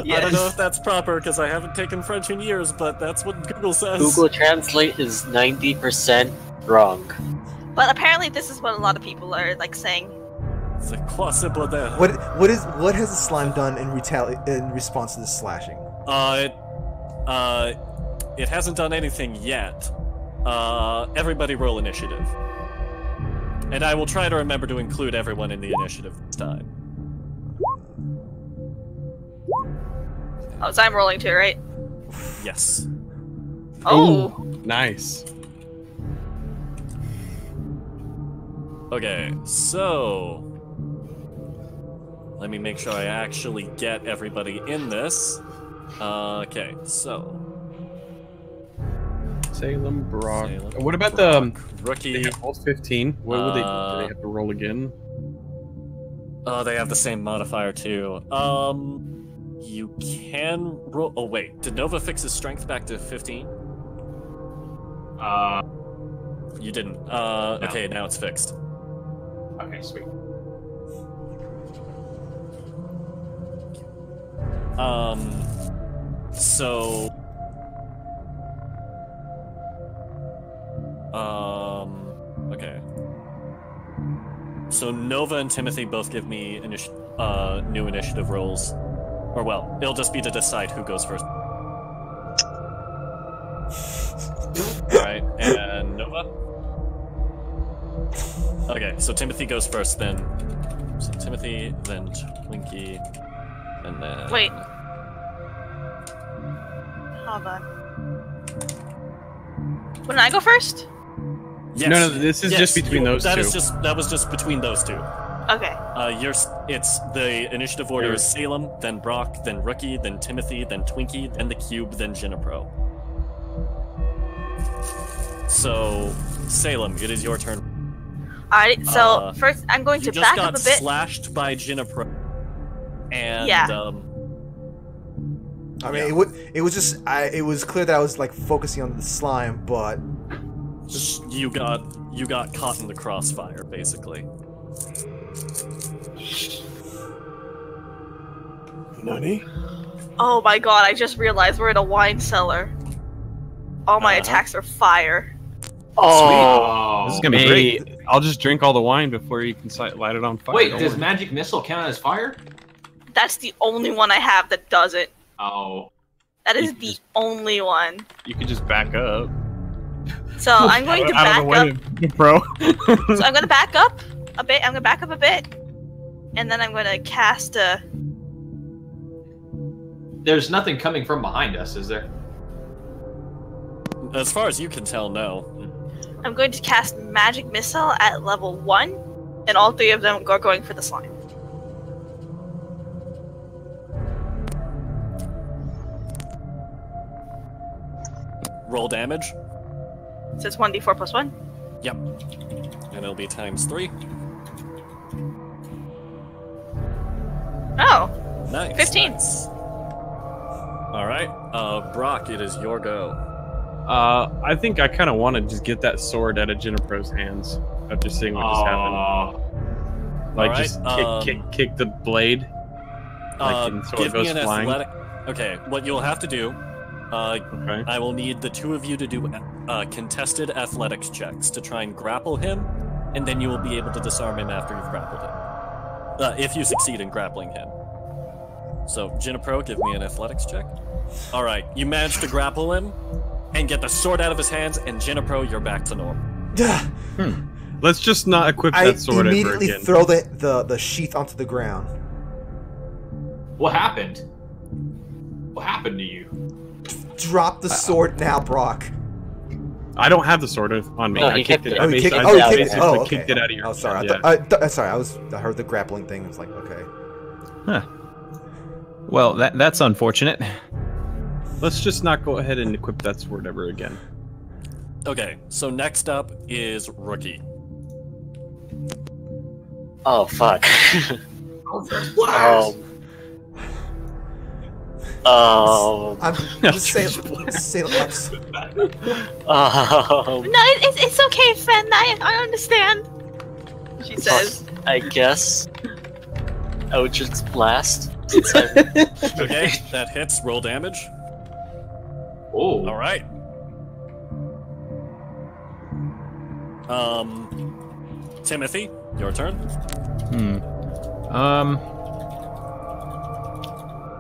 Yes. I don't know if that's proper because I haven't taken French in years, but that's what Google says. Google Translate is 90% wrong. But apparently this is what a lot of people are like saying. C'est quoi ce bordel? What has the slime done in response to this slashing? It hasn't done anything yet. Everybody roll initiative. And I will try to remember to include everyone in the initiative this time. Oh, so I'm rolling too, right? Yes. Oh. Ooh, nice. Okay, so... Let me make sure I actually get everybody in this. Okay, so... Salem, Brock. Salem, What about Brock, the rookie? They rolled 15. What would they do? Do they have to roll again? They have the same modifier too. You can roll. Oh wait, did Nova fix his strength back to 15? You didn't. No. Okay, now it's fixed. Okay, sweet. So. Okay. So Nova and Timothy both give me new initiative rolls. Or well, it'll just be to decide who goes first. Alright, and Nova? Okay, so Timothy goes first then. So Timothy, then Twinkie, and then... Wait. Hold on. Wouldn't I go first? Yes. No, this is just between those two. That was just between those two. Okay. It's the initiative order is Salem, then Brock, then Rookie, then Timothy, then Twinkie, then the Cube, then Jinapro. So, Salem, it is your turn. Alright, so first I'm going to back up a bit. You just got slashed by Jinapro. And, yeah. I mean, it was clear that I was like focusing on the slime, but you got caught in the crossfire, basically. Nani? Oh my god, I just realized we're in a wine cellar. All my attacks are fire. Oh, this is gonna be great. I'll just drink all the wine before you can light it on fire. Wait, does magic missile count as fire? That's the only one I have that doesn't. Oh. That is the only one. You could just back up. So I'm going to back up. Bro. So I'm gonna back up a bit. I'm gonna back up a bit, and then I'm gonna cast a. There's nothing coming from behind us, is there? As far as you can tell, no. I'm going to cast Magic Missile at level 1, and all 3 of them are going for the slime. Roll damage. So it's 1d4 plus 1? Yep. And it'll be times 3. Oh! Nice. 15. Nice. Alright, Brock, it is your go. I think I kind of want to just get that sword out of Jinipro's hands. after seeing what just happened. Like, just kick the blade. So give me an athletic. Okay, what you'll have to do. I will need the two of you to do contested athletics checks to try and grapple him, and then you will be able to disarm him after you've grappled him. If you succeed in grappling him. So, Jinapro, give me an athletics check. Alright, you managed to grapple him, and get the sword out of his hands, and Jinapro, you're back to normal. Let's just not equip that sword ever again. I immediately throw the sheath onto the ground. What happened? What happened to you? Drop the sword now, Brock. I don't have the sword on me. No, I kicked it. Oh, you kicked it? I kicked it out of your. Oh, sorry. Yeah. Sorry, I heard the grappling thing. I was like, okay. Huh. Well, that's unfortunate. Let's just not go ahead and equip that sword ever again. Okay, so next up is Rookie. Oh, fuck. I'm just saying less. No, it's okay, Fen. I understand. She says. I guess. Eldritch Blast. Okay, that hits. Roll damage. Oh. All right. Timothy, your turn.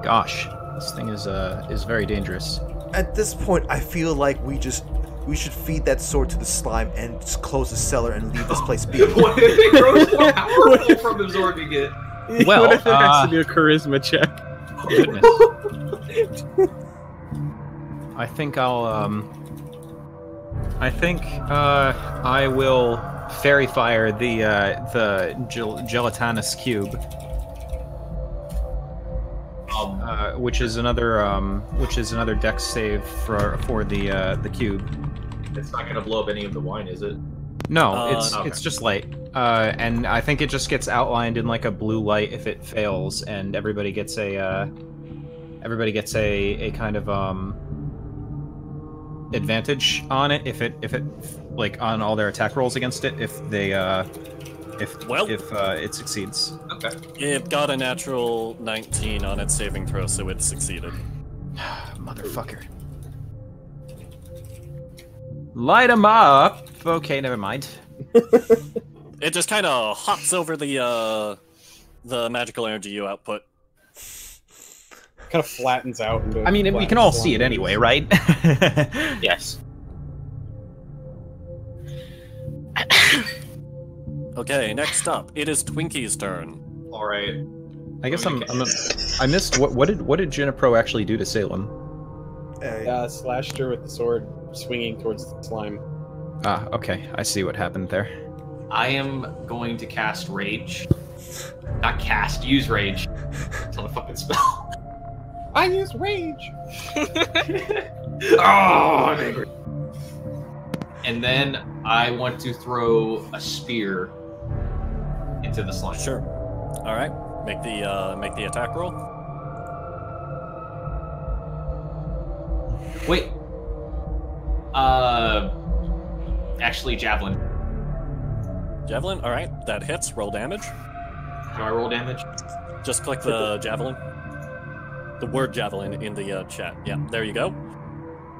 Gosh, this thing is very dangerous. At this point, I feel like we should feed that sword to the slime and just close the cellar and leave this place be. What if it grows more powerful from absorbing it? Well, what if it has to do a charisma check? Goodness. I think I will fairy fire the gelatinous cube, which is another dex save for the cube. It's not going to blow up any of the wine, is it? No, it's just light, and I think it just gets outlined in like a blue light if it fails, and everybody gets a kind of advantage on it if it like on all their attack rolls against it if it succeeds. Okay. It got a natural 19 on its saving throw, so it succeeded. Motherfucker. Light 'em up. Okay, never mind. It just kind of hops over the magical energy you output. Kind of flattens out. I mean, we can all see it anyway, right? Yes. Okay, next up, it is Twinkie's turn. All right. I guess I missed what did Jinapro actually do to Salem? Slashed her with the sword, swinging towards the slime. Ah, okay. I see what happened there. I am going to cast Rage. Not cast, use Rage. It's not a fucking spell. I use Rage! Oh, I'm angry. And then I want to throw a spear into the slime. Sure. All right. Make the attack roll. Wait. Actually, javelin. Javelin. All right. That hits. Roll damage. How do I roll damage? Just click the javelin. The word javelin in the chat. Yeah. There you go.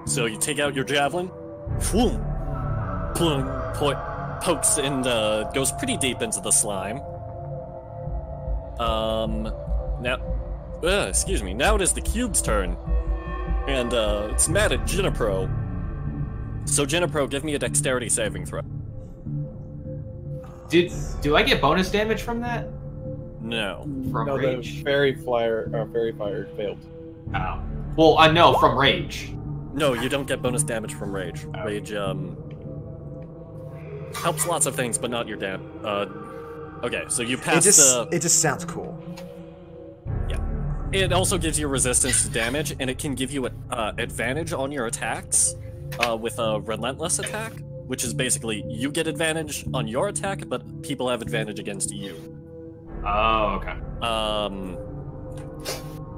So you take out your javelin. Boom. Pokes and goes pretty deep into the slime. Excuse me. Now it is the cube's turn, and it's mad at Jinapro. So Jinapro, give me a dexterity saving throw. Do I get bonus damage from that? No. From Rage? The fairy fire failed. Oh. Well, no, from Rage. No, you don't get bonus damage from Rage. Oh. Rage helps lots of things, but not your dam. Okay, so you pass It just sounds cool. Yeah. It also gives you resistance to damage, and it can give you an advantage on your attacks with a relentless attack, which is basically you get advantage on your attack, but people have advantage against you. Oh, okay.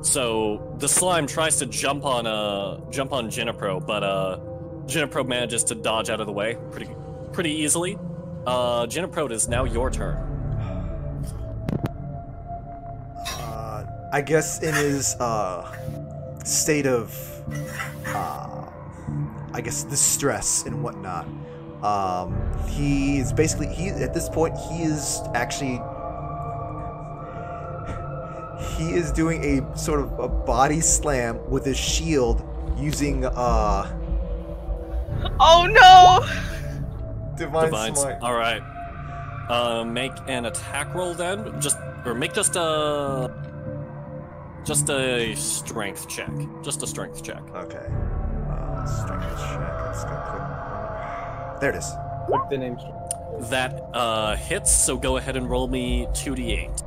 So the slime tries to jump on Jinapro, but Jinapro manages to dodge out of the way pretty easily. Jennifer, it is now your turn. I guess in his state of I guess distress and whatnot, he is basically at this point he is doing a sort of a body slam with his shield using Oh no! Divine Smite. All right. Make an attack roll then. Make just a strength check. Just a strength check. Okay. Strength check. Let's go quick. There it is. Click the name. That hits. So go ahead and roll me 2d8.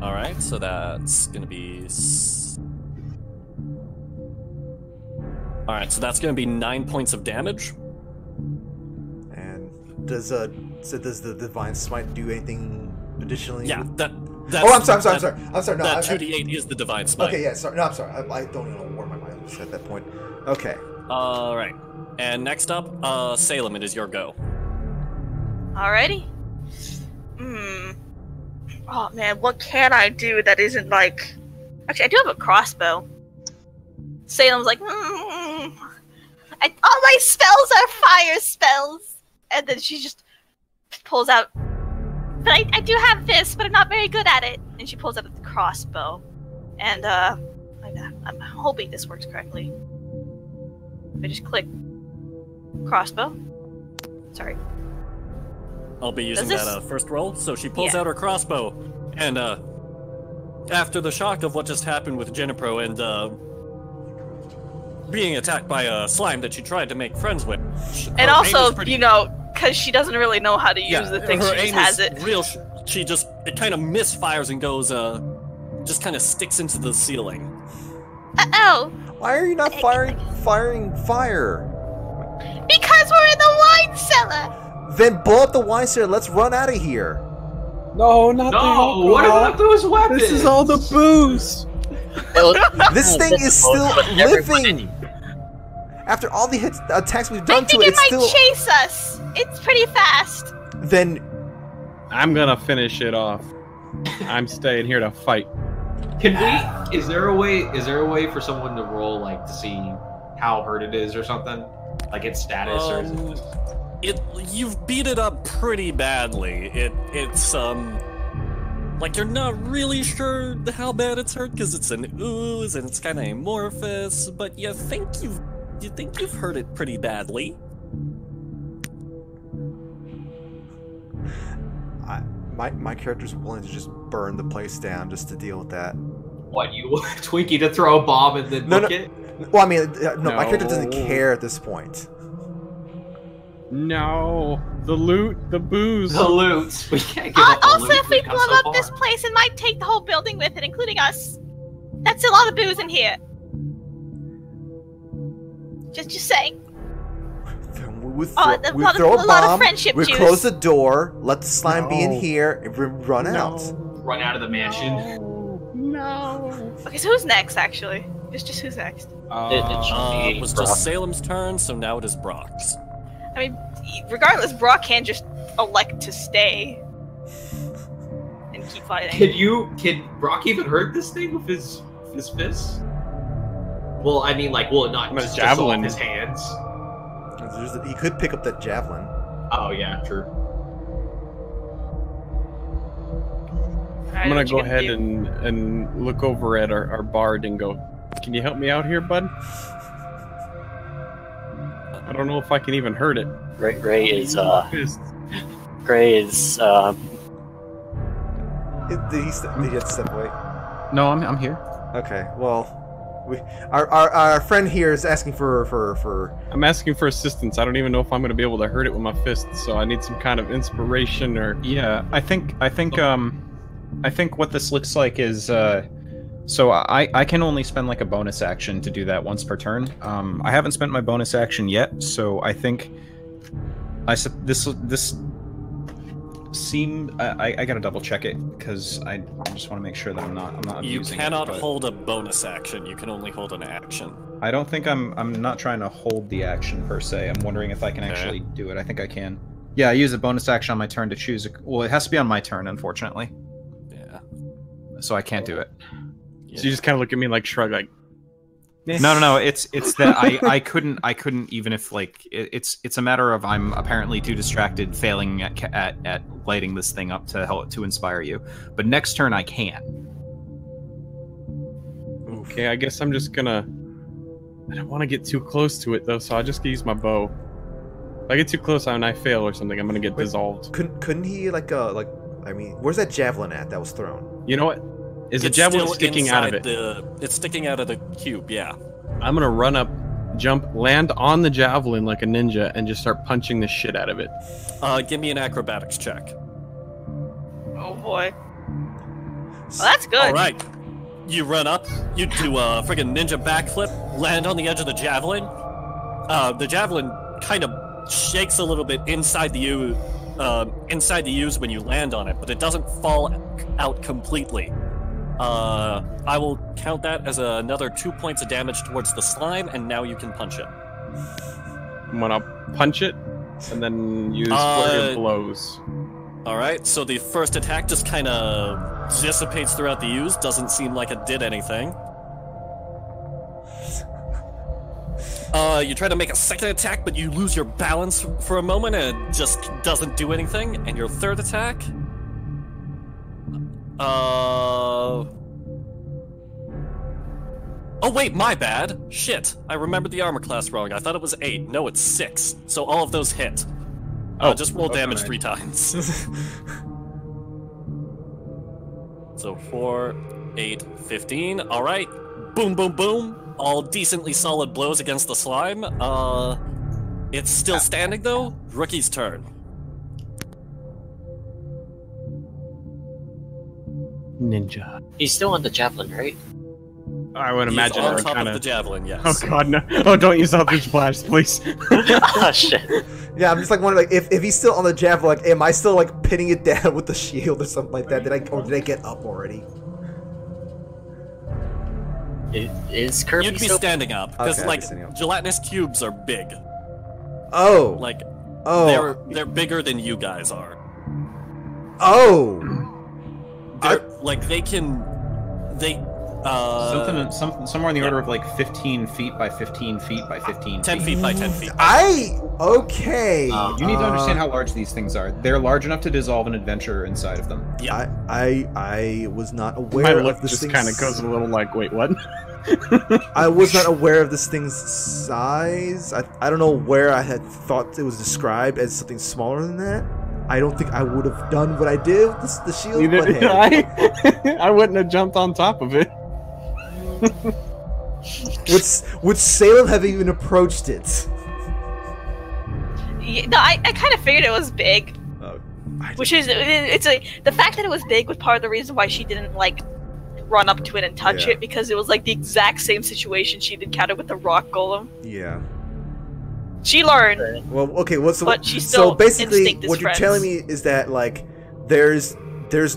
All right. So that's gonna be. All right, so that's going to be 9 points of damage. And does the Divine Smite do anything additionally? Yeah, that's... Oh, I'm sorry. No, that 2d8 is the Divine Smite. Okay, yeah, sorry. No, I'm sorry. I don't even know where my mind was at that point. Okay. All right. And next up, Salem, it is your go. Alrighty. Oh man, what can I do that isn't like... Actually, I do have a crossbow. Salem's like, all my spells are fire spells. And then she just pulls out, but I do have this, but I'm not very good at it. And she pulls out the crossbow. And I'm hoping this works correctly. I just click crossbow. Sorry. I'll be using that first roll. So she pulls out her crossbow. And after the shock of what just happened with Jennifer and being attacked by a slime that she tried to make friends with. And also, because she doesn't really know how to use the thing, she just has it. It kind of misfires and goes, just kind of sticks into the ceiling. Uh-oh! Why are you not firing fire? Because we're in the wine cellar! Then blow up the wine cellar, let's run out of here. No, not the alcohol. What about those weapons? This is all the booze! This thing is still living! After all the attacks we've done to it, it's still... I think it might chase us! It's pretty fast! Then... I'm gonna finish it off. I'm staying here to fight. Can we... Is there a way for someone to roll, like, to see how hurt it is or something? Like its status or... You've beat it up pretty badly. It's like you're not really sure how bad it's hurt because it's an ooze and it's kind of amorphous, but you think you've hurt it pretty badly. My character's willing to just burn the place down just to deal with that. What, you Twinkie to throw a bomb and then book it? Well, I mean, no, my character doesn't care at this point. No, the loot, the booze. The loot. We can't give up the also, loot. if we blow up this place, it might take the whole building with it, including us. That's a lot of booze in here. Just saying. We throw a bomb, we close the door, let the slime be in here, and we run out. Run out of the mansion. No. Okay, so who's next, actually? Just who's next? It was just Salem's turn, so now it is Brock's. I mean, regardless, Brock can just elect to stay and keep fighting. Can Brock even hurt this thing with his fists? Well, I mean, like, not just javelin his hands. He could pick up that javelin. Oh yeah, true. I'm gonna go ahead and look over at our bard and go, "Can you help me out here, bud? I don't know if I can even hurt it." Gray is Did he step away? No, I'm here. Okay, well, our friend here is asking for. I'm asking for assistance. I don't even know if I'm going to be able to hurt it with my fists, so I need some kind of inspiration or. Yeah, I think what this looks like is so I can only spend like a bonus action to do that once per turn. I haven't spent my bonus action yet, so I think this seemed I gotta double check it because I just want to make sure that I'm not You abusing cannot it, hold a bonus action. You can only hold an action. I don't think I'm not trying to hold the action per se. I'm wondering if I can actually do it. I think I can. Yeah, I use a bonus action on my turn to choose. Well, it has to be on my turn, unfortunately. Yeah. So I can't do it. So you just kind of look at me like shrug, like. No. It's that I couldn't even if like it's a matter of I'm apparently too distracted, failing at lighting this thing up to help to inspire you. But next turn I can. Okay, I guess I'm just gonna. I don't want to get too close to it though, so I'll just use my bow. If I get too close and I fail or something, I'm gonna get dissolved. Couldn't he like I mean, where's that javelin at that was thrown? You know what? Is the javelin sticking out of it? It's sticking out of the cube, yeah. I'm gonna run up, jump, land on the javelin like a ninja, and just start punching the shit out of it. Give me an acrobatics check. Oh boy. Well, that's good. All right. You run up, you do a friggin' ninja backflip, land on the edge of the javelin. The javelin kind of shakes a little bit inside the ooze when you land on it, but it doesn't fall out completely. I will count that as another 2 points of damage towards the slime, and now you can punch it. I'm gonna punch it, and then use flurry of blows. Alright, so the first attack just kind of dissipates throughout the ooze, doesn't seem like it did anything. You try to make a second attack, but you lose your balance for a moment, and it just doesn't do anything. And your third attack... Oh wait, my bad. Shit, I remembered the armor class wrong. I thought it was 8. No, it's 6. So all of those hit. Just roll damage 3 times. So 4, 8, 15. All right. Boom, boom, boom. All decently solid blows against the slime. It's still standing though. Rookie's turn. Ninja. He's still on the javelin, right? I would imagine on top of the javelin, yes. Oh god, no! Oh, don't use Eldritch Blast, please. Oh shit. Yeah, I'm just like wondering, like, if he's still on the javelin, like, am I still like pinning it down with the shield or something like that? Did I get up already? Is Kirby You'd be still standing up because like gelatinous cubes are big. Oh. Like, oh, they're bigger than you guys are. Oh. Like they can, somewhere in the order of like 15 feet by 15 feet by 15 10 feet by 10 feet. Okay. You need to understand how large these things are. They're large enough to dissolve an adventurer inside of them. Yeah. I was not aware My of look this just thing's... kind of goes a little like, wait, what? I was not aware of this thing's size. I don't know where I had thought it was described as something smaller than that. I don't think I would have done what I did with the shield. Neither but did hey. I wouldn't have jumped on top of it. Would Salem have even approached it? Yeah, no, I kind of figured it was big. Which is, it's like, the fact that it was big was part of the reason why she didn't, like, run up to it and touch it, because it was, like, the exact same situation she'd encountered with the rock golem. Yeah. She learned. Well, okay, but she's still so basically, instinct what as you're friends. telling me is that, like, there's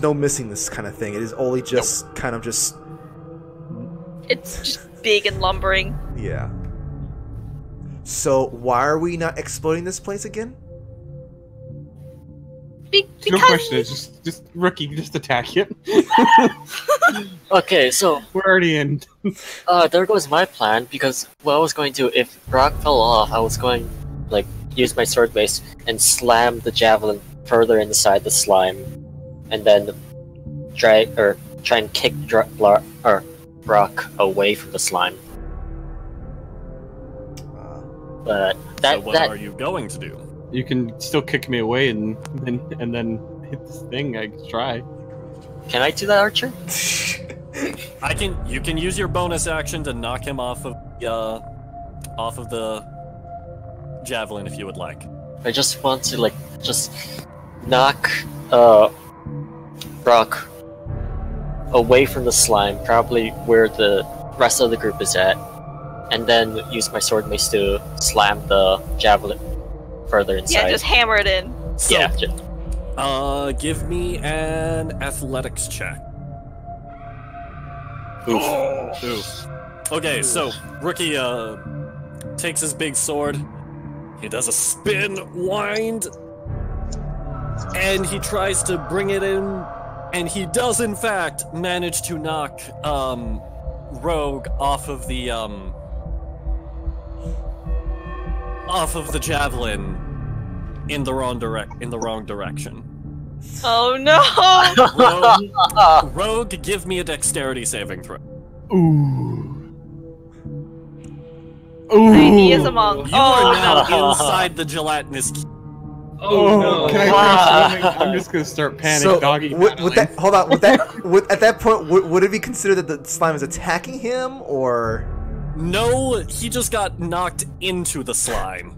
no missing this kind of thing. It is only just kind of just... It's just big and lumbering. Yeah. So, why are we not exploding this place again? Because no question. It's just rookie, just attack it. Okay, so we're already in. There goes my plan, because what I was going to, if Brock fell off, I was going like use my sword base and slam the javelin further inside the slime, and then try and kick Brock away from the slime. But so what are you going to do? You can still kick me away and then hit this thing. I can try. Can I do that, Archer? You can use your bonus action to knock him off of the javelin if you would like. I just want to just knock Brock away from the slime, probably where the rest of the group is at, and then use my sword mace to slam the javelin further inside. Yeah, just hammer it in. So, yeah. Give me an athletics check. Oof. Oof. Okay, so Rookie takes his big sword. He does a spin, wind, and he tries to bring it in, and he does in fact manage to knock Rogue off of the javelin in the wrong direction. Oh no! Rogue, give me a dexterity saving throw. Ooh. He is a monk. You are now inside the gelatinous. Oh no! Can I I'm just gonna start panic doggy. Would that, hold on. At that point, would it be considered that the slime is attacking him, or? No, he just got knocked into the slime.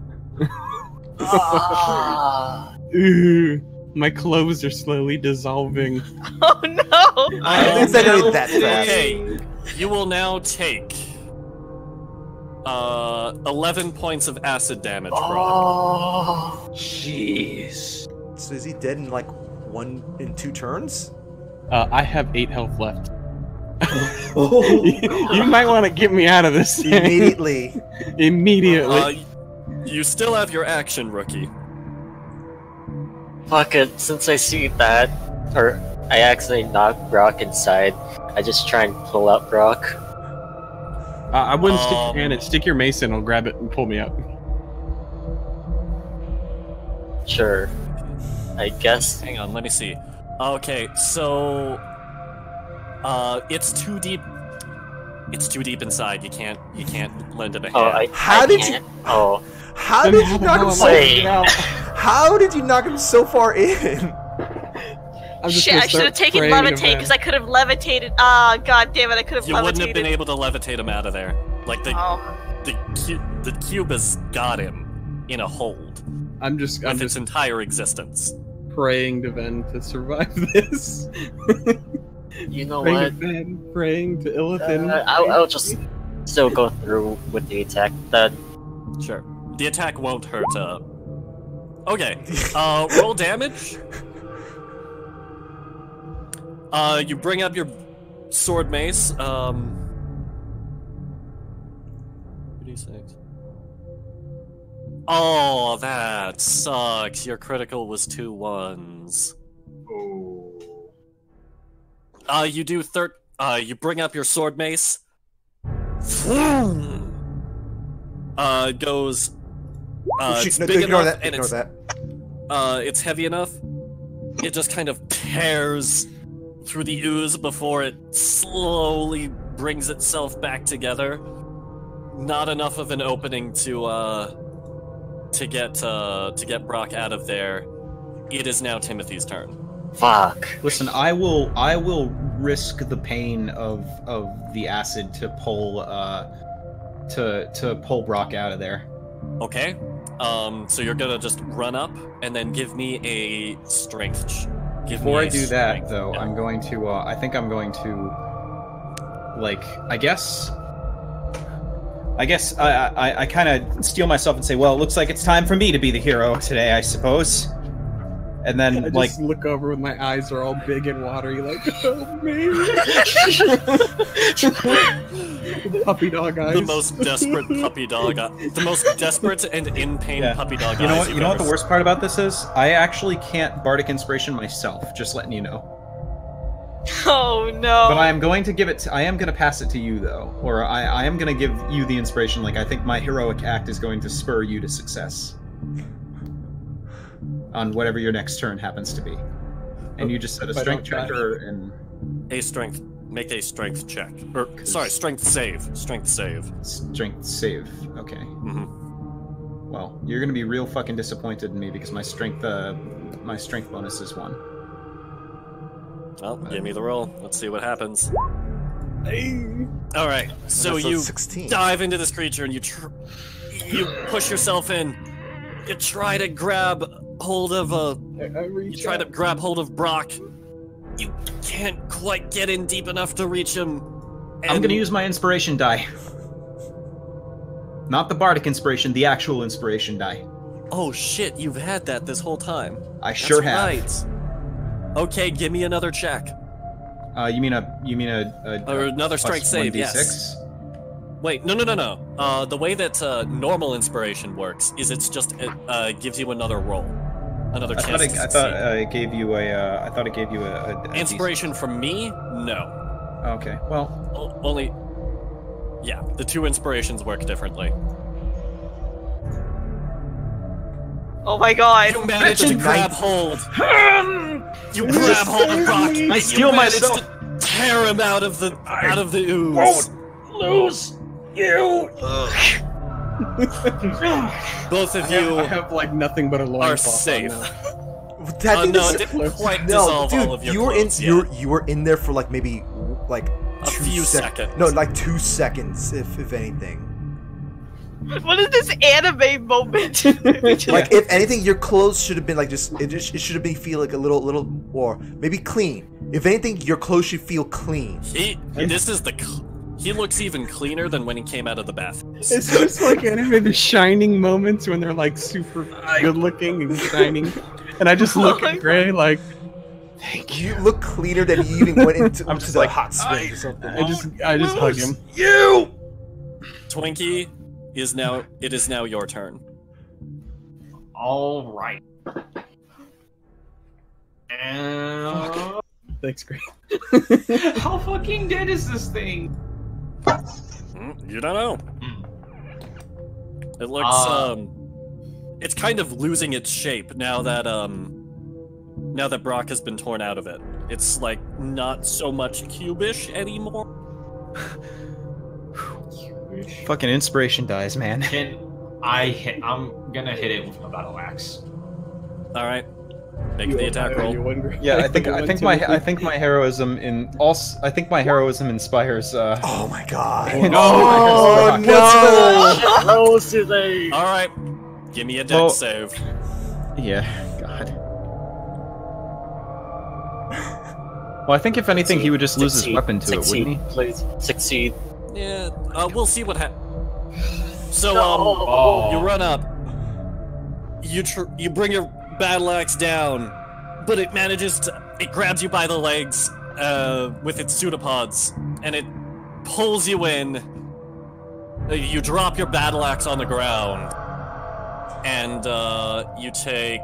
Ooh, my clothes are slowly dissolving. Oh no! I think it's that fast. Okay, you will now take 11 points of acid damage, Rob. Oh, jeez. So is he dead in like 2 turns? I have 8 health left. You might want to get me out of this immediately. Immediately. You still have your action, Rookie. Fuck it, since I see that, or I accidentally knock Brock inside, I just try and pull out Brock. I wouldn't stick your hand in, stick your mace in, I'll grab it and pull me up. Sure. I guess. Hang on, let me see. Okay, so it's too deep. It's too deep inside. You can't lend it a hand. How did you knock him so far in? Shit, I should have taken levitate because I could have levitated. Ah, god damn it, I could have levitated. You wouldn't have been able to levitate him out of there. Like the cube has got him in a hold. I'm just its entire existence. Praying to Ven to survive this. You know praying what? To Ven, praying to Illithin. I'll just still go through with the attack then. Sure. The attack won't hurt. Okay. Roll damage. You bring up your sword mace. 2d6. Oh, that sucks. Your critical was 2 1s. Oh. You do you bring up your sword mace. Goes. It's big enough, and it's heavy enough. It just kind of tears through the ooze before it slowly brings itself back together. Not enough of an opening to get Brock out of there. It is now Timothy's turn. Fuck. Listen, I will risk the pain of the acid to pull pull Brock out of there. Okay. So you're gonna just run up and then give me a strength. Before I do that, though, yeah. I'm going to. I think I'm going to. Like, I guess I kind of steel myself and say, well, it looks like it's time for me to be the hero today, I suppose. And then, I just look over with my eyes are all big and watery, like, help me! Puppy dog eyes. The most desperate puppy dog. The most desperate and in pain puppy dog eyes. You know what the worst part about this is? I actually can't bardic inspiration myself. Just letting you know. Oh no! But I am going to give it. I am going to pass it to you though, or I am going to give you the inspiration. Like I think my heroic act is going to spur you to success on whatever your next turn happens to be. And you just said a strength check and a strength. Make a strength check. Or sorry, strength save. Strength save. Strength save. Okay. Mm-hmm. Well, you're gonna be real fucking disappointed in me because my strength bonus is 1. Well, give me the roll. Let's see what happens. All right. So you 16. Dive into this creature and you push yourself in. You try to grab hold of grab hold of Brock. You can't quite get in deep enough to reach him. I'm gonna use my inspiration die. Not the bardic inspiration, the actual inspiration die. Oh shit, you've had that this whole time. I sure have. Right. Okay, give me another check. You mean a or another strength plus save? 1d6? Yes. Wait, no. The way that normal inspiration works is it's just it gives you another roll, another chance. I thought it gave you a. I thought it gave you a inspiration from me. No. Okay. Well, only. Yeah, the 2 inspirations work differently. Oh my god! You managed to grab hold. You grab hold of Brock. I steal myself. To tear him out of the ooze. Won't lose you. Both of you I have like nothing but a are loincloth safe. on now. No, it didn't quite dissolve all of your clothes yet. You were in there for like maybe like a few seconds. No, like 2 seconds, if anything. What is this anime moment? Like, if anything, your clothes should have been like it should have been feel like a little or maybe clean. If anything, your clothes should feel clean. He looks even cleaner than when he came out of the bath. It's just like anime, the shining moments when they're like super good looking and shining, and I just look at Gray like, thank you. You look cleaner than you even went into. I'm just like hot springs or something. I just hug him. You. Twinkie is now. It is now your turn. All right. Thanks, Gray. How fucking dead is this thing? You don't know. It looks it's kind of losing its shape now that Brock has been torn out of it. It's like not so much cubish anymore. Fucking inspiration dies, man. I'm gonna hit it with my battle axe. All right. Make the attack roll. Yeah, I think my heroism inspires. Oh my god! Oh no! All right, give me a dex save. Yeah, God. Well, I think if anything, he would just lose his weapon to it, wouldn't he? Please succeed. Yeah, we'll see what happens. So, you run up. You bring your battle axe down, but it grabs you by the legs with its pseudopods, and it pulls you in. You drop your battle axe on the ground, and you take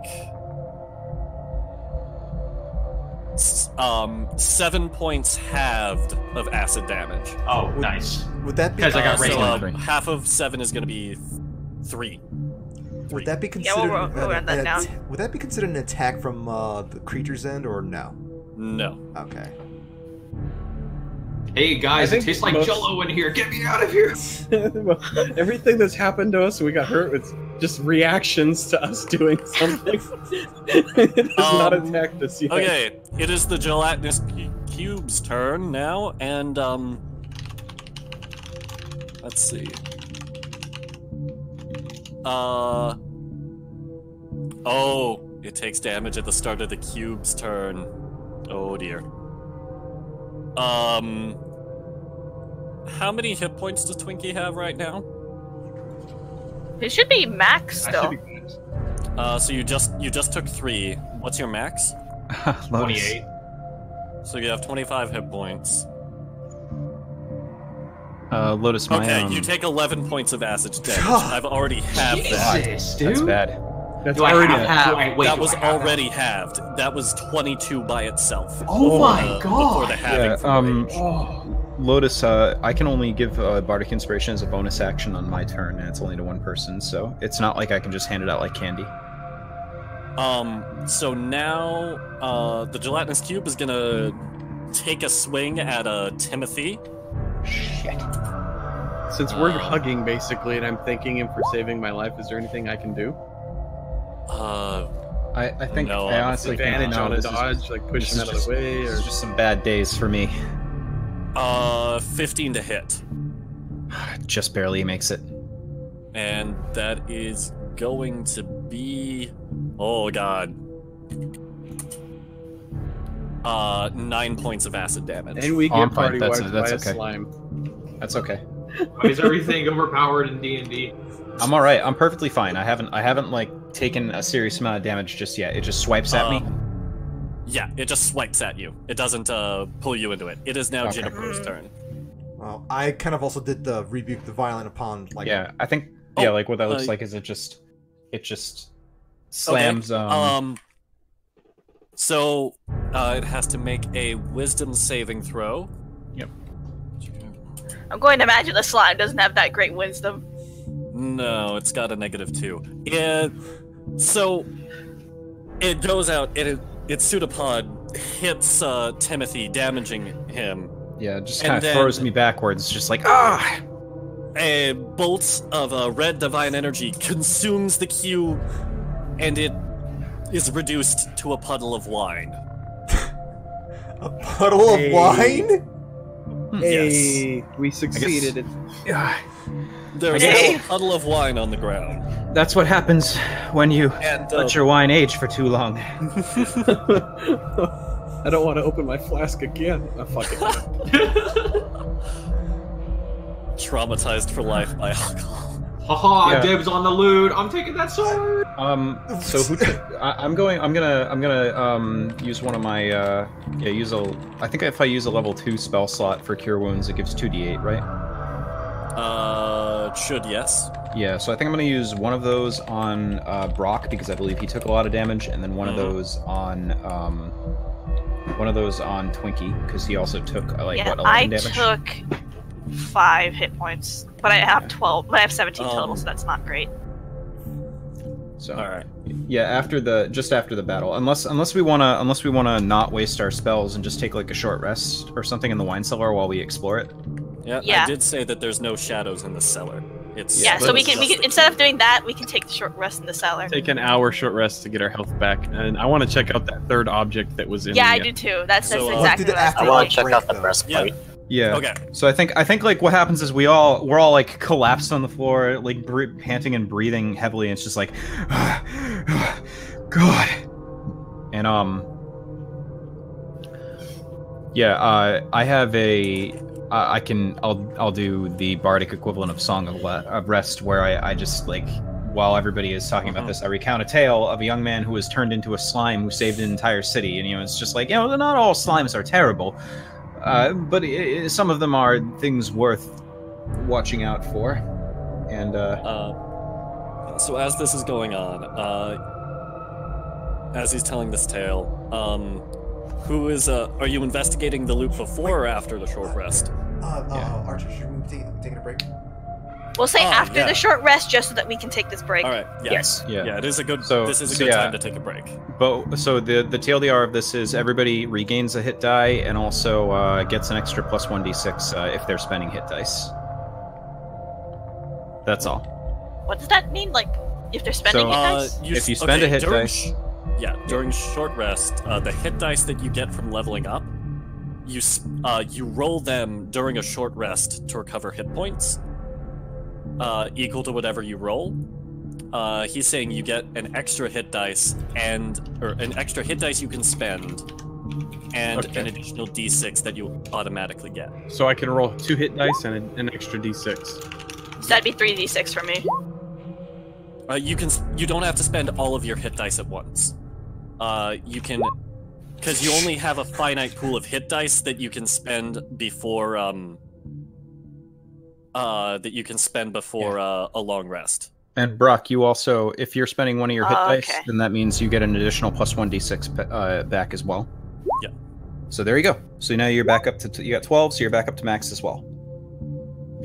7 points halved of acid damage. Oh, nice. Would that be? Because I got half of 7 is going to be 3. Would that be considered? Yeah, we'll run that down. Would that be considered an attack from the creature's end, or no? No. Okay. Hey guys, it tastes like Jell-O in here. Get me out of here! Everything that's happened to us, we got hurt with just reactions to us doing something. It has not attacked us yet. Okay, it is the gelatinous cube's turn now, and let's see. Oh, it takes damage at the start of the cube's turn. Oh dear. How many hit points does Twinkie have right now? It should be max still. So you just took 3. What's your max? 28. So you have 25 hit points. Lotus, my you take 11 points of acid damage. I've already halved that. Dude. That's bad. That's Do I already have that was already halved. That was 22 by itself. Oh my Before god! the halving from rage. Lotus, I can only give Bardic Inspiration as a bonus action on my turn, and it's only to one person, so it's not like I can just hand it out like candy. So now, the gelatinous cube is gonna take a swing at Timothy. Shit. Since we're hugging basically, and I'm thanking him for saving my life, is there anything I can do? I think no, I honestly think advantage on a dodge, like push him out of the way, or just some bad days for me. 15 to hit. Just barely makes it. And that is going to be... Oh, God. 9 points of acid damage. And we get party that's wiped by a okay. slime. That's okay. Why is everything overpowered in D&D? I'm all right. I'm perfectly fine. I haven't like taken a serious amount of damage just yet. It just swipes at me. Yeah, it just swipes at you. It doesn't pull you into it. It is now Juniper's turn. Well, I kind of also did the rebuke the violent upon like. Yeah, I think like what that looks like is it just slams. Okay. So it has to make a wisdom saving throw. Yep. I'm going to imagine the slime doesn't have that great wisdom. No, it's got a -2. So it goes out. Its pseudopod hits Timothy, damaging him. Yeah, it just kind of throws me backwards, just like ah. A bolt of red divine energy consumes the cube, and it is reduced to a puddle of wine. A puddle of wine? Hey, yes. We succeeded. There's a puddle of wine on the ground. That's what happens when you let your wine age for too long. I don't want to open my flask again. Oh, fuck it. Traumatized for life by alcohol. Haha, dibs on the loot. I'm taking that sword. So who? I'm gonna use one of my I think if I use a level 2 spell slot for Cure Wounds, it gives 2d8, right? Should, yes. Yeah, so I think I'm gonna use one of those on Brock because I believe he took a lot of damage, and then one of those on Twinkie because he also took 11 damage. I took 5 hit points, but I have 12. But I have 17 total, so that's not great. So, all right. Yeah, just after the battle, unless we wanna not waste our spells and just take like a short rest or something in the wine cellar while we explore it. Yeah, I did say that there's no shadows in the cellar. So we can instead of doing that, we can take the short rest in the cellar. Take an hour short rest to get our health back, and I want to check out that third object that was in. Yeah, I do too. That's exactly what I want to check out the breastplate. Yeah. Okay. So I think like what happens is we're all like collapsed on the floor, like panting and breathing heavily, and it's just like, God. And I have I'll do the bardic equivalent of Song of Rest, where I just like while everybody is talking about this, I recount a tale of a young man who was turned into a slime who saved an entire city, and it's just like not all slimes are terrible. But some of them are things worth watching out for. And so as this is going on, as he's telling this tale, who is are you investigating the loot before or after the short rest? Archer, should we be taking a break? We'll say after the short rest, just so that we can take this break. All right. Yes. Yeah. It is a good. This is a good time to take a break. But so the TLDR of this is everybody regains a hit die and also gets an extra plus 1d6 if they're spending hit dice. That's all. What does that mean? Like if they're spending hit dice? If you spend a hit dice. Yeah. During short rest, the hit dice that you get from leveling up, you roll them during a short rest to recover hit points. Equal to whatever you roll. He's saying you get an extra hit dice or an extra hit dice you can spend, and an additional d6 that you automatically get. So I can roll 2 hit dice and an extra d6. So that'd be 3d6 for me. You don't have to spend all of your hit dice at once. You can, because you only have a finite pool of hit dice that you can spend before a long rest. And Brock, you also, if you're spending one of your hit dice, then that means you get an additional plus 1d6 back as well. Yeah. So there you go. So now you're back up to you got 12, so you're back up to max as well.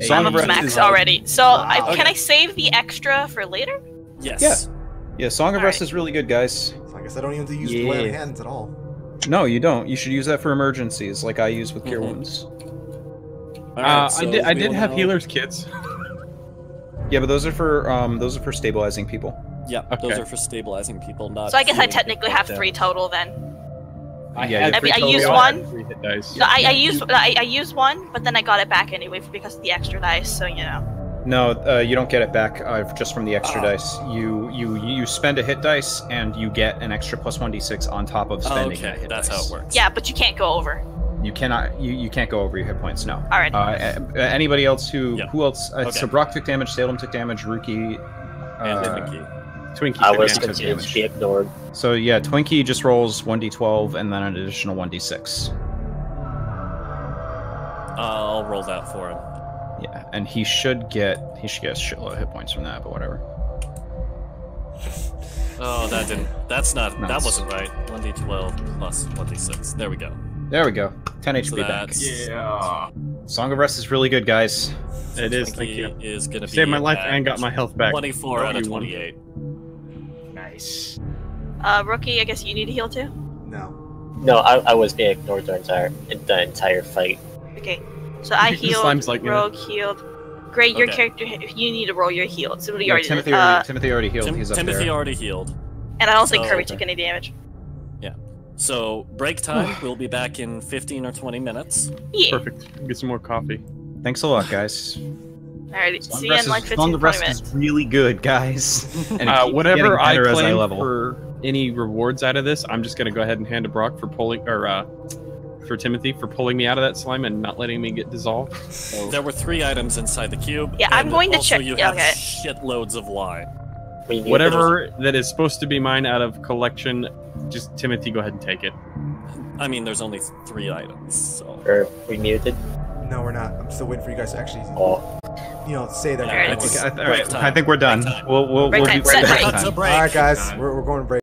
Song of Rest max already. So can I save the extra for later? Yes. Yeah. Song of Rest is really good, guys. So I guess I don't even have to use the lay of hands at all. No, you don't. You should use that for emergencies, like I use with Cure Wounds. Right, so I did have healer's kits. Yeah, but those are for stabilizing people. Yeah, those are for stabilizing people, not. So I guess I technically have 3 total then. I used one. 3 hit dice. No, I used one, but then I got it back anyway because of the extra dice. So No, you don't get it back just from the extra dice. You spend a hit dice and you get an extra plus 1d6 on top of spending a hit that's dice. how it works. Yeah, but you can't go over. You cannot. You can't go over your hit points. No. All right. Anybody else who else? So Brock took damage. Salem took damage. Rookie. And Twinkie. Twinkie. I was continuing to be ignored. So yeah, Twinkie just rolls 1d12 and then an additional 1d6. I'll roll that for him. Yeah, and he should get a shitload of hit points from that, but whatever. Oh, that didn't. That's not. Nice. That wasn't right. 1d12 plus 1d6. There we go. There we go. 10 HP back. Yeah. Song of Rest is really good, guys. It is. Thank you. Is gonna be Saved my life and got my health back. 24 out of 28. Nice. Rookie, I guess you need to heal too? No. No, I was being ignored the entire fight. Okay. So I The healed, slime's like Rogue healed. Great, your Okay. character, you need to roll your heal. So Yeah, already Timothy, did. Timothy already healed. He's up Timothy there. already healed. And I don't think So- Kirby took any damage. Yeah. So break time. We'll be back in 15 or 20 minutes. Yeah. Perfect. Get some more coffee. Thanks a lot, guys. Alright, Song see of you in like Rest 15 is 20 minutes. really good, guys. And it keeps Whatever getting I better as claim level. for any rewards out of this, I'm just gonna go ahead and hand to Brock for pulling, or for Timothy for pulling me out of that slime and not letting me get dissolved. So, There were 3 items inside the cube. Yeah, I'm and going to also check- You yeah, have okay. shitloads of wine. We need whatever that is supposed to be mine out of collection, just Timothy, go ahead and take it. I mean, there's only 3 items, so. Are we muted? No, we're not. I'm still waiting for you guys to actually, Oh, say that. Alright, it's All right, break time. I think we're done. Break time. We'll Break be time. break Set time. Cut to break. All right, guys, we're going to break.